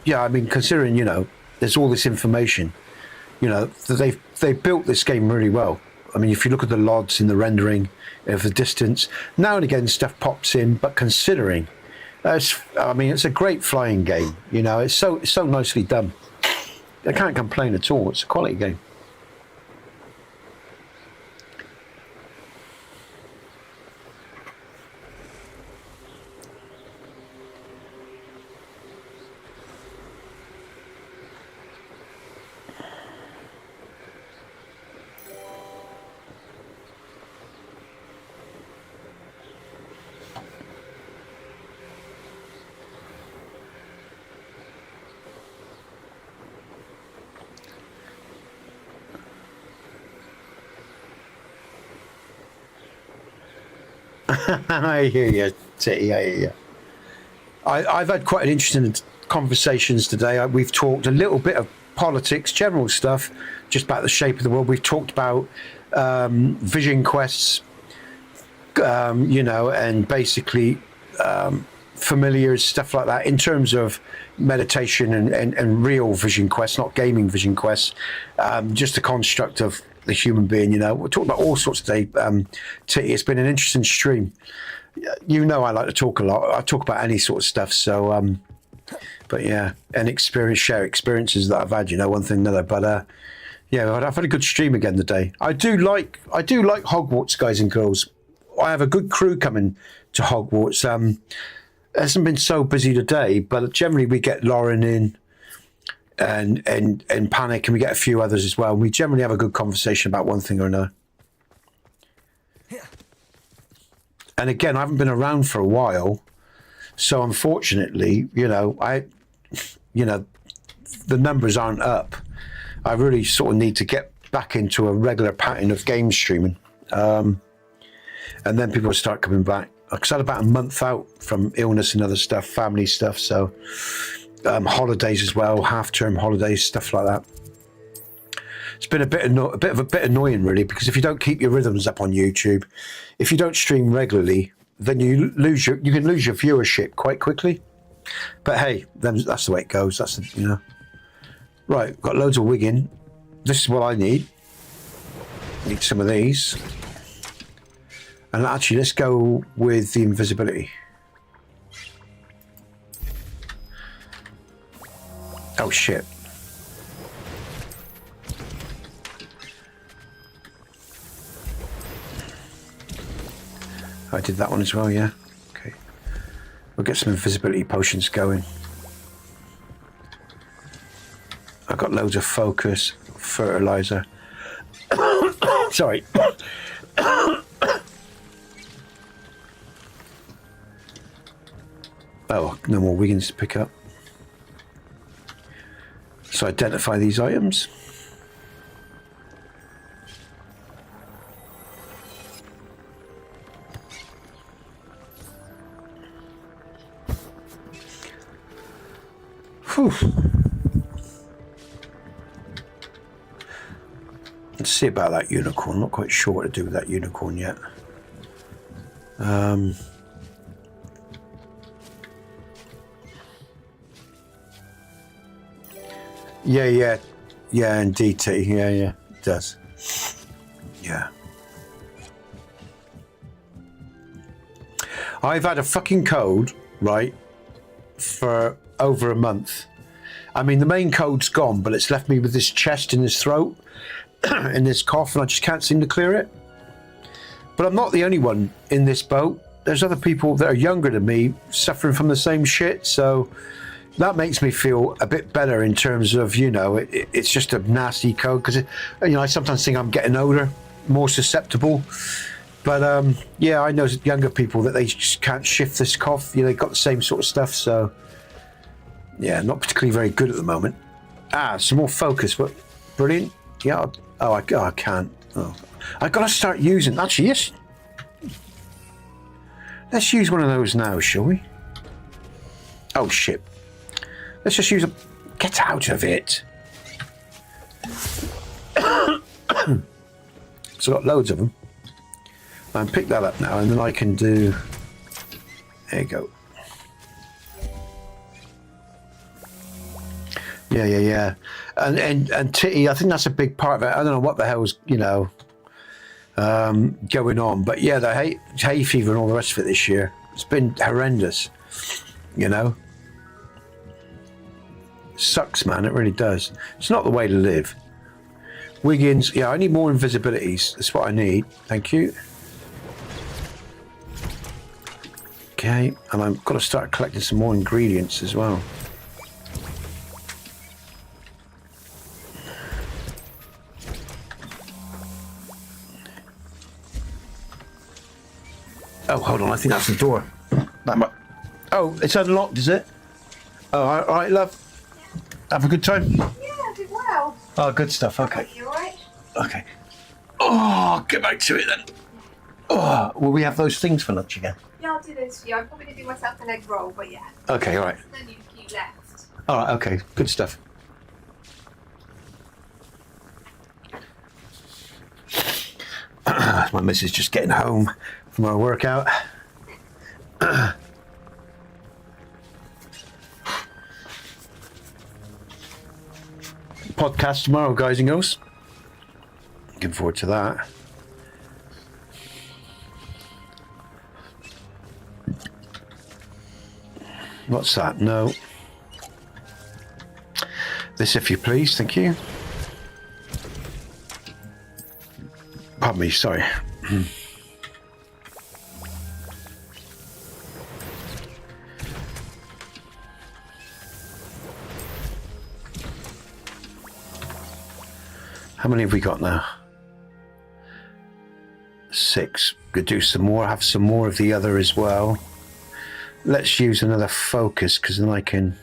yeah, I mean, considering, you know, there's all this information, you know, they've built this game really well. I mean, if you look at the LODs in the rendering of the distance, now and again stuff pops in, but considering... I mean, it's a great flying game. You know, it's so nicely done. I can't complain at all. It's a quality game. I hear you, Titty. I hear you. I've had quite an interesting conversations today. We've talked a little bit of politics, general stuff, just about the shape of the world. We've talked about vision quests, you know, and basically familiars, stuff like that, in terms of meditation and real vision quests, not gaming vision quests, just the construct of the human being. You know, we're talking about all sorts today. Titty, it's been an interesting stream. You know, I like to talk a lot. I talk about any sort of stuff. So, but yeah, and share experiences that I've had. You know, one thing another. But yeah, I've had a good stream again today. I do like Hogwarts, guys and girls. I have a good crew coming to Hogwarts. It hasn't been so busy today, but generally we get Lauren in. And Panic, and we get a few others as well. And we generally have a good conversation about one thing or another. And again, I haven't been around for a while, so unfortunately, you know, the numbers aren't up. I really sort of need to get back into a regular pattern of game streaming, and then people will start coming back. Because I had about a month out from illness and other stuff, family stuff, so. Holidays as well, half-term holidays, stuff like that. It's been a bit annoying, really, because if you don't keep your rhythms up on YouTube, if you don't stream regularly, then you can lose your viewership quite quickly. But hey, that's the way it goes. That's the, you know. Right, got loads of wigging. This is what I need. Need some of these. And actually, let's go with the invisibility. Oh shit. I did that one as well, yeah. Okay. We'll get some invisibility potions going. I've got loads of focus, fertilizer. Sorry. Oh, no more Wiggins to pick up. So identify these items. Whew. Let's see about that unicorn. Not quite sure what to do with that unicorn yet. Yeah, and DT. Yeah, it does. Yeah. I've had a fucking cold, right, for over a month. I mean, the main code's gone, but it's left me with this chest in this throat and this cough, and I just can't seem to clear it. But I'm not the only one in this boat. There's other people that are younger than me suffering from the same shit, so that makes me feel a bit better in terms of, you know, it's just a nasty cold, because, you know, I sometimes think I'm getting older, more susceptible. But, yeah, I know younger people that they just can't shift this cough. You know, they've got the same sort of stuff, so, yeah, not particularly very good at the moment. Ah, some more focus. What? Brilliant. Yeah. I can't. Oh, I've got to start using. Actually, yes. Let's use one of those now, shall we? Oh, shit. Let's just use a... Get out of it. So I've got loads of them. And pick that up now, and then I can do... There you go. Yeah. And Titty, I think that's a big part of it. I don't know what the hell's, you know, going on. But yeah, the hay fever and all the rest of it this year, it's been horrendous, you know. Sucks, man. It really does. It's not the way to live. Wiggins, yeah, I need more invisibilities. That's what I need. Thank you. Okay, and I've got to start collecting some more ingredients as well. Oh, hold on, I think that's the door. Oh, it's unlocked, is it? Oh, all right, love. Have a good time? Yeah, I did well. Oh, good stuff, okay. You alright? Okay. Oh, get back to it then. Oh, will we have those things for lunch again? Yeah, I'll do those for you. I'm probably going to do myself an egg roll, but yeah. Okay, all right. Then you keep left. All right, okay, good stuff. My missus just getting home from our workout. Podcast tomorrow, guys and girls. Looking forward to that. What's that? No. This, if you please, thank you. Pardon me, sorry. How many have we got now? 6. Could do some more, have some more of the other as well. Let's use another focus, because then I can...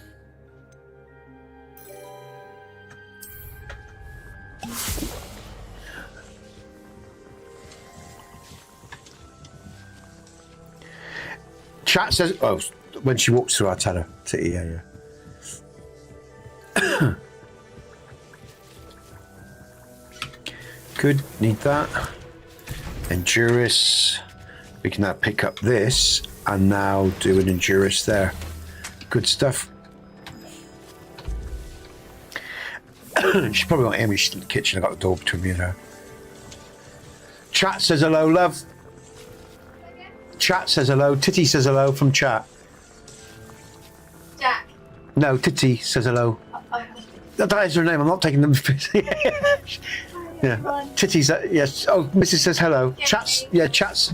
Chat says... Oh, when she walks through, I'll tell her. Yeah. Good, need that. Endurance. We can now pick up this and now do an Endurance there. Good stuff. She probably won't hear me. She's in the kitchen. I got the door between me and her. Chat says hello, love. Chat says hello. Titty says hello from chat. Jack. No, Titty says hello. That is her name. I'm not taking them. Yeah. Titty's. Yes. Oh, Mrs. says hello. Yeah, Chats. Yeah. Chats.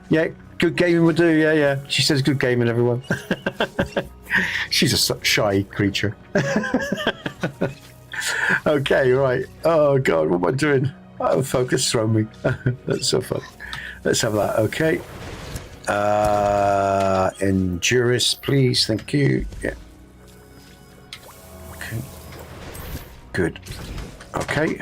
Yeah. Good gaming will do. Yeah. Yeah. She says good gaming, everyone. She's a shy creature. Okay. Right. Oh God. What am I doing? Oh, focus thrown me. That's so funny. Let's have that. Okay. Endurance, please. Thank you. Yeah. Okay. Good. Okay.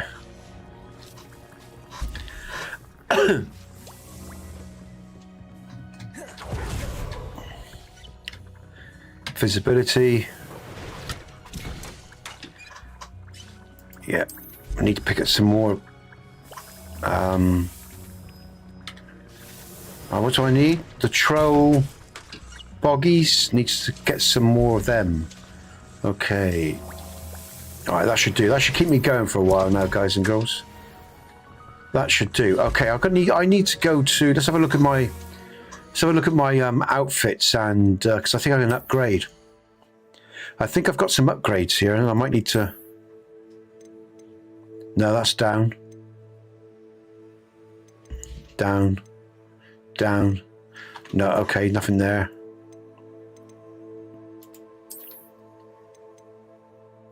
Visibility. Yeah. I need to pick up some more. What do I need? The troll boggies. Needs to get some more of them. Okay. All right, that should do. That should keep me going for a while now, guys and girls. That should do. Okay, I need to go to. Let's have a look at my. Let's have a look at my outfits, and because I think I'm going to upgrade. I think I've got some upgrades here, and I might need to. No, that's down. Down. Down. No, okay, nothing there.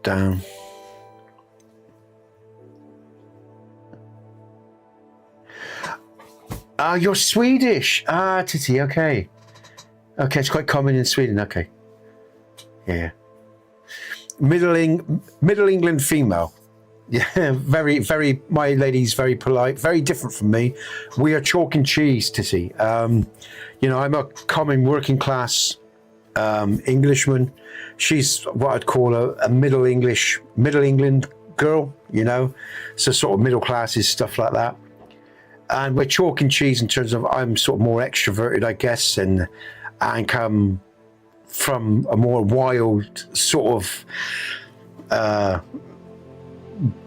Down. Ah, you're Swedish. Ah, Titty, okay. Okay, it's quite common in Sweden, okay. Yeah. Middle England female. Yeah, very, very, my lady's very polite, very different from me. We are chalk and cheese, Titty. You know, I'm a common working class Englishman. She's what I'd call a Middle England girl, you know. So sort of middle classes, stuff like that. And we're chalk and cheese in terms of I'm sort of more extroverted, I guess, and come from a more wild sort of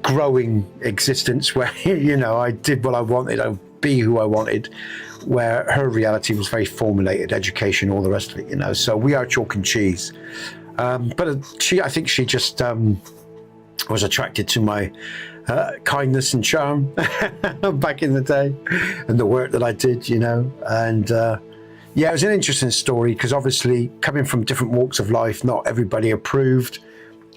growing existence where, you know, I did what I wanted, I'd be who I wanted, where her reality was very formulated, education, all the rest of it, you know. So we are chalk and cheese. But I think she just was attracted to my kindness and charm back in the day, and the work that I did, you know. And yeah, it was an interesting story because obviously coming from different walks of life, not everybody approved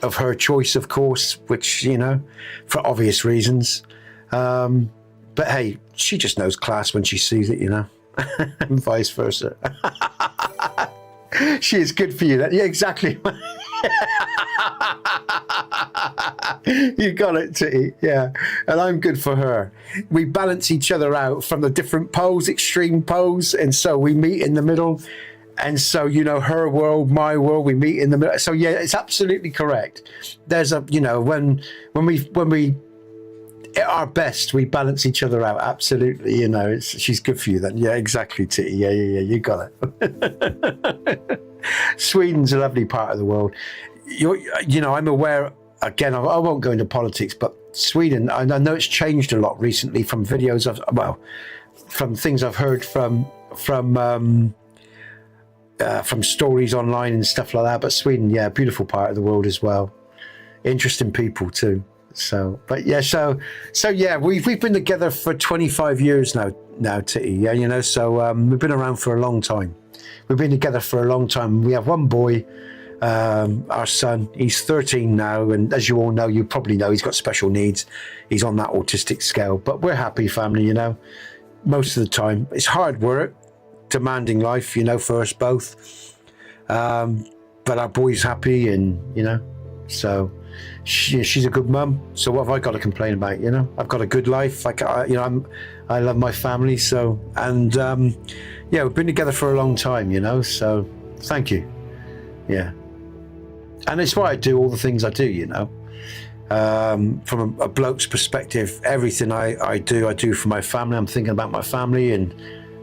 of her choice, of course, which, you know, for obvious reasons. But hey, she just knows class when she sees it, you know, and vice versa. She is good for you. Yeah, exactly. You got it, Titty. Yeah, and I'm good for her. We balance each other out from the different poles, extreme poles, and so we meet in the middle. And so, you know, her world, my world, we meet in the middle. So yeah, it's absolutely correct. There's a, you know, when we at our best, we balance each other out. Absolutely, you know, she's good for you then. Yeah, exactly, Titty. Yeah, you got it. Sweden's a lovely part of the world. You know, I'm aware. Again, I won't go into politics, but Sweden, I know it's changed a lot recently from videos from things I've heard from stories online and stuff like that. But Sweden, yeah, beautiful part of the world as well. Interesting people too. So, but yeah, so yeah, we've been together for 25 years now, Titty. Yeah, you know, so we've been around for a long time. We've been together for a long time. We have one boy, our son. He's 13 now, and as you all know, you probably know, he's got special needs. He's on that autistic scale. But we're happy family, you know. Most of the time, it's hard work, demanding life, you know, for us both. But our boy's happy, and you know, so she's a good mum. So what have I got to complain about? You know, I've got a good life. I love my family. So, and yeah, we've been together for a long time, you know. So thank you. Yeah, and it's why I do all the things I do, you know. From a bloke's perspective, everything I do for my family. I'm thinking about my family and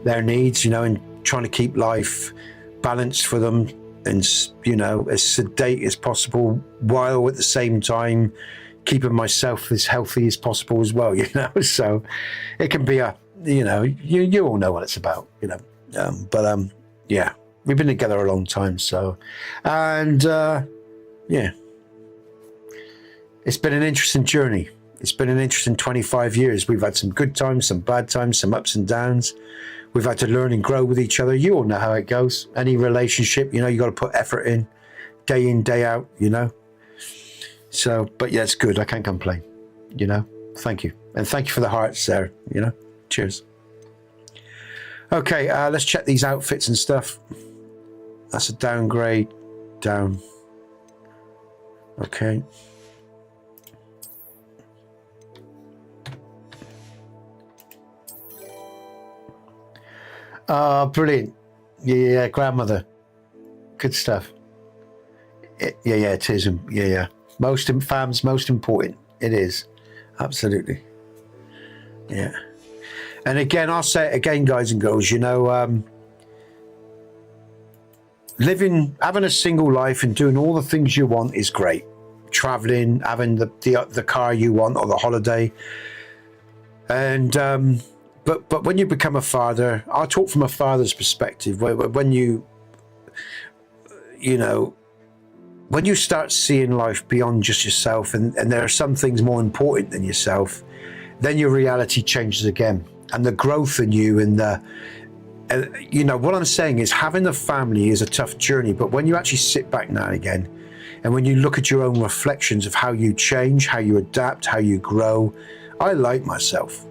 their needs, you know, and trying to keep life balanced for them, and, you know, as sedate as possible, while at the same time keeping myself as healthy as possible as well, you know. So it can be you know, you all know what it's about, you know. Yeah, we've been together a long time. So, and yeah, it's been an interesting journey. It's been an interesting 25 years. We've had some good times, some bad times, some ups and downs. We've had to learn and grow with each other. You all know how it goes. Any relationship, you know, you got to put effort in, day out, you know. So, but yeah, it's good. I can't complain, you know. Thank you. And thank you for the hearts there, you know. Cheers. Okay, let's check these outfits and stuff. That's a downgrade. Down. Okay. Oh, brilliant. Yeah, grandmother. Good stuff. Yeah, it is. Yeah. Fam's most important. It is. Absolutely. Yeah. And again, I'll say it again, guys and girls, you know, having a single life and doing all the things you want is great. Traveling, having the car you want or the holiday. And, but when you become a father, I'll talk from a father's perspective, when you know, when you start seeing life beyond just yourself and there are some things more important than yourself, then your reality changes again. And the growth in you and you know, what I'm saying is having a family is a tough journey, but when you actually sit back now and again, and when you look at your own reflections of how you change, how you adapt, how you grow, I like myself.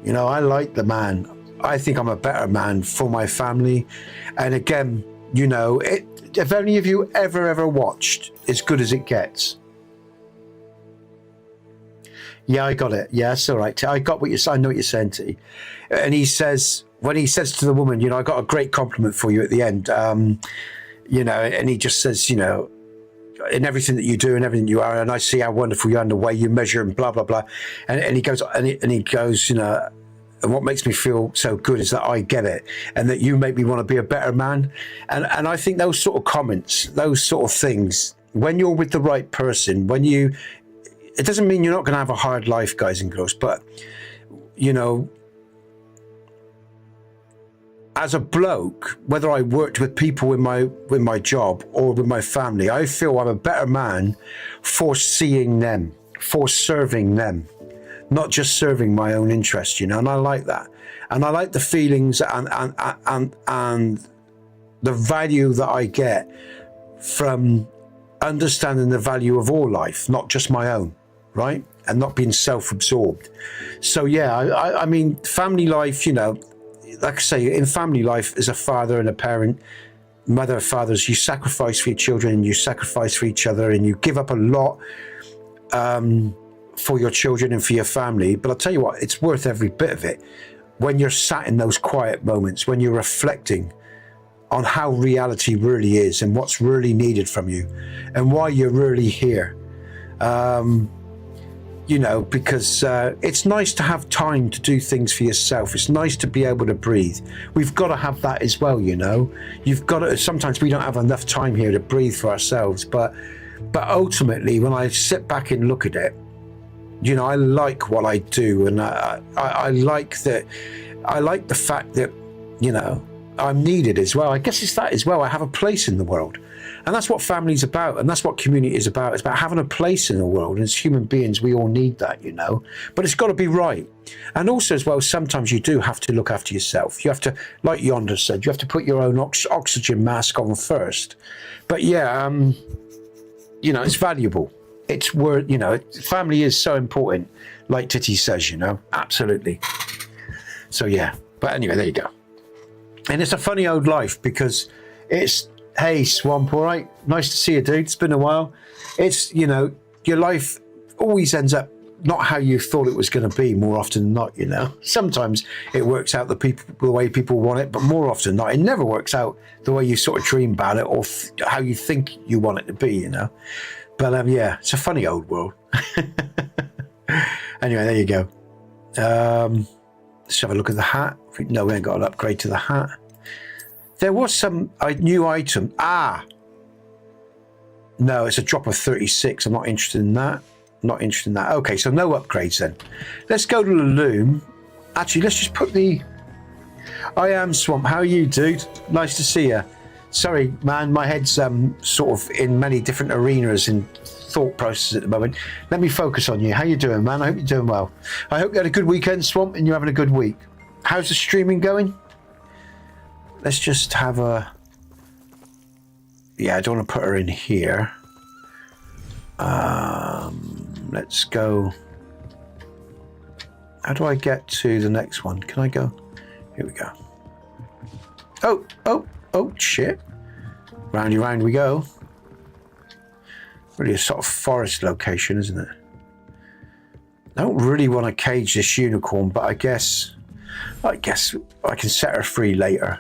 You know, I like the man. I think I'm a better man for my family. And again, you know, if any of you ever watched As Good As It Gets. Yeah, I got it. Yeah, it's all right. I got what you're saying. I know what you're saying, T. And he says, when he says to the woman, you know, I got a great compliment for you at the end. You know, and he just says, you know, in everything that you do and everything you are, and I see how wonderful you are and the way you measure and blah, blah, blah. And he goes, and he goes, you know, and what makes me feel so good is that I get it and that you make me want to be a better man. And I think those sort of comments, those sort of things, when you're with the right person, it doesn't mean you're not going to have a hard life, guys and girls, but, you know, as a bloke, whether I worked with people with my job or with my family, I feel I'm a better man for seeing them, for serving them, not just serving my own interest, you know. And I like that, and I like the feelings and the value that I get from understanding the value of all life, not just my own, right? And not being self-absorbed. So yeah, I mean, family life, you know. Like I say, in family life, as a father and a parent, mother, fathers, you sacrifice for your children and you sacrifice for each other and you give up a lot for your children and for your family. But I'll tell you what, it's worth every bit of it when you're sat in those quiet moments, when you're reflecting on how reality really is and what's really needed from you and why you're really here. You know, because it's nice to have time to do things for yourself. It's nice to be able to breathe. We've got to have that as well, you know. You've got to, sometimes we don't have enough time here to breathe for ourselves, but ultimately, when I sit back and look at it, you know, I like what I do, and I like that. I like the fact that, you know, I'm needed as well. I guess it's that as well. I have a place in the world. And that's what family's about, and that's what community is about. It's about having a place in the world, and as human beings, we all need that, you know. But it's got to be right. And also as well, sometimes you do have to look after yourself. You have to, like Yonder said, you have to put your own oxygen mask on first. But yeah, you know, it's valuable. It's worth, you know, family is so important, like Titty says, you know, absolutely. So yeah, but anyway, there you go. And it's a funny old life because it's, hey, Swamp, all right? Nice to see you, dude. It's been a while. It's, you know, your life always ends up not how you thought it was going to be more often than not, you know. Sometimes it works out the way people want it, but more often than not, it never works out the way you sort of dream about it or how you think you want it to be, you know. But yeah, it's a funny old world. Anyway, there you go. Let's have a look at the hat. No, we ain't got an upgrade to the hat. There was some new item. No, it's a drop of 36. I'm not interested in that. Not interested in that. Okay, so no upgrades then. Let's go to the loom. Actually, let's just put the... I am Swamp. How are you, dude? Nice to see you. Sorry, man, my head's sort of in many different arenas in thought process at the moment. Let me focus on you. How you doing, man? I hope you're doing well. I hope you had a good weekend, Swamp, and you're having a good week. How's the streaming going? Let's just have a... Yeah, I don't want to put her in here. Let's go... How do I get to the next one? Can I go? Here we go. Oh, shit. Roundy round we go. Really a sort of forest location, isn't it? I don't really want to cage this unicorn, but I guess I can set her free later.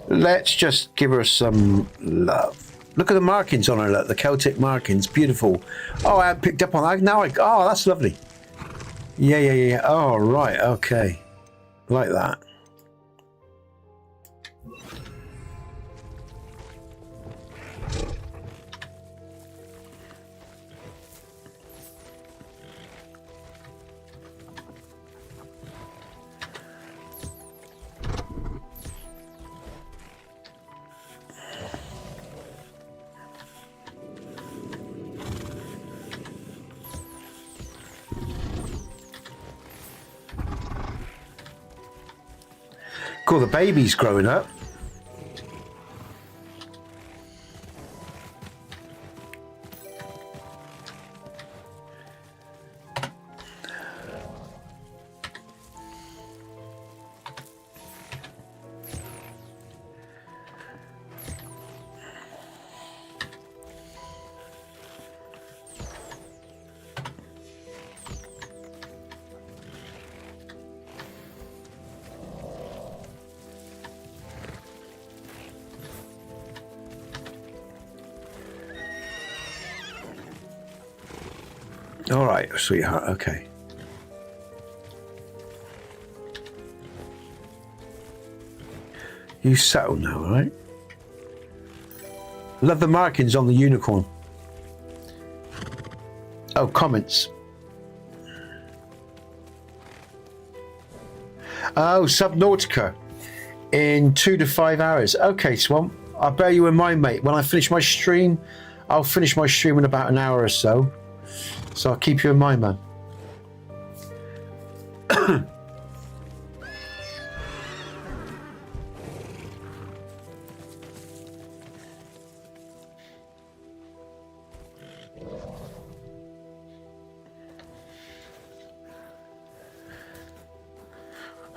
Let's just give her some love. Look at the markings on her, look, the Celtic markings, beautiful. Oh, I picked up on that. Oh, that's lovely. Yeah. Oh, right, okay. Like that. Cool, the baby's growing up. All right, sweetheart, okay. You settle now, all right? Love the markings on the unicorn. Oh, comments. Oh, Subnautica in 2 to 5 hours. Okay, Swamp, I'll bear you in mind, mate. When I finish my stream, I'll finish my stream in about an hour or so. So I'll keep you in mind, man.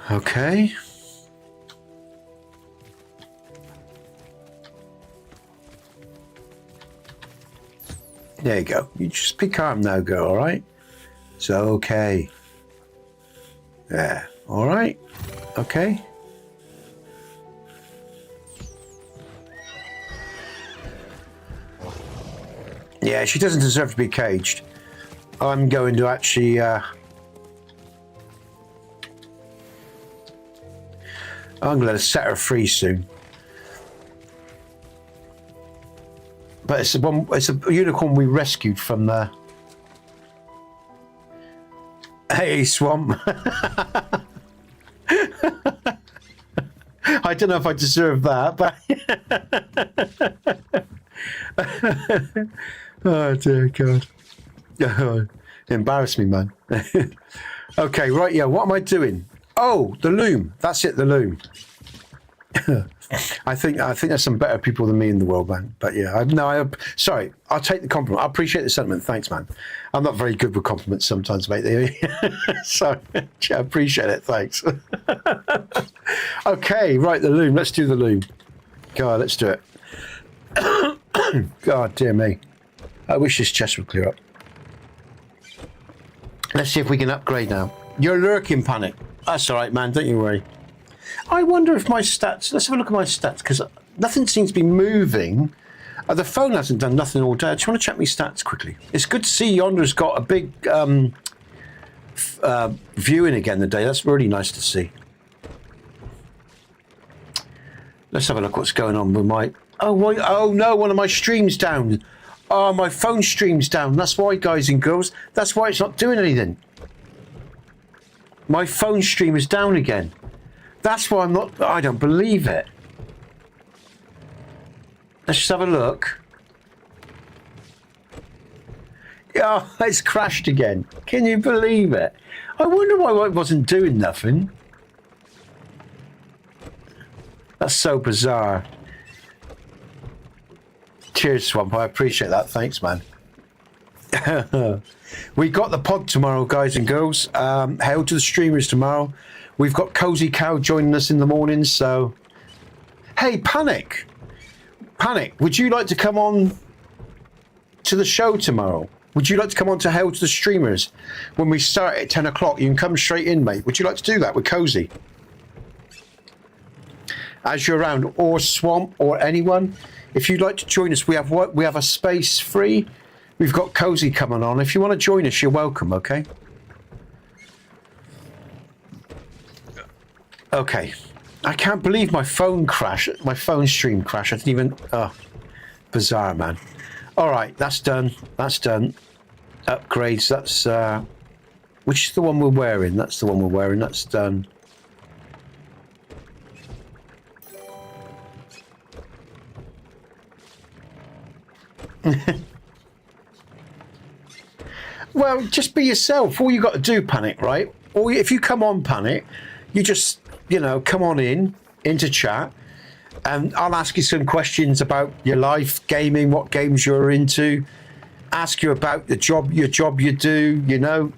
Okay. There you go. You just be calm now, girl, all right? It's okay. Yeah, all right? Okay? Yeah, she doesn't deserve to be caged. I'm going to actually... I'm going to set her free soon. But it's a unicorn we rescued from the... Hey, Swamp. I don't know if I deserve that, but... Oh, dear God. Oh, embarrass me, man. Okay, right, yeah, what am I doing? Oh, the loom. That's it, the loom. I think there's some better people than me in the world, man. But yeah, sorry, I'll take the compliment. I appreciate the sentiment. Thanks, man. I'm not very good with compliments sometimes, mate. So yeah, I appreciate it. Thanks. Okay, right, the loom. Let's do the loom. God, let's do it. God, dear me. I wish this chest would clear up. Let's see if we can upgrade now. You're lurking, Panic. That's all right, man. Don't you worry. I wonder if my stats... Let's have a look at my stats, because nothing seems to be moving. The phone hasn't done nothing all day. I just want to check my stats quickly. It's good to see Yonder's got a big viewing again today. That's really nice to see. Let's have a look what's going on with my... Oh, why? Oh no, one of my streams down. Oh, my phone stream's down. That's why, guys and girls. That's why it's not doing anything. My phone stream is down again. That's why I'm not... I don't believe it. Let's just have a look. Oh, it's crashed again. Can you believe it? I wonder why it wasn't doing nothing. That's so bizarre. Cheers, Swamp. I appreciate that. Thanks, man. We got the pod tomorrow, guys and girls. Hail to the streamers tomorrow. We've got Cozy Cow joining us in the morning, so... Hey, Panic! Panic, would you like to come on to the show tomorrow? Would you like to come on to Hail to the Streamers? When we start at 10 o'clock, you can come straight in, mate. Would you like to do that with Cozy? As you're around, or Swamp, or anyone, if you'd like to join us, we have a space free. We've got Cozy coming on. If you want to join us, you're welcome, okay? Okay. I can't believe my phone crashed. My phone stream crashed. I didn't even... Oh, bizarre, man. All right, that's done. That's done. Upgrades, that's... which is the one we're wearing? That's the one we're wearing. That's done. Well, just be yourself. All you got to do, Panic, right? Or if you come on, Panic, you just, you know, come on into chat, and I'll ask you some questions about your life, gaming, what games you're into, ask you about your job you do, you know.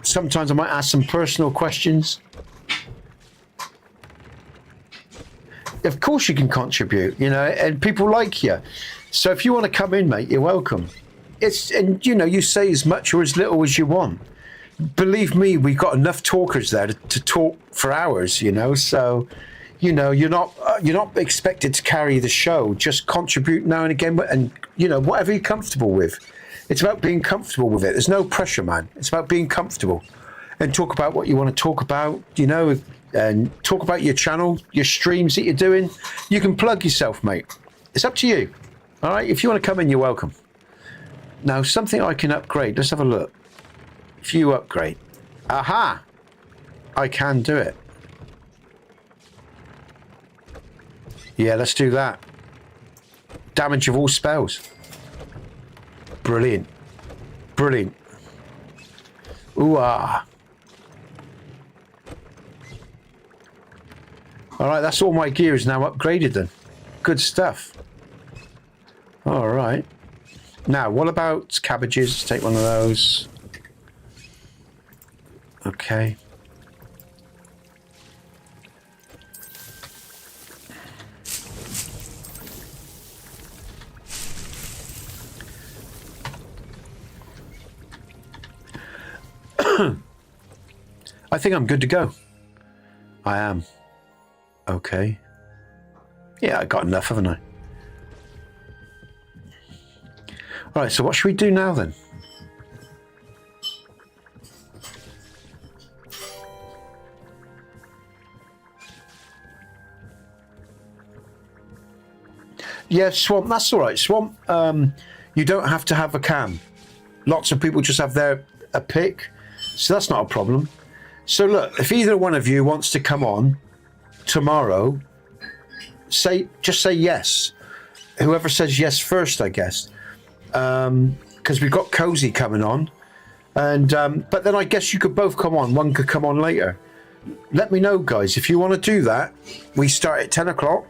Sometimes I might ask some personal questions. Of course you can contribute, you know, and people like you. So if you want to come in, mate, you're welcome. And you know, you say as much or as little as you want. Believe me, we've got enough talkers there to talk for hours, you know. So, you know, you're not expected to carry the show. Just contribute now and again, and you know, whatever you're comfortable with. It's about being comfortable with it. There's no pressure, man. It's about being comfortable and talk about what you want to talk about, you know, and talk about your channel, your streams that you're doing. You can plug yourself, mate. It's up to you. All right, if you want to come in, you're welcome. Now, something I can upgrade. Let's have a look. If you upgrade. Aha! I can do it. Yeah, let's do that. Damage of all spells. Brilliant. Brilliant. Ooh-ah. All right, that's all my gear is now upgraded then. Good stuff. All right. Now, what about cabbages? Let's take one of those. Okay. I think I'm good to go. I am. Okay. Yeah, I got enough, haven't I? All right, so what should we do now then? Yeah, Swamp, that's all right. Swamp, you don't have to have a cam. Lots of people just have a pic, so that's not a problem. So look, if either one of you wants to come on tomorrow, just say yes. Whoever says yes first, I guess. Because we've got Cozy coming on, and but then I guess you could both come on. One could come on later. Let me know, guys, if you want to do that. We start at 10 o'clock,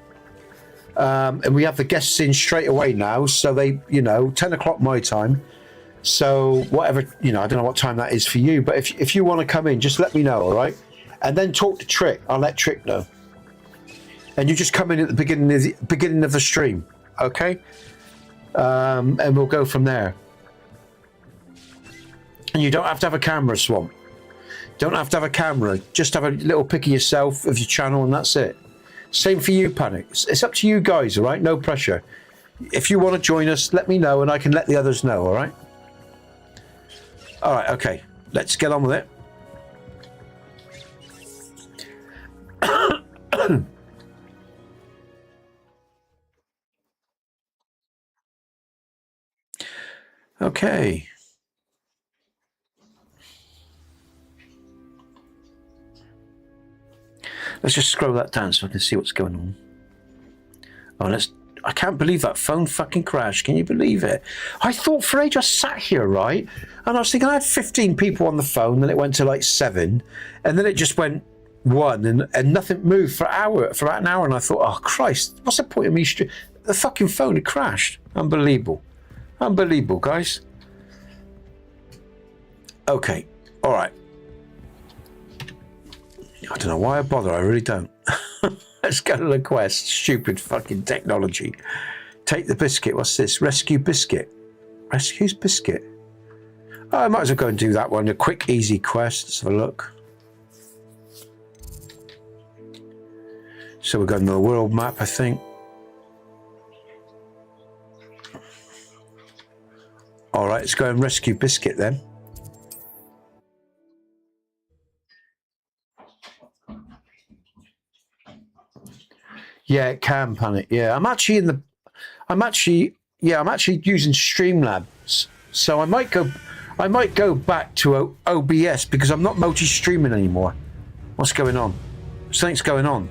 and we have the guests in straight away now. So they, you know, 10 o'clock my time. So whatever, you know, I don't know what time that is for you, but if you want to come in, just let me know, all right? And then talk to Trick. I'll let Trick know. And you just come in at the beginning of the stream, okay? And we'll go from there. And you don't have to have a camera, Swamp. Don't have to have a camera. Just have a little pic of yourself, of your channel, and that's it. Same for you, Panic. It's up to you guys, all right? No pressure. If you want to join us, let me know, and I can let the others know, all right? All right, okay. Let's get on with it. Okay. Let's just scroll that down so I can see what's going on. Oh, I can't believe that phone fucking crashed. Can you believe it? I thought for ages I sat here, right? And I was thinking I had 15 people on the phone, then it went to like 7, and then it just went 1, and nothing moved for about an hour, and I thought, oh Christ, what's the point of me? The fucking phone had crashed. Unbelievable. Unbelievable, guys. Okay, all right. I don't know why I bother, I really don't. Let's go to the quest. Stupid fucking technology. Take the biscuit. What's this? Rescue biscuit. Rescues biscuit. Oh, I might as well go and do that one. A quick, easy quest. Let's have a look. So we're going to the world map, I think. All right, let's go and rescue biscuit then. Yeah, it can panic. Yeah, I'm actually using Streamlabs. So I might go back to OBS because I'm not multi-streaming anymore. What's going on? Something's going on.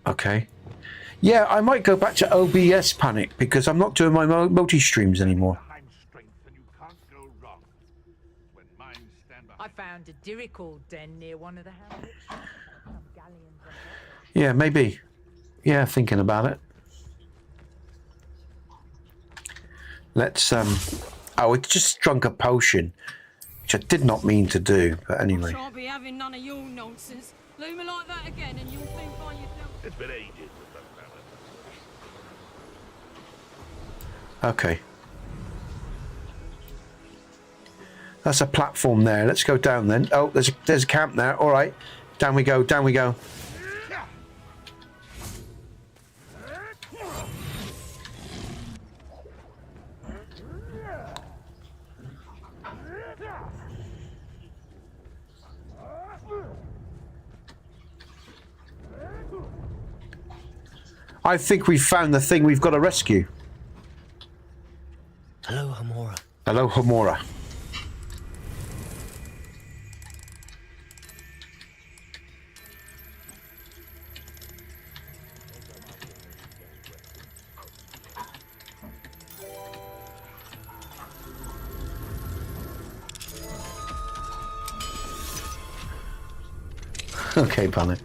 Okay. Yeah, I might go back to OBS panic because I'm not doing my multi-streams anymore. I found a Dirical den near one of the houses. Yeah, maybe. Yeah, thinking about it. Let's oh, it just drunk a potion, which I did not mean to do, but anyway. Shan't be having none of your nonsense. Leave me like that again and you'll think by yourself. It's been ages. Okay. That's a platform there. Let's go down then. Oh, there's a camp there. All right. Down we go, down we go. I think we've found the thing we've got to rescue. Hello, Hamora. Hello, Hamora. Okay, Bunny.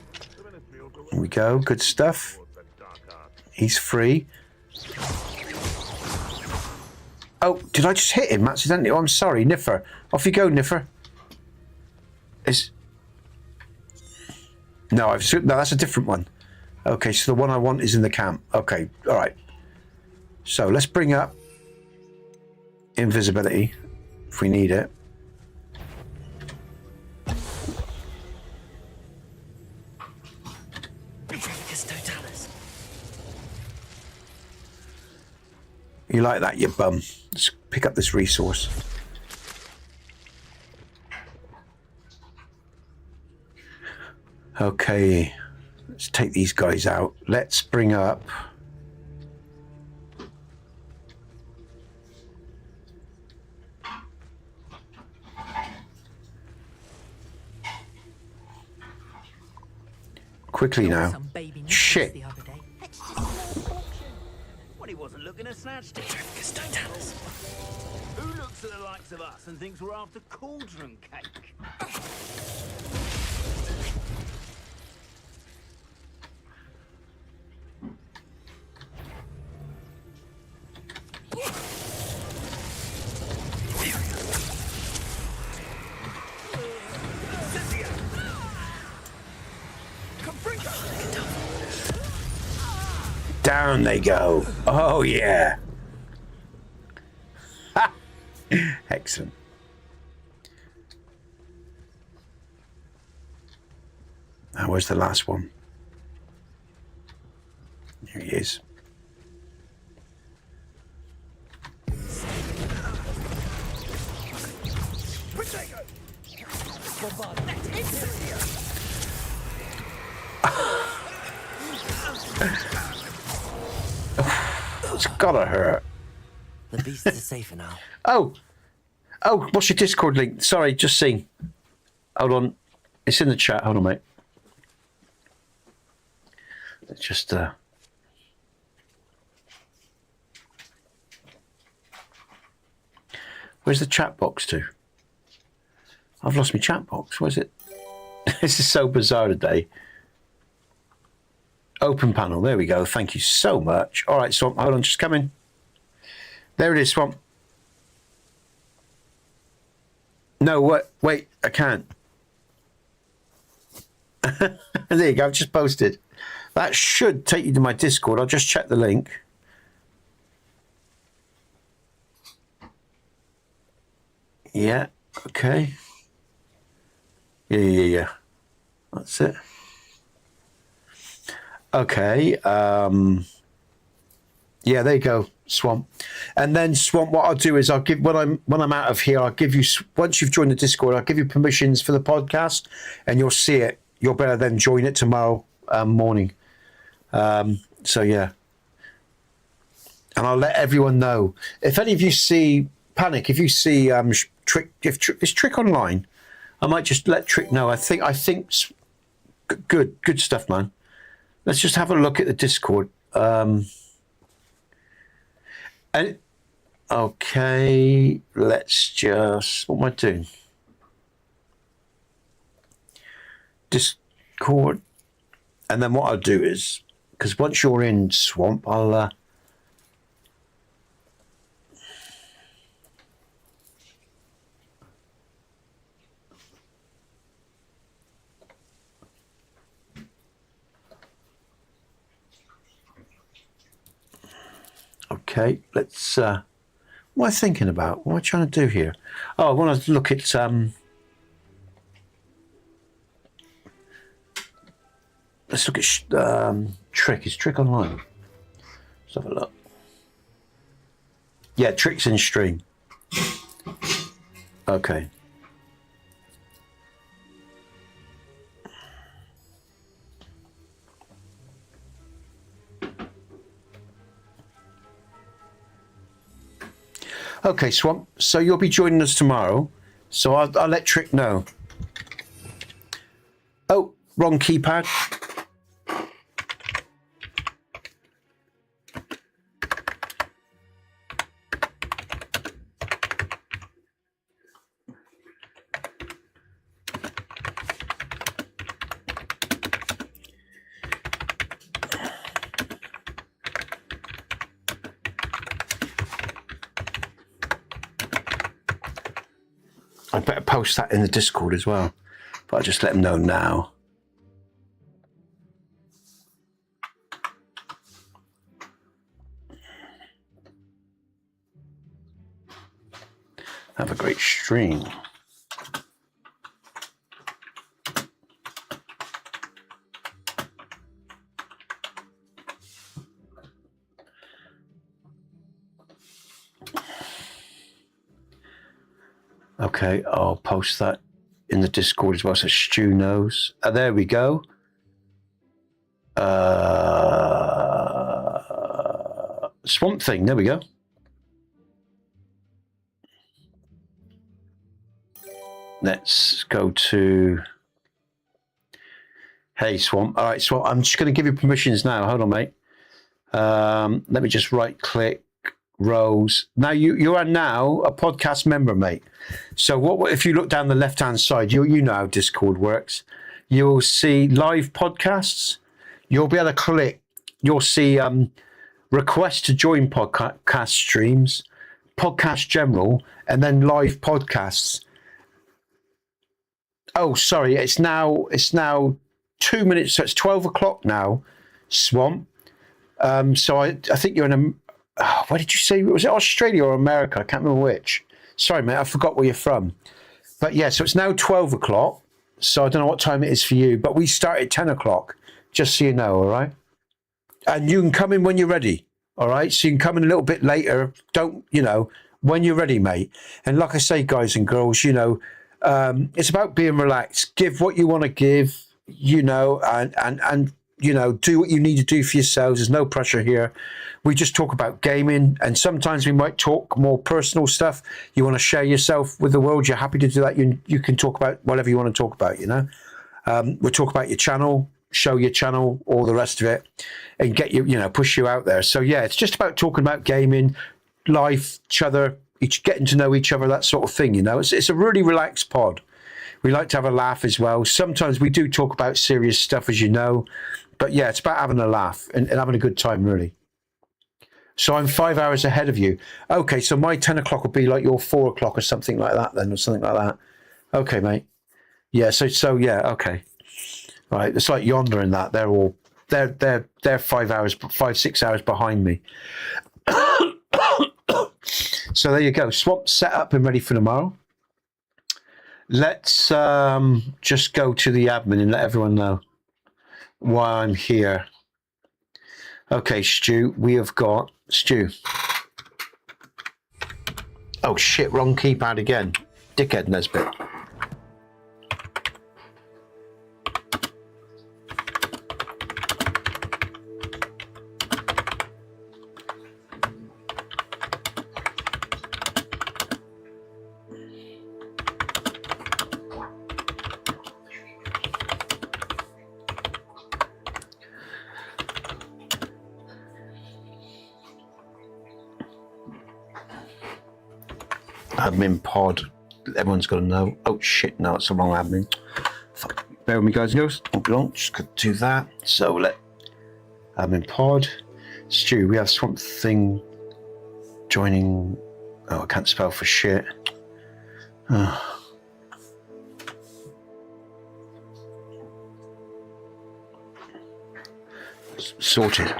Here we go. Good stuff. He's free. Oh, did I just hit him accidentally? Oh, I'm sorry, Niffer. Off you go, Niffer. No, no, that's a different one. Okay, so the one I want is in the camp. Okay, all right. So let's bring up invisibility if we need it. You like that, you bum? Let's pick up this resource. Okay, let's take these guys out. Let's bring up... Quickly now. Shit. He wasn't looking at snatch it. Don't tell us. Who looks at the likes of us and thinks we're after cauldron cake? Down they go. Oh, yeah. Ha! Excellent. Now, where's the last one? Here he is. It's gotta hurt. The beasts are safer now. Oh, what's your Discord link? Sorry, just seen. Hold on. It's in the chat. Hold on, mate. Let's just... Where's the chat box to? I've lost my chat box. Where's it? This is so bizarre today. Open panel. There we go. Thank you so much. All right, Swamp. Hold on. Just coming. There it is, Swamp. No, what? Wait, I can't. There you go. I've just posted. That should take you to my Discord. I'll just check the link. Yeah. Okay. Yeah. That's it. Okay. Yeah, there you go, Swamp. And then Swamp, what I'll do is I'll give when I'm out of here, I'll give you, once you've joined the Discord, I'll give you permissions for the podcast, and you'll see it. You'll better then join it tomorrow morning. So yeah, and I'll let everyone know if any of you see Panic. If you see Trick, is Trick online, I might just let Trick know. I think good stuff, man. Let's just have a look at the Discord. And okay, let's just, what am I doing? Discord, and then what I'll do is, because once you're in Swamp, I'll okay, let's what am I thinking about? What am I trying to do here? Oh, I want to look at let's look at Trick. Is Trick online? Let's have a look. Yeah, Trick's in stream. Okay. Okay, Swamp. So you'll be joining us tomorrow. So I'll let Trick know. Oh, wrong keypad. I better post that in the Discord as well, but I'll just let them know now. Have a great stream. Okay, I'll post that in the Discord as well, so Stu knows. There we go. Swamp Thing, there we go. Let's go to... Hey, Swamp. All right, Swamp, I'm just going to give you permissions now. Hold on, mate. Let me just right-click. Rows. Now you are now a podcast member, mate. So what if you look down the left-hand side, you know how Discord works. You'll see live podcasts. You'll be able to click. You'll see request to join podcast streams, podcast general, and then live podcasts. Oh, sorry. It's now 2 minutes. So it's 12 o'clock now. Swamp. So I think you're in a. Oh, where did you say? Was it Australia or America? I can't remember which. Sorry, mate. I forgot where you're from. But yeah, so it's now 12 o'clock. So I don't know what time it is for you, but we start at 10 o'clock, just so you know, all right? And you can come in when you're ready, all right? So you can come in a little bit later. Don't, when you're ready, mate. And like I say, guys and girls, it's about being relaxed. Give what you want to give, and you know, do what you need to do for yourselves. There's no pressure here. We just talk about gaming, and sometimes we might talk more personal stuff. You want to share yourself with the world, you're happy to do that. You can talk about whatever you want to talk about, you know. We'll talk about your channel, show your channel, all the rest of it, and get you, you know, push you out there. So yeah, it's just about talking about gaming, life, each other, getting to know each other, that sort of thing, you know. It's a really relaxed pod. We like to have a laugh as well. Sometimes we do talk about serious stuff, as you know, but yeah, it's about having a laugh and having a good time, really. So I'm 5 hours ahead of you. Okay, so my 10 o'clock will be like your 4 o'clock or something like that then, or something like that. Okay, mate. Yeah, so yeah, okay. All right, it's like Yonder and that. They're 5 hours, 6 hours behind me. So there you go. Swamp set up and ready for tomorrow. Let's just go to the admin and let everyone know why I'm here. Okay, Stu, we have got Stu. Oh shit, wrong keypad again. Dickhead Nesbit. Admin pod. Everyone's got to know. Oh shit, no, it's the wrong admin. Fuck. Bear with me, guys and girls. Hold on, just got to do that. So let admin pod. Stu, we have Swamp Thing joining. Oh, I can't spell for shit. Sorted.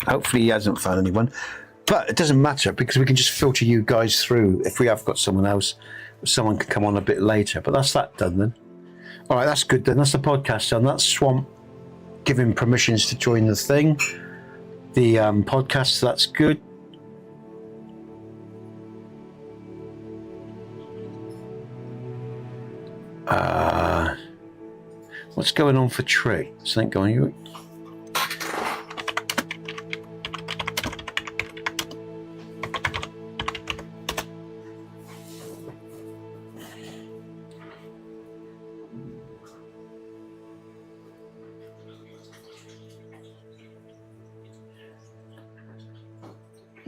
Hopefully he hasn't found anyone. But it doesn't matter because we can just filter you guys through. If we have got someone else, someone can come on a bit later. But that's that done then. All right, that's good then. That's the podcast done. That's Swamp giving permissions to join the thing. The podcast, so that's good. What's going on for Trick? Something going on?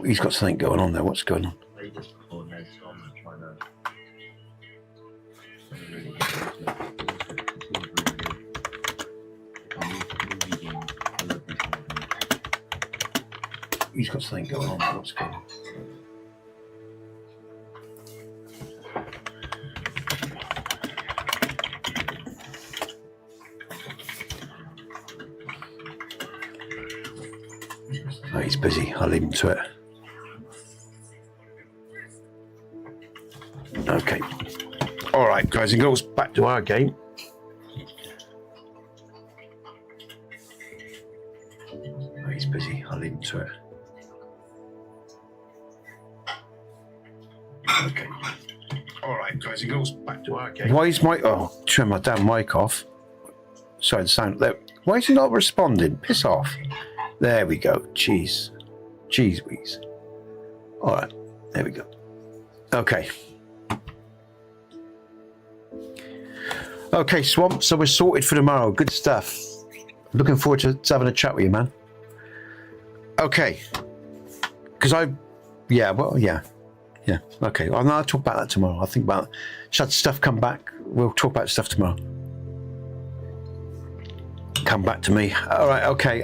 He's got something going on there. What's going on? He's got something going on. What's going on? Oh, he's busy. I'll leave him to it. Okay. All right, guys and girls, back to our game. Oh, he's busy. I'll leave him to it. Okay. All right, guys and girls, back to our game. Why is my... Oh, turn my damn mic off. Sorry, the sound there. Why is he not responding? Piss off. There we go. Jeez. Jeez Weeze. All right. There we go. Okay. Okay, Swamp. So we're sorted for tomorrow. Good stuff. Looking forward to having a chat with you, man. Okay. Because yeah, well, yeah. Yeah. Okay. I'll talk about that tomorrow. I'll think about it. Should stuff come back? We'll talk about stuff tomorrow. Come back to me. All right. Okay.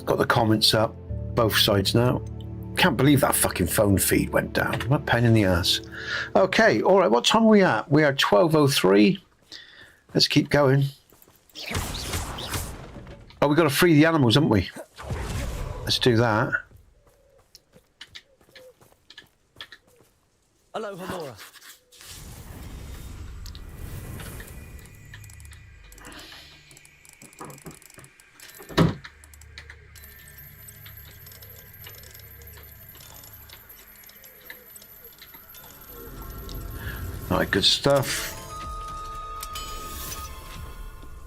Got the comments up. Both sides now. Can't believe that fucking phone feed went down. What a pain in the ass. Okay. All right. What time are we at? We are 12:03. Let's keep going. Oh, we've got to free the animals, haven't we? Let's do that. Aloha, Laura. All right, good stuff.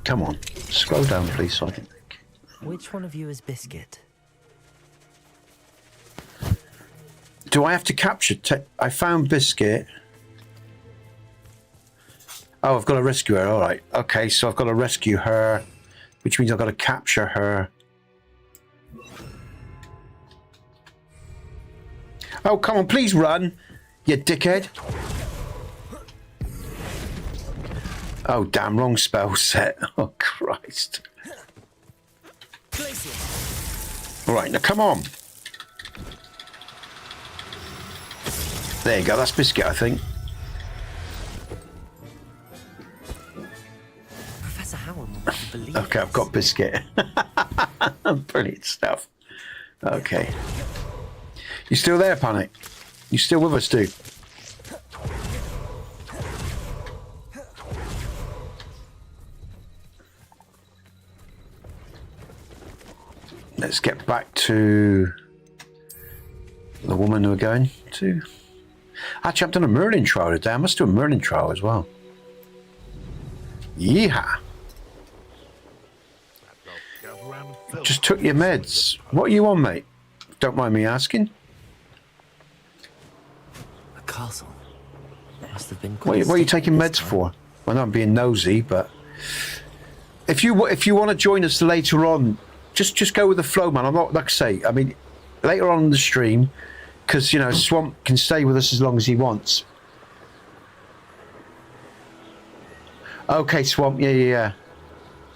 Come on. Scroll down, please, so I can think. Which one of you is Biscuit? Do I have to capture? I found Biscuit. Oh, I've got to rescue her. All right. Okay, so I've got to rescue her, which means I've got to capture her. Oh, come on, please run, you dickhead. Oh, damn, wrong spell set. Oh, Christ. All right, now come on. There you go, that's Biscuit, I think. Professor Howard will never believe Okay, I've got Biscuit. Brilliant stuff. Okay. You still there, Panic? You still with us, dude? Let's get back to the woman we're going to. Actually, I've done a Merlin trial today. I must do a Merlin trial as well. Yeehaw. Just took your meds. What are you on, mate? Don't mind me asking. A castle. Must have been. What are you taking meds for? Well, I'm being nosy, but if you want to join us later on, just go with the flow, man. I'm not, like I say, I mean, later on in the stream, because, you know, Swamp can stay with us as long as he wants. Okay, Swamp, yeah.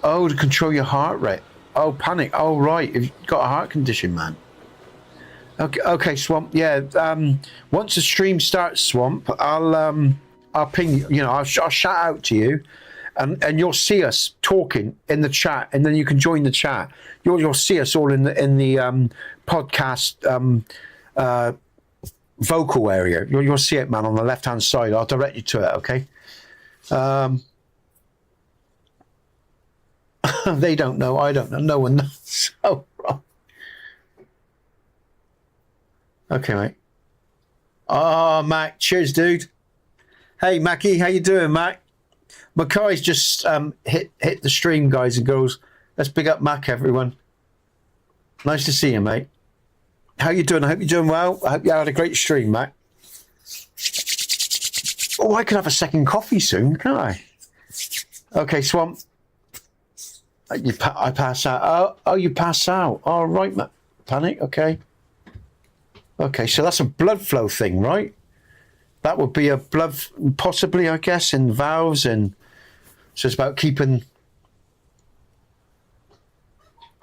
Oh, to control your heart rate. Oh, Panic. Oh, right. You've got a heart condition, man. Okay, Swamp. Yeah. Once the stream starts, Swamp, I'll ping you. You know, I'll shout out to you, and you'll see us talking in the chat, and then you can join the chat. You'll see us all in the podcast vocal area. You'll see it, man, on the left hand side. I'll direct you to it. Okay. They don't know. I don't know. No one knows. So wrong. Okay, mate. Oh, Mac. Cheers, dude. Hey, Mackie. How you doing, Mac? Mackay's just hit the stream, guys and girls. Let's big up Mac, everyone. Nice to see you, mate. How you doing? I hope you're doing well. I hope you had a great stream, Mac. Oh, I could have a second coffee soon, can't I? Okay, Swamp. I pass out. Oh, you pass out. All right, Mac. Panic. Okay. Okay, so that's a blood flow thing, right? That would be a blood, possibly, I guess, in valves, and so it's about keeping.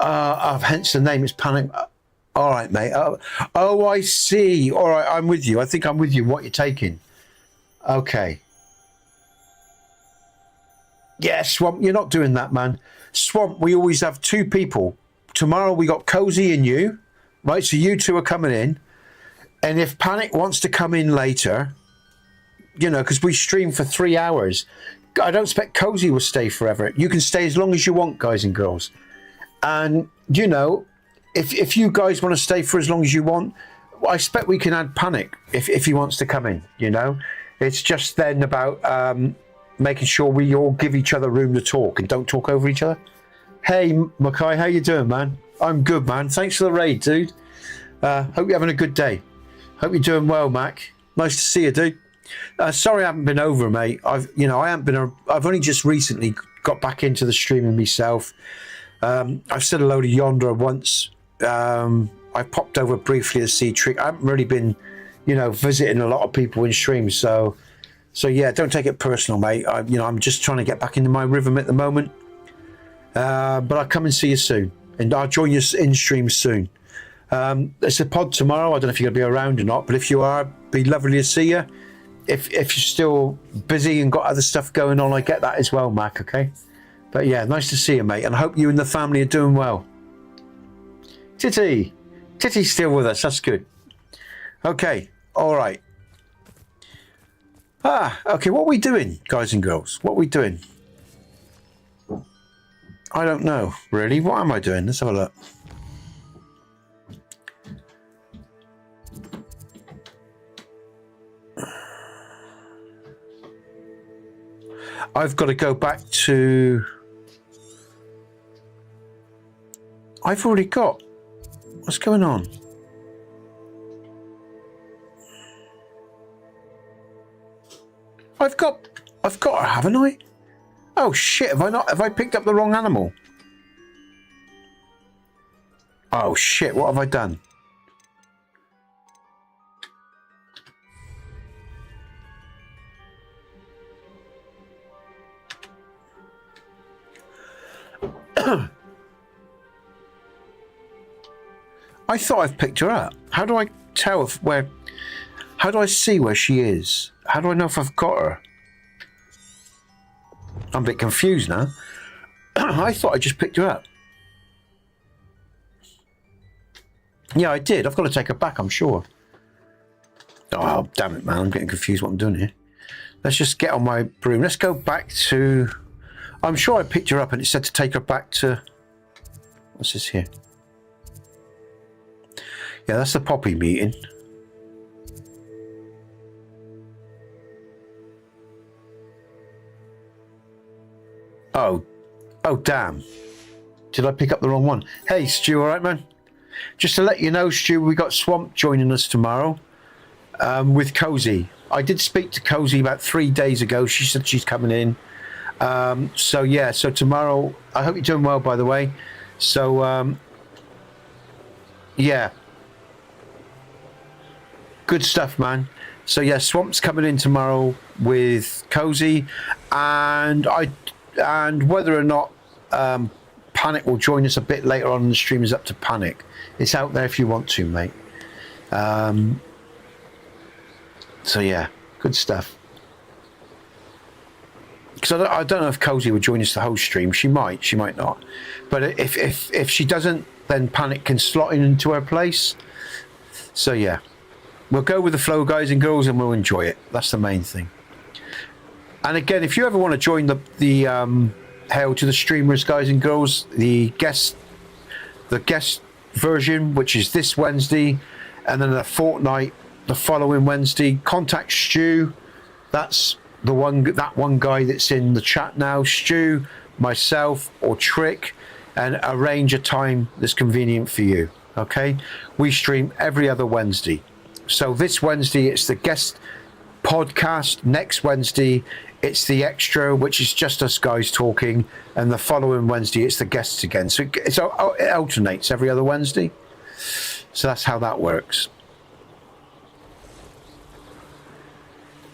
Hence the name is Panic. All right, mate. Oh, I see. All right, I'm with you. I think I'm with you. What you're taking? Okay. Yeah, Swamp, you're not doing that, man. Swamp, we always have two people. Tomorrow we got Cozy and you, right? So you two are coming in. And if Panic wants to come in later, you know, because we stream for 3 hours, I don't expect Cozy will stay forever. You can stay as long as you want, guys and girls. And, you know, if you guys want to stay for as long as you want, I expect we can add Panic if he wants to come in, you know. It's just then about making sure we all give each other room to talk and don't talk over each other. Hey, Mackay, how you doing, man? I'm good, man. Thanks for the raid, dude. Hope you're having a good day. Hope you're doing well, Mac. Nice to see you, dude. Sorry I haven't been over, mate. I've only just recently got back into the streaming myself. I've said hello to Yonder once. I popped over briefly to see Trick. I haven't really been, you know, visiting a lot of people in streams. So yeah, don't take it personal, mate. I'm just trying to get back into my rhythm at the moment. But I'll come and see you soon, and I'll join you in stream soon. It's a pod tomorrow. I don't know if you're going to be around or not, but if you are, be lovely to see you. If you're still busy and got other stuff going on, I get that as well, Mac, okay? But yeah, nice to see you, mate, and I hope you and the family are doing well. Titty's still with us. That's good. Okay, all right. Okay, what are we doing, guys and girls? What are we doing? I don't know, really. What am I doing? Let's have a look. I've got to go back to I've already got... What's going on? I've got her, haven't I? Oh shit, have I picked up the wrong animal? Oh shit, what have I done? I thought I've picked her up. How do I tell how do I see where she is? How do I know if I've got her? I'm a bit confused now. I thought I just picked her up. Yeah, I did. I've got to take her back, I'm sure. Oh, damn it, man. I'm getting confused what I'm doing here. Let's just get on my broom. Let's go back to... I'm sure I picked her up and it said to take her back to... What's this here? Yeah, that's the Poppy meeting. Oh, damn. Did I pick up the wrong one? Hey, Stu, all right, man? Just to let you know, Stu, we got Swamp joining us tomorrow with Cozy. I did speak to Cozy about 3 days ago. She said she's coming in. So, yeah, so tomorrow... I hope you're doing well, by the way. So, yeah. Good stuff, man. So, yeah, Swamp's coming in tomorrow with Cozy. And whether or not Panic will join us a bit later on in the stream is up to Panic. It's out there if you want to, mate. So yeah, good stuff. Because I don't know if Cozy would join us the whole stream. She might not. But if she doesn't, then Panic can slot into her place. So yeah, we'll go with the flow, guys and girls, and we'll enjoy it. That's the main thing. And again, if you ever want to join the Hail to the Streamers, guys and girls, the guest version, which is this Wednesday, and then a fortnight the following Wednesday, contact Stu. That's that one guy that's in the chat now. Stu, myself, or Trick, and arrange a time that's convenient for you. Okay, we stream every other Wednesday. So this Wednesday it's the guest podcast. Next Wednesday it's the extra, which is just us guys talking, and the following Wednesday it's the guests again. So it alternates every other Wednesday. So that's how that works.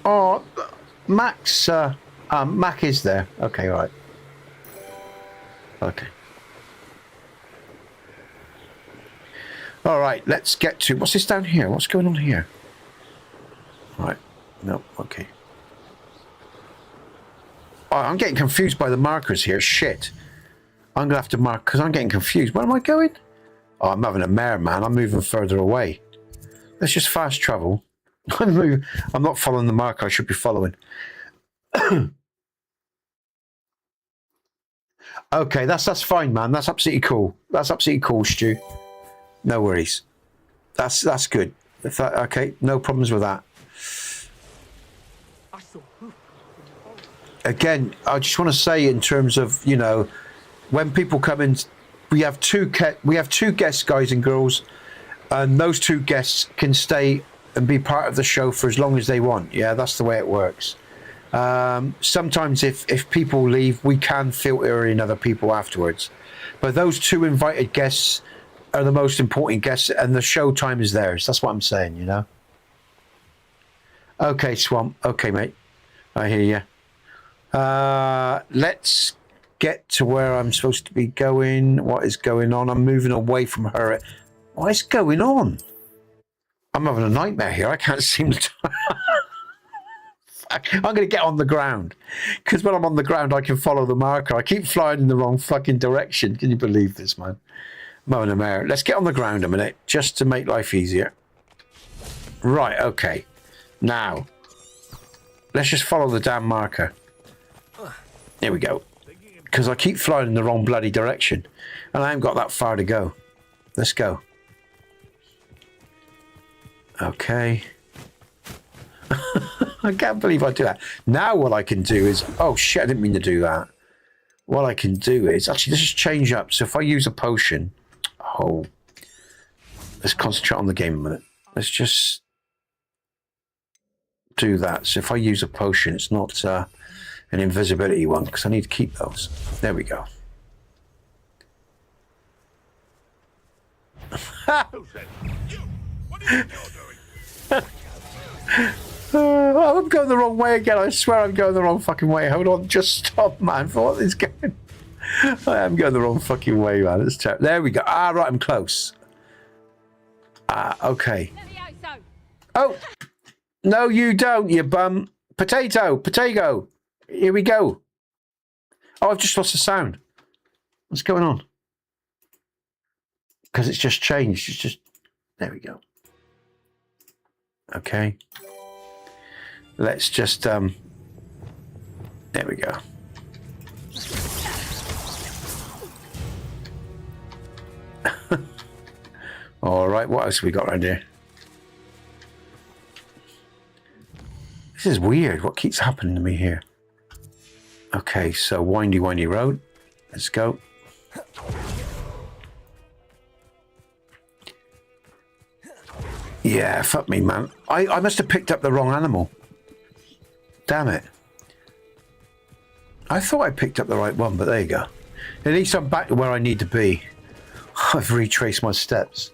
Oh, Max, Mac is there. Okay, all right. Okay. All right, let's get to... What's this down here? What's going on here? All right. No, okay. Oh, I'm getting confused by the markers here. Shit. I'm going to have to mark because I'm getting confused. Where am I going? Oh, I'm having a mare, man. I'm moving further away. Let's just fast travel. I'm not following the marker I should be following. Okay, that's fine, man. That's absolutely cool. That's absolutely cool, Stu. No worries. That's good. Okay, no problems with that. Again, I just want to say in terms of, you know, when people come in, we have two guests, guys and girls, and those two guests can stay and be part of the show for as long as they want. Yeah, that's the way it works. Sometimes if people leave, we can filter in other people afterwards. But those two invited guests are the most important guests, and the show time is theirs. That's what I'm saying, you know. Okay, Swamp. Okay, mate. I hear you. Let's get to where I'm supposed to be going. What is going on? I'm moving away from her. What is going on? I'm having a nightmare here. I can't seem to... I'm going to get on the ground. Because when I'm on the ground, I can follow the marker. I keep flying in the wrong fucking direction. Can you believe this, man? I'm having a mare. Let's get on the ground a minute, just to make life easier. Right, okay. Now, let's just follow the damn marker. Here we go. Because I keep flying in the wrong bloody direction. And I haven't got that far to go. Let's go. Okay. I can't believe I do that. Now what I can do is... Oh, shit, I didn't mean to do that. What I can do is... Actually, let's just change up. So if I use a potion... Oh, let's concentrate on the game a minute. Let's just do that. So if I use a potion, it's not an invisibility one because I need to keep those. There we go. I'm going the wrong way again. I swear I'm going the wrong fucking way. Hold on, just stop, man. For what is going? I am going the wrong fucking way, man. It's terrible. There we go. Ah, right, I'm close. Okay. Oh, no, you don't, you bum. Potato. Here we go. Oh, I've just lost the sound. What's going on? Because it's just changed. It's just... There we go. Okay. Let's just... There we go. All right, what else have we got around here? This is weird. What keeps happening to me here? Okay, so windy road. Let's go. Yeah, fuck me, man. I must have picked up the wrong animal. Damn it. I thought I picked up the right one, but there you go. At least I'm back to where I need to be. I've retraced my steps.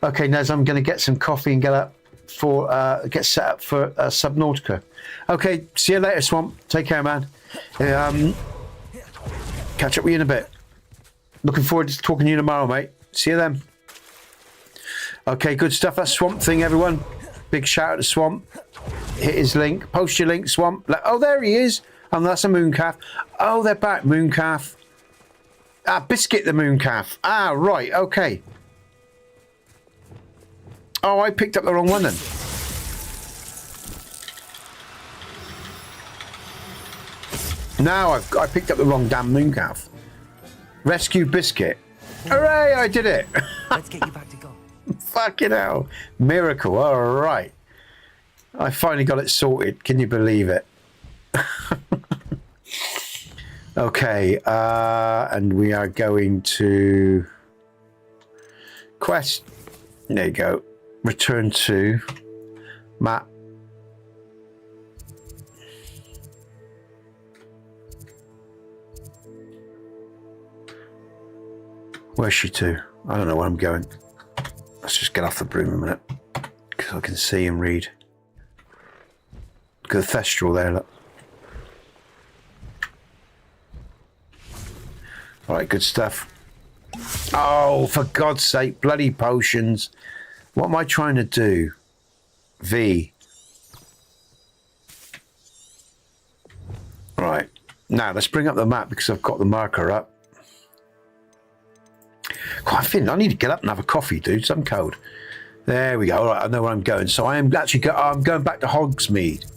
Okay, Nez, I'm going to get some coffee and get up for get set up for Subnautica. Okay, see you later, Swamp. Take care, man. Catch up with you in a bit. Looking forward to talking to you tomorrow, mate. See you then. Okay, good stuff. That's Swamp Thing, everyone. Big shout out to Swamp. Hit his link. Post your link, Swamp. Oh, there he is. And that's a mooncalf. Oh, they're back, mooncalf. Ah, Biscuit the mooncalf. Ah, right, okay. Oh, I picked up the wrong one then. Now I picked up the wrong damn mooncalf. Rescue Biscuit. Hooray, I did it. Let's get you back to God. Fucking hell. Miracle, all right. I finally got it sorted. Can you believe it? Okay, and we are going to quest. There you go. Return to map. Where's she to? I don't know where I'm going. Let's just get off the broom a minute because I can see and read. Look at the thestral there, look. Alright, good stuff. Oh, for God's sake, bloody potions. What am I trying to do? V. Right. Now, let's bring up the map because I've got the marker up. God, I need to get up and have a coffee, dude. I'm cold. There we go. All right, I know where I'm going. So I am actually I'm going back to Hogsmeade.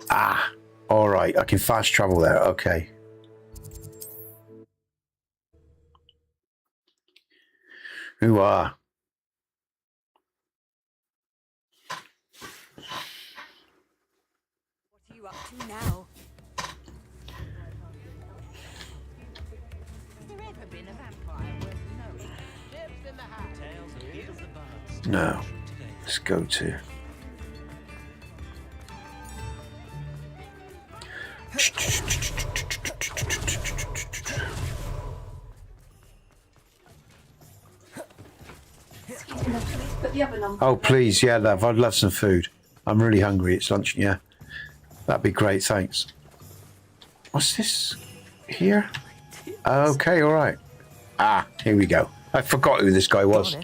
Ah, all right. I can fast travel there. Okay. Who are? What are you up to now? Has there ever been a vampire worth knowing? Chips in the hat. Tails and here's the birds. No. Let's go to. Put the oven on. Oh, please, yeah, love. I'd love some food. I'm really hungry. It's lunch, yeah. That'd be great, thanks. What's this? Here? Okay, all right. Ah, here we go. I forgot who this guy was.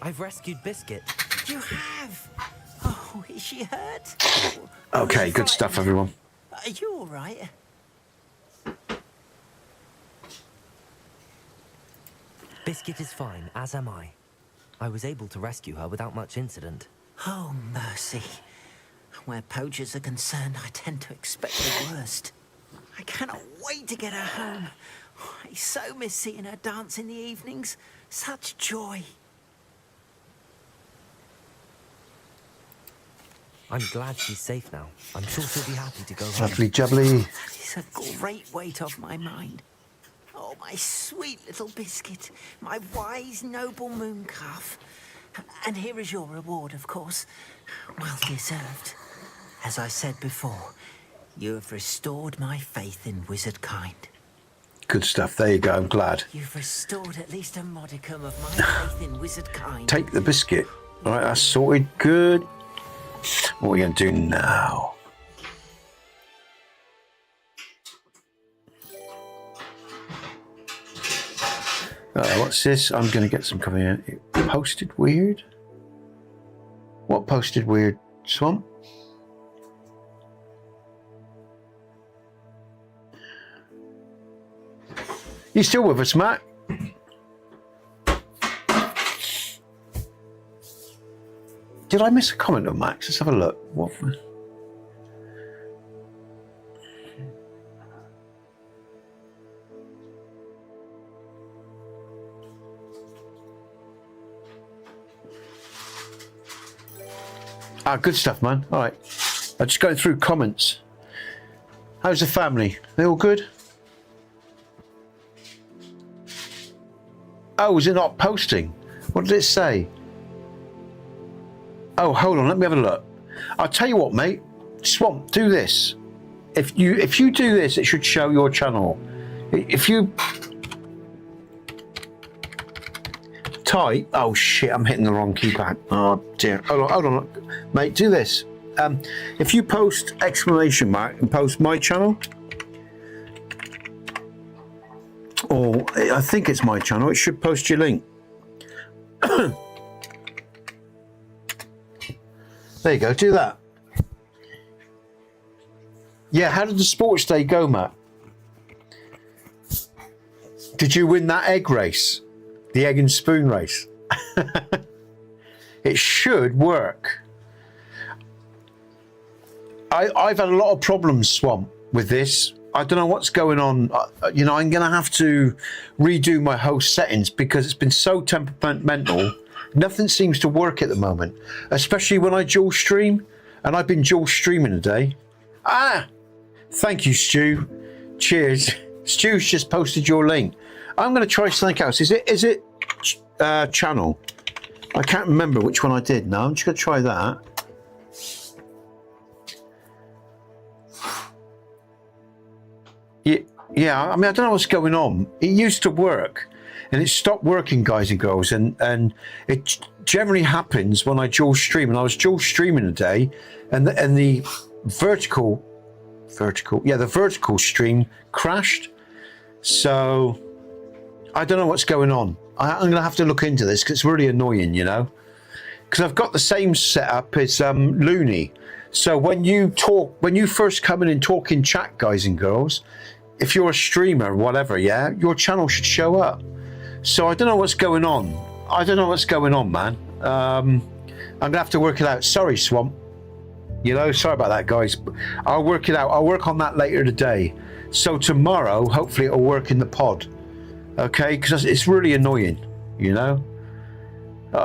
I've rescued Biscuit. You have? Oh, is she hurt? Okay, good stuff, everyone. Are you all right? Biscuit is fine, as am I. I was able to rescue her without much incident. Oh, mercy. Where poachers are concerned, I tend to expect the worst. I cannot wait to get her home. I so miss seeing her dance in the evenings. Such joy. I'm glad she's safe now. I'm sure she'll be happy to go home. Lovely jubbly. That is a great weight off my mind. Oh, my sweet little biscuit, my wise, noble moon calf. And here is your reward, of course. Well deserved. As I said before, you have restored my faith in wizard kind. Good stuff. There you go. I'm glad. You've restored at least a modicum of my faith in wizard kind. Take the biscuit. All right, that's sorted. Good. What are we going to do now? What's this? I'm going to get some cover here. It posted weird. What posted weird? Swamp? You still with us, Matt? Did I miss a comment on Max? Let's have a look. What? Good stuff, man. All right. I'm just going through comments. How's the family? They all good? Oh, is it not posting? What did it say? Oh, hold on. Let me have a look. I'll tell you what, mate. Swamp, do this. If you do this, it should show your channel. If you type, oh shit, I'm hitting the wrong keypad. Oh dear. Hold on, mate. Do this. If you post exclamation mark and post my channel, or I think it's my channel, it should post your link. There you go. Do that. Yeah. How did the sports day go, Matt? Did you win that egg race? The egg and spoon race? It should work. I've had a lot of problems, Swamp, with this. I don't know what's going on. You know, I'm going to have to redo my host settings because it's been so temperamental. Nothing seems to work at the moment, especially when I dual stream, and I've been dual streaming today. Thank you, Stu. Cheers. Stu's just posted your link. I'm going to try something else. Is it channel? I can't remember which one I did. No, I'm just going to try that. Yeah, I mean, I don't know what's going on. It used to work, and it stopped working, guys and girls, and it generally happens when I dual stream. And I was dual streaming today, and the vertical stream crashed. So I don't know what's going on. I'm going to have to look into this because it's really annoying, you know. Because I've got the same setup as Looney. So when you first come in and talk in chat, guys and girls, if you're a streamer or whatever, yeah, your channel should show up. So I don't know what's going on. I don't know what's going on, man. I'm going to have to work it out. Sorry, Swamp. You know, sorry about that, guys. I'll work it out. I'll work on that later today. So tomorrow, hopefully it'll work in the pod. Okay? Because it's really annoying, you know?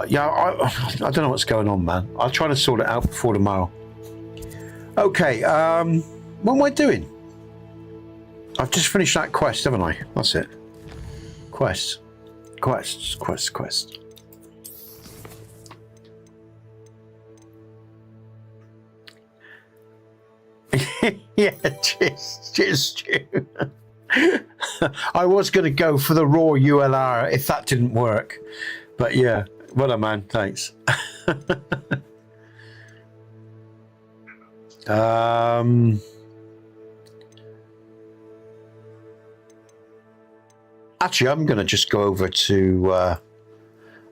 Yeah, I don't know what's going on, man. I'll try to sort it out before tomorrow. Okay, what am I doing? I've just finished that quest, haven't I? That's it. Quests. Yeah, cheers, Stu. I was going to go for the raw ULR if that didn't work. But yeah, well done, man. Thanks. Actually, I'm going to just go over to...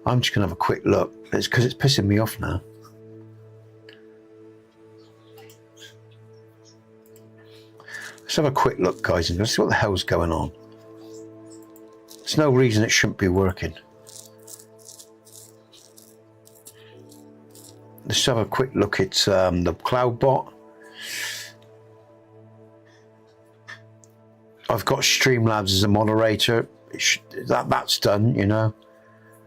I'm just going to have a quick look. It's because it's pissing me off now. Let's have a quick look, guys, and let's see what the hell's going on. There's no reason it shouldn't be working. Let's have a quick look at the cloud bot. I've got Streamlabs as a moderator. That's done, you know.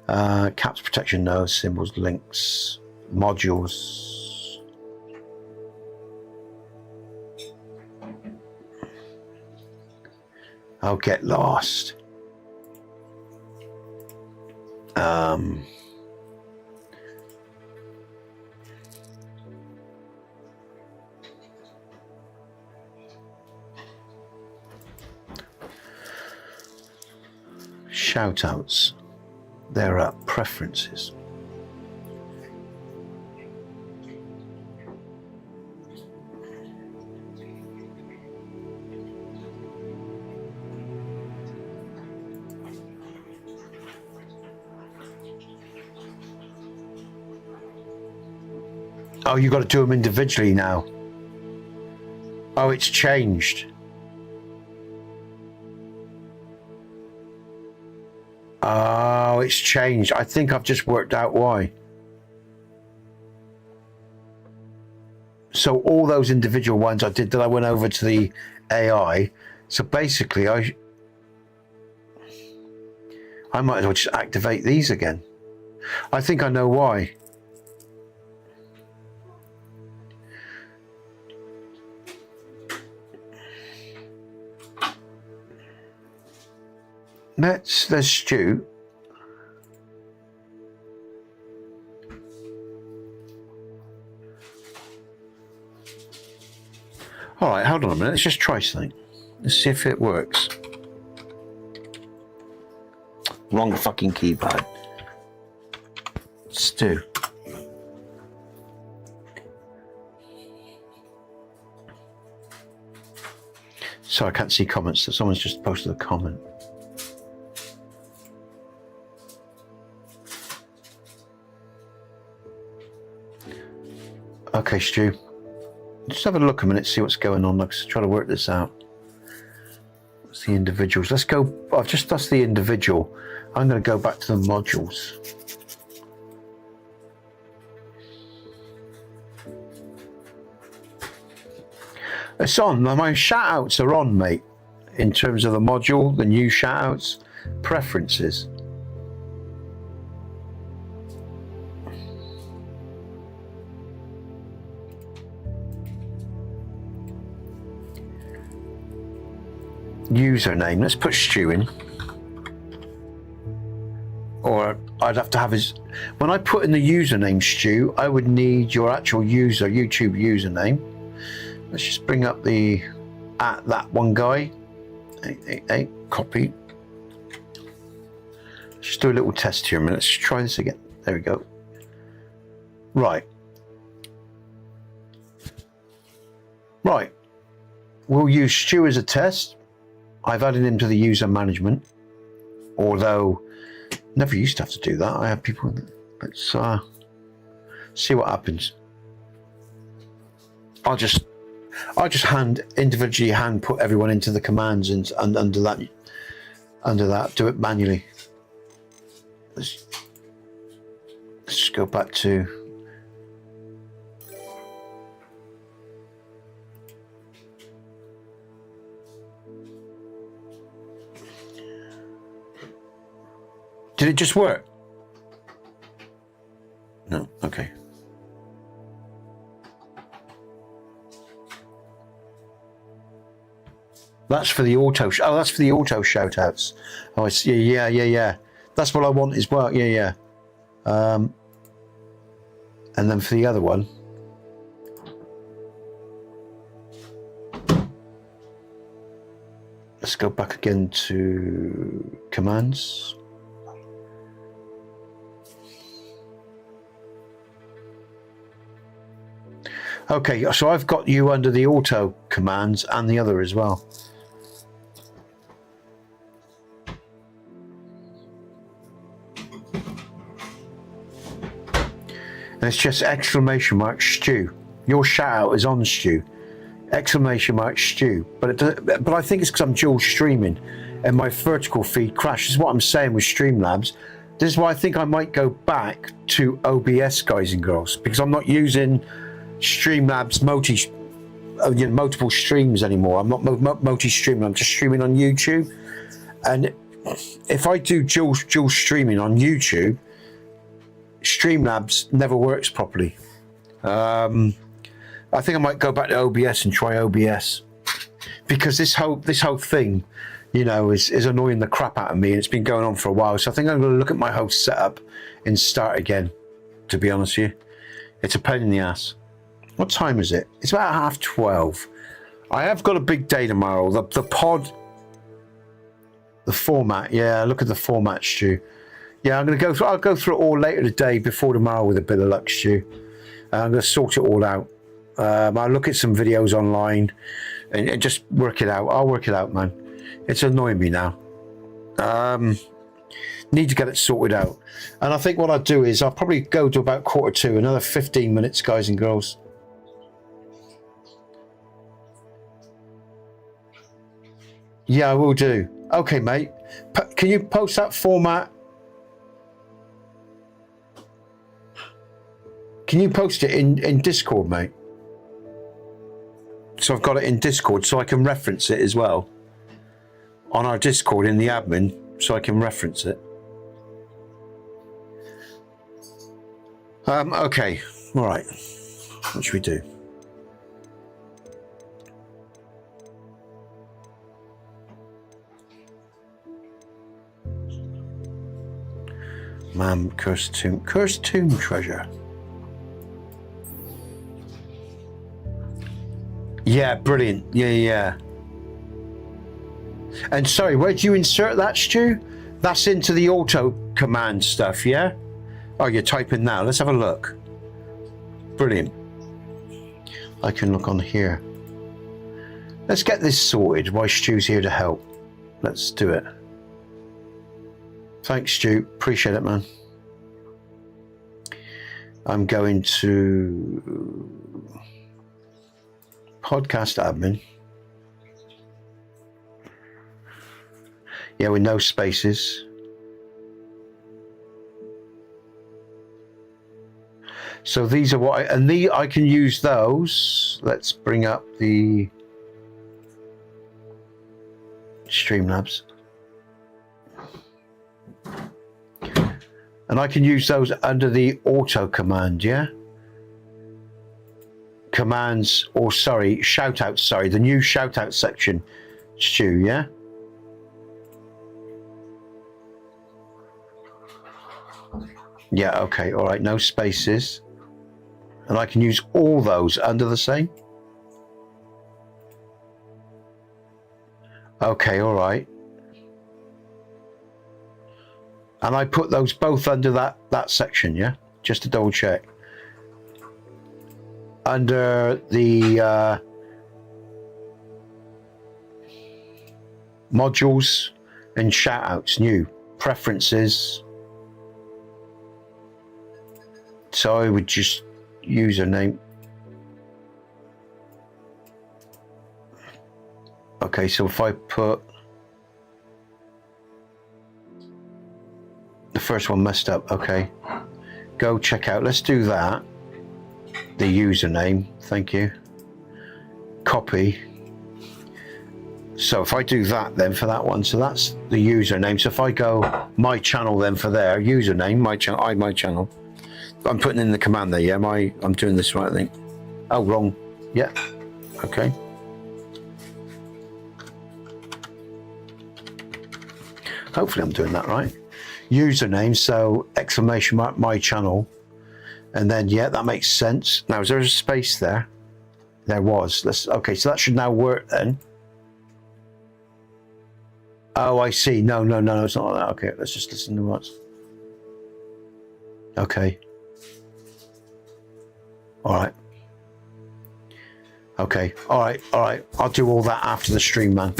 Caps protection, no. Symbols, links, modules. I'll get lost. Shout outs. There are preferences. Oh, you got to do them individually now. Oh, it's changed. Oh, it's changed. I think I've just worked out why. So all those individual ones I did, that I went over to the AI. So basically, I might as well just activate these again. I think I know why. There's Stu. All right, hold on a minute. Let's just try something. Let's see if it works. Wrong fucking keypad. Stu. So I can't see comments. So someone's just posted a comment. Okay, Stu. Just have a look a minute, see what's going on. Let's try to work this out. What's the individuals? Let's go. I've just done the individual. I'm going to go back to the modules. It's on. My shout outs are on, mate. In terms of the module, the new shout outs, preferences. Username, let's put Stu in. Or I'd have to have his, when I put in the username Stu, I would need your actual user, YouTube username. Let's just bring up the, at that one guy, 888, copy. Let's just do a little test here a minute, let's try this again. There we go. Right. Right, we'll use Stu as a test. I've added him to the user management, although never used to have to do that. I have people. Let's see what happens. I'll just individually hand put everyone into the commands and under that do it manually. Let's just go back to. Did it just work? No, okay. That's for the auto. Oh, that's for the auto shout outs. Oh, I see. Yeah. That's what I want as well. Yeah. And then for the other one. Let's go back again to commands. Okay, so I've got you under the auto commands and the other as well. And it's just exclamation mark Stu. Your shout out is on Stu. Exclamation mark Stu. But I think it's because I'm dual streaming and my vertical feed crashed. This is what I'm saying with Streamlabs. This is why I think I might go back to OBS, guys and girls, because I'm not using Streamlabs multiple streams anymore. I'm not multi-streaming. I'm just streaming on YouTube. And if I do dual streaming on YouTube, Streamlabs never works properly. I think I might go back to OBS and try OBS, because this whole thing you know, is annoying the crap out of me, and it's been going on for a while. So I think I'm going to look at my whole setup and start again, to be honest with you. It's a pain in the ass. What time is it? It's about 12:30. I have got a big day tomorrow. The pod, the format. Yeah, look at the format, Stu. Yeah, I'm going to go through. I'll go through it all later today, before tomorrow, with a bit of luck, Stu. I'm going to sort it all out. I'll look at some videos online and just work it out. I'll work it out, man. It's annoying me now. Need to get it sorted out. And I think what I'll do is I'll probably go to about 1:45, another 15 minutes, guys and girls. Yeah, I will do. Okay, mate. Can you post that format? Can you post it in Discord, mate? So I've got it in Discord so I can reference it as well. On our Discord in the admin, so I can reference it. Okay. All right. What should we do? Man, cursed tomb treasure. Yeah, brilliant. Yeah. And sorry, where do you insert that, Stu? That's into the auto command stuff, yeah? Oh, you're typing now. Let's have a look. Brilliant. I can look on here. Let's get this sorted while Stu's here to help. Let's do it. Thanks, Stu. Appreciate it, man. I'm going to podcast admin. Yeah, with no spaces. So these are what I can use those. Let's bring up the Streamlabs. And I can use those under the auto command, yeah? Commands, or sorry, shout out, sorry, the new shout out section, Stu, yeah? Yeah, okay, all right, no spaces. And I can use all those under the same? Okay, all right. And I put those both under that section, yeah? Just to double check. Under the modules and shoutouts, new preferences. So I would just username. Okay, so if I put the first one messed up, okay. Go check out. Let's do that. The username, thank you. Copy. So if I do that then for that one, so that's the username. So if I go my channel then for their username, my channel. I'm putting in the command there, yeah? I'm doing this right, I think. Oh, wrong. Yeah. Okay. Hopefully I'm doing that right. Username, so exclamation mark my channel. And then, yeah, that makes sense. Now, is there a space there? There was. Okay, so that should now work then. Oh, I see. No, it's not like that. Okay, let's just listen to what's. Okay. All right. Okay. All right. I'll do all that after the stream, man.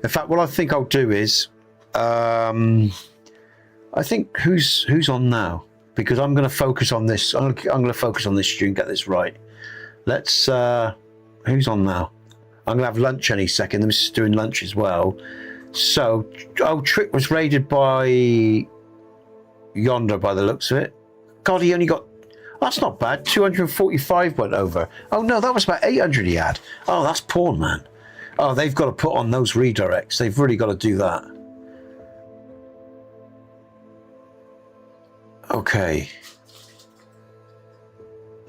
In fact, what I think I'll do is, I think who's on now? Because I'm going to focus on this. I'm going to focus on this stream, get this right. Let's. Who's on now? I'm going to have lunch any second. I'm just doing lunch as well. So, Trick was raided by Yonder by the looks of it. God, he only got. That's not bad. 245 went over. Oh no, that was about 800 he had. Oh, that's poor, man. Oh, they've got to put on those redirects. They've really got to do that. Okay.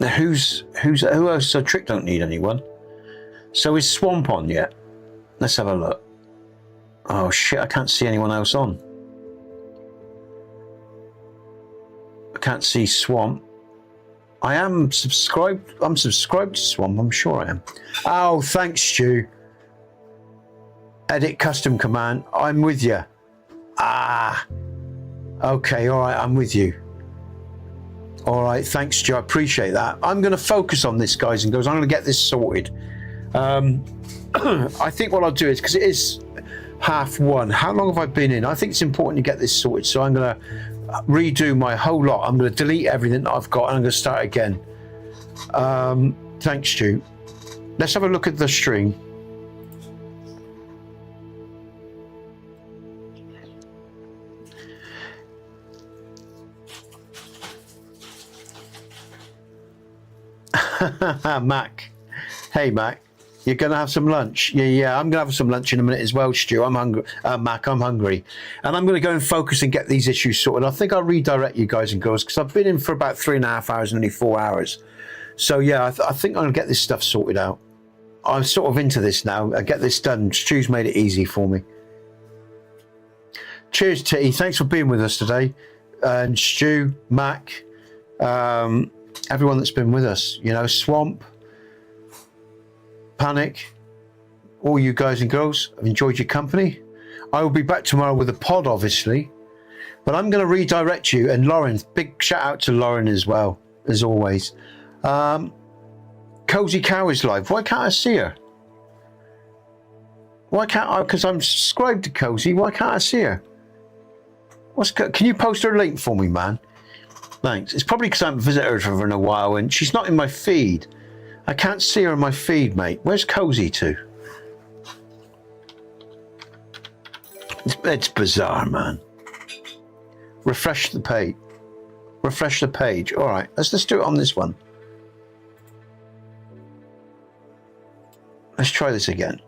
Now who else? So Trick don't need anyone. So is Swamp on yet? Let's have a look. Oh shit, I can't see anyone else on. I can't see Swamp. I am subscribed. I'm subscribed to Swamp, I'm sure I am. Oh, thanks, Stu. Edit custom command. I'm with you. Ah. Okay, all right, I'm with you. All right, thanks, Stu. I appreciate that. I'm going to focus on this, guys and girls. I'm going to get this sorted. I think what I'll do is, because it is 1:30. How long have I been in? I think it's important to get this sorted. So I'm going to redo my whole lot. I'm going to delete everything that I've got and I'm going to start again. Thanks, Stu. Let's have a look at the stream. Mac. Hey, Mac. You're going to have some lunch? Yeah, I'm going to have some lunch in a minute as well, Stu. I'm hungry. Mac, I'm hungry. And I'm going to go and focus and get these issues sorted. I think I'll redirect you guys and girls because I've been in for about 3.5 hours, nearly 4 hours. So, yeah, I think I'm going to get this stuff sorted out. I'm sort of into this now. I get this done. Stu's made it easy for me. Cheers, Titty. Thanks for being with us today. And Stu, Mac, everyone that's been with us. You know, Swamp, Panic, all you guys and girls, I've enjoyed your company. I will be back tomorrow with a pod, obviously, but I'm going to redirect you. And Lauren, big shout out to Lauren as well, as always. Cozy Cow is live. Why can't I see her? Why can't I? Because I'm subscribed to Cozy. Why can't I see her? Can you post her link for me, man? Thanks. It's probably because I haven't visited her in a while and she's not in my feed. I can't see her in my feed, mate. Where's Cozy to? It's bizarre, man. Refresh the page. Refresh the page. All right, let's just do it on this one. Let's try this again.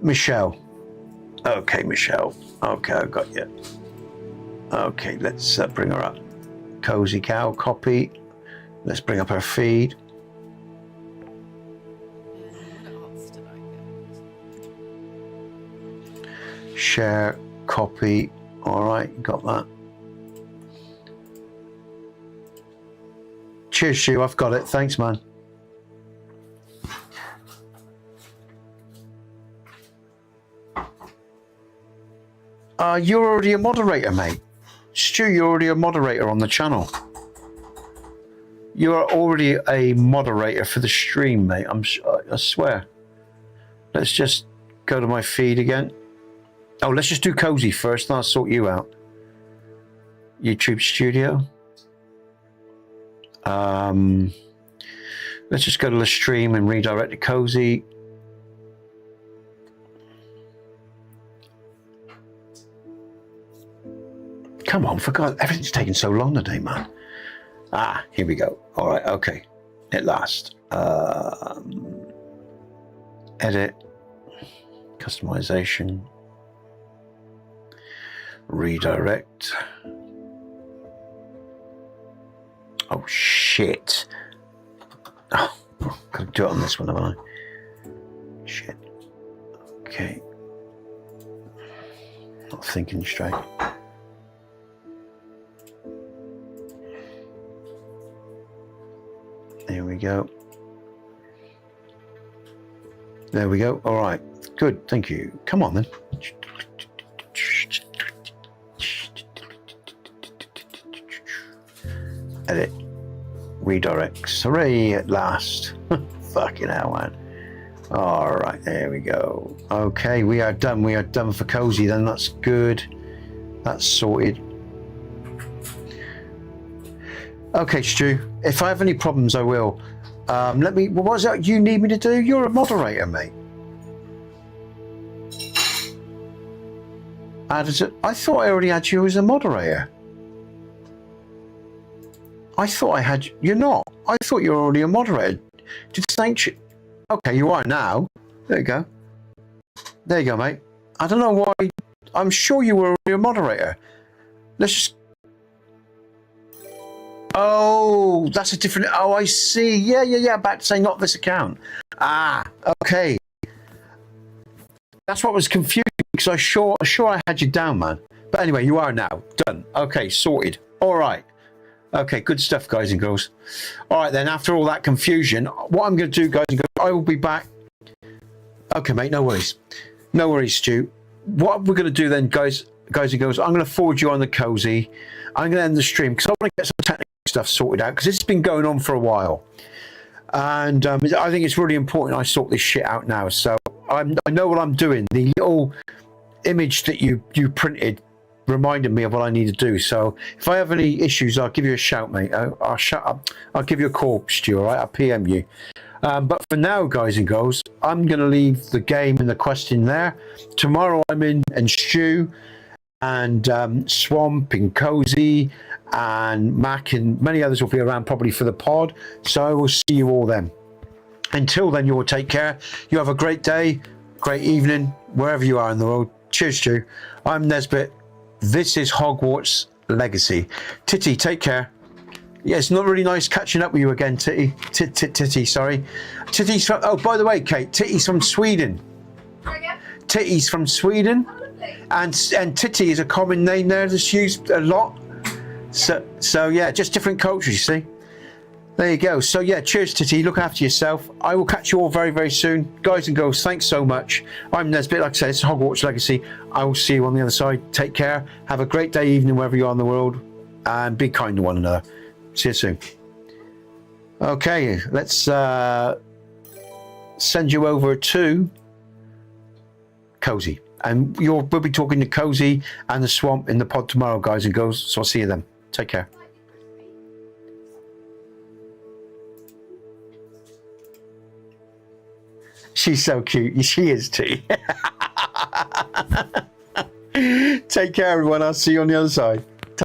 Michelle. Okay, Michelle. Okay, I've got you. Okay, let's bring her up. Cozy Cow, copy. Let's bring up her feed. Share, copy. All right, got that. Cheers, Stu. I've got it. Thanks, man. You're already a moderator, mate. Stu, you're already a moderator on the channel. You are already a moderator for the stream, mate. I swear. Let's just go to my feed again. Oh, let's just do Cozy first, and I'll sort you out. YouTube Studio. Let's just go to the stream and redirect to Cozy. Come on, for God, everything's taking so long today, man. Ah, here we go. All right, okay. At last. Edit. Customization. Redirect. Oh, shit. Oh, gotta do it on this one, haven't I? Shit. Okay. Not thinking straight. There we go. There we go. All right. Good. Thank you. Come on, then. Edit. Redirects. Hooray, at last. Fucking hell, man. All right. There we go. Okay. We are done. We are done for Cozy, then. That's good. That's sorted. Okay, Stu. If I have any problems, I will. Let me. What was that you need me to do? You're a moderator, mate. How does it? I thought I already had you as a moderator. I thought I had. You're not. I thought you were already a moderator. Did Snake? Okay, you are now. There you go. There you go, mate. I don't know why. I'm sure you were already a moderator. let's just... Oh, that's a different... Oh, I see. Yeah. About to say not this account. Ah, okay. That's what was confusing, because I sure I had you down, man. But anyway, you are now. Done. Okay, sorted. All right. Okay, good stuff, guys and girls. All right, then, after all that confusion, what I'm going to do, guys and girls, I will be back. Okay, mate, no worries. No worries, Stu. What we're going to do then, guys and girls, I'm going to forward you on the cozy. I'm going to end the stream, because I want to get some technical stuff sorted out, because it's been going on for a while. And I think it's really important I sort this shit out now. So I know what I'm doing. The little image that you printed reminded me of what I need to do. So if I have any issues, I'll give you a shout, mate. I'll shut up. I'll give you a call, Stu, all right? I'll PM you. But for now, guys and girls, I'm going to leave the game and the quest in there. Tomorrow I'm in, and Stu and Swamp and Cozy and Mac and many others will be around probably for the pod. So I will see you all then. Until then, you all take care. You have a great day, great evening, wherever you are in the world. Cheers, Stu. I'm Nesbit. This is Hogwarts Legacy. Titty, take care. Yeah, it's not really nice catching up with you again, Titty. Titty, sorry. Titty's from... Oh, by the way, Kate, Titty's from Sweden. Titty's from Sweden. And Titty is a common name there that's used a lot. So yeah, just different cultures, you see. There you go. So yeah, cheers, Titty. Look after yourself. I will catch you all very, very soon. Guys and girls, thanks so much. I'm Nesbit. Like I said, it's Hogwarts Legacy. I will see you on the other side. Take care. Have a great day, evening, wherever you are in the world. And be kind to one another. See you soon. Okay, let's send you over to Cozy. And we'll be talking to Cozy and the Swamp in the pod tomorrow, guys and girls. So I'll see you then. Take care. She's so cute. She is too. Take care, everyone. I'll see you on the other side.